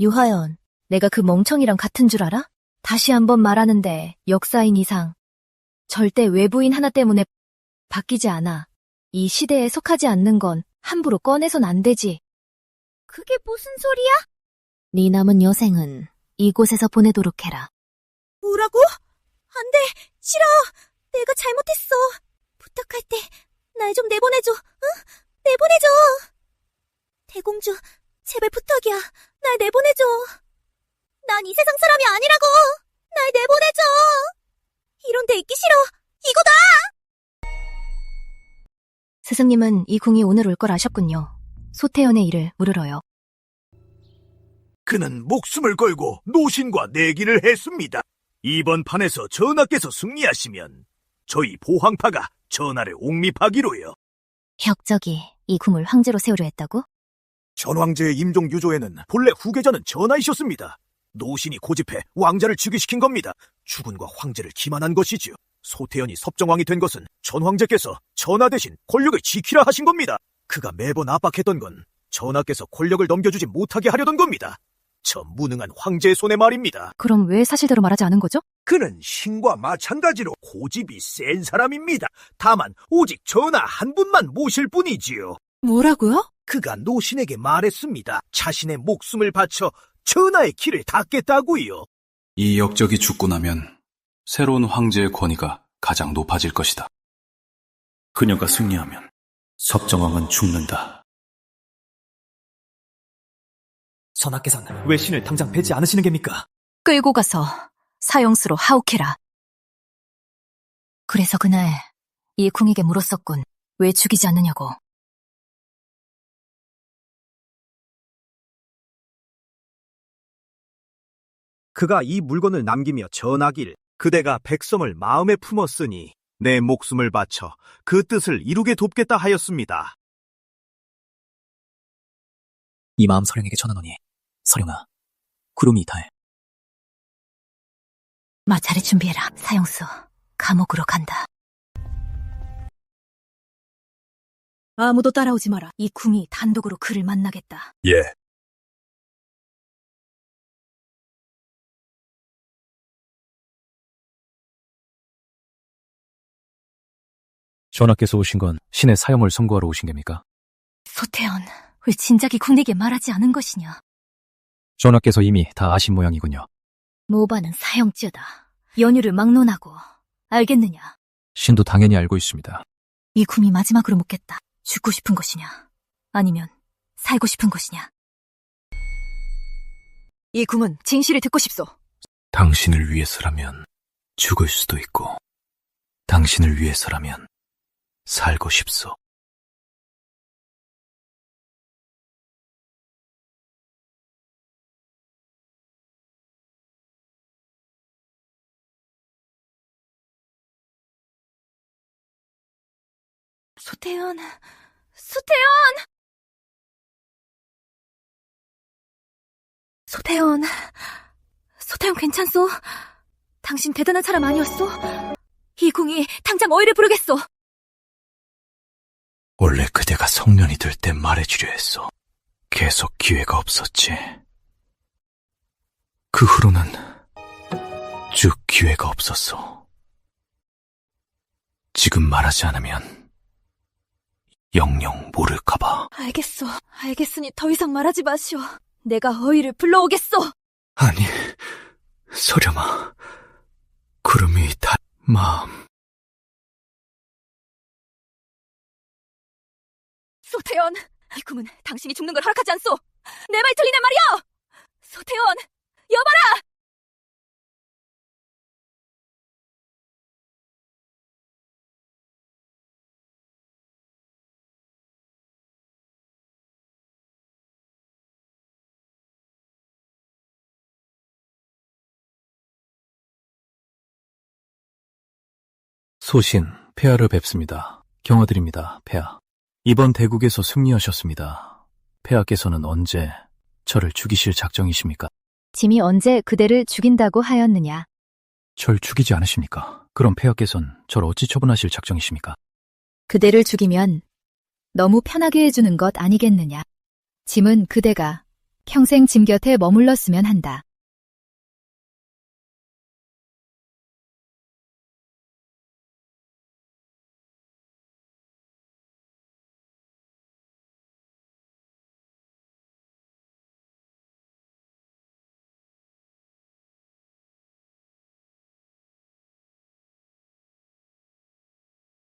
유하연, 내가 그 멍청이랑 같은 줄 알아? 다시 한번 말하는데 역사인 이상 절대 외부인 하나 때문에 바뀌지 않아. 이 시대에 속하지 않는 건 함부로 꺼내선 안 되지. 그게 무슨 소리야? 네 남은 여생은 이곳에서 보내도록 해라. 뭐라고? 안 돼! 싫어! 내가 잘못했어. 부탁할 때 날 좀 내보내줘. 응? 내보내줘! 대공주, 제발 부탁이야. 날 내보내줘. 난 이 세상 사람이 아니라고! 날 내보내줘! 이런 데 있기 싫어! 이거다! 스승님은 이 궁이 오늘 올 걸 아셨군요. 소태연의 일을 물으러요. 그는 목숨을 걸고 노신과 내기를 했습니다. 이번 판에서 전하께서 승리하시면 저희 보황파가 전하를 옹립하기로요. 혁적이 이 궁을 황제로 세우려 했다고? 전황제의 임종 유조에는 본래 후계자는 전하이셨습니다. 노신이 고집해 왕자를 즉위시킨 겁니다. 주군과 황제를 기만한 것이지요. 소태연이 섭정왕이 된 것은 전황제께서 전하 대신 권력을 지키라 하신 겁니다. 그가 매번 압박했던 건 전하께서 권력을 넘겨주지 못하게 하려던 겁니다. 저 무능한 황제의 손에 말입니다. 그럼 왜 사실대로 말하지 않은 거죠? 그는 신과 마찬가지로 고집이 센 사람입니다. 다만 오직 전하 한 분만 모실 뿐이지요. 뭐라고요? 그가 노신에게 말했습니다. 자신의 목숨을 바쳐 전하의 길을 닦겠다고요. 이 역적이 죽고 나면 새로운 황제의 권위가 가장 높아질 것이다. 그녀가 승리하면 섭정왕은 죽는다. 전하께서는 왜 신을 당장 뵈지 않으시는 겁니까? 끌고 가서 사형수로 하옥해라. 그래서 그날 이 궁에게 물었었군. 왜 죽이지 않느냐고. 그가 이 물건을 남기며 전하길 그대가 백성을 마음에 품었으니 내 목숨을 바쳐 그 뜻을 이루게 돕겠다 하였습니다. 이 마음 서령에게 전하노니 서령아, 구름이 달. 마차를 준비해라. 사형수, 감옥으로 간다. 아무도 따라오지 마라. 이 궁이 단독으로 그를 만나겠다. 예. 전하께서 오신 건 신의 사형을 선고하러 오신 겁니까? 소태연, 왜 진작에 군에게 말하지 않은 것이냐? 전하께서 이미 다 아신 모양이군요. 모바는 사형죄다. 연유를 막론하고 알겠느냐? 신도 당연히 알고 있습니다. 이 궁이 마지막으로 묻겠다. 죽고 싶은 것이냐? 아니면 살고 싶은 것이냐? 이 궁은 진실을 듣고 싶소. 당신을 위해서라면 죽을 수도 있고, 당신을 위해서라면 살고 싶소. 소태연, 소태연 괜찮소? 당신 대단한 사람 아니었소? 이 궁이 당장 어이를 부르겠소. 원래 그대가 성년이 될 때 말해주려 했소. 계속 기회가 없었지. 그 후로는 쭉 기회가 없었소. 지금 말하지 않으면 영영 모를까봐. 알겠소. 알겠으니 더 이상 말하지 마시오. 내가 어이를 불러오겠소. 아니, 서령아. 구름이 달 마음. 소태연, 이 궁은 당신이 죽는 걸 허락하지 않소. 내 말 들리냐 말이야. 소태연, 여봐라. 소신, 폐하를 뵙습니다. 경화드립니다, 폐하. 이번 대국에서 승리하셨습니다. 폐하께서는 언제 저를 죽이실 작정이십니까? 짐이 언제 그대를 죽인다고 하였느냐? 절 죽이지 않으십니까? 그럼 폐하께서는 절 어찌 처분하실 작정이십니까? 그대를 죽이면 너무 편하게 해주는 것 아니겠느냐? 짐은 그대가 평생 짐 곁에 머물렀으면 한다.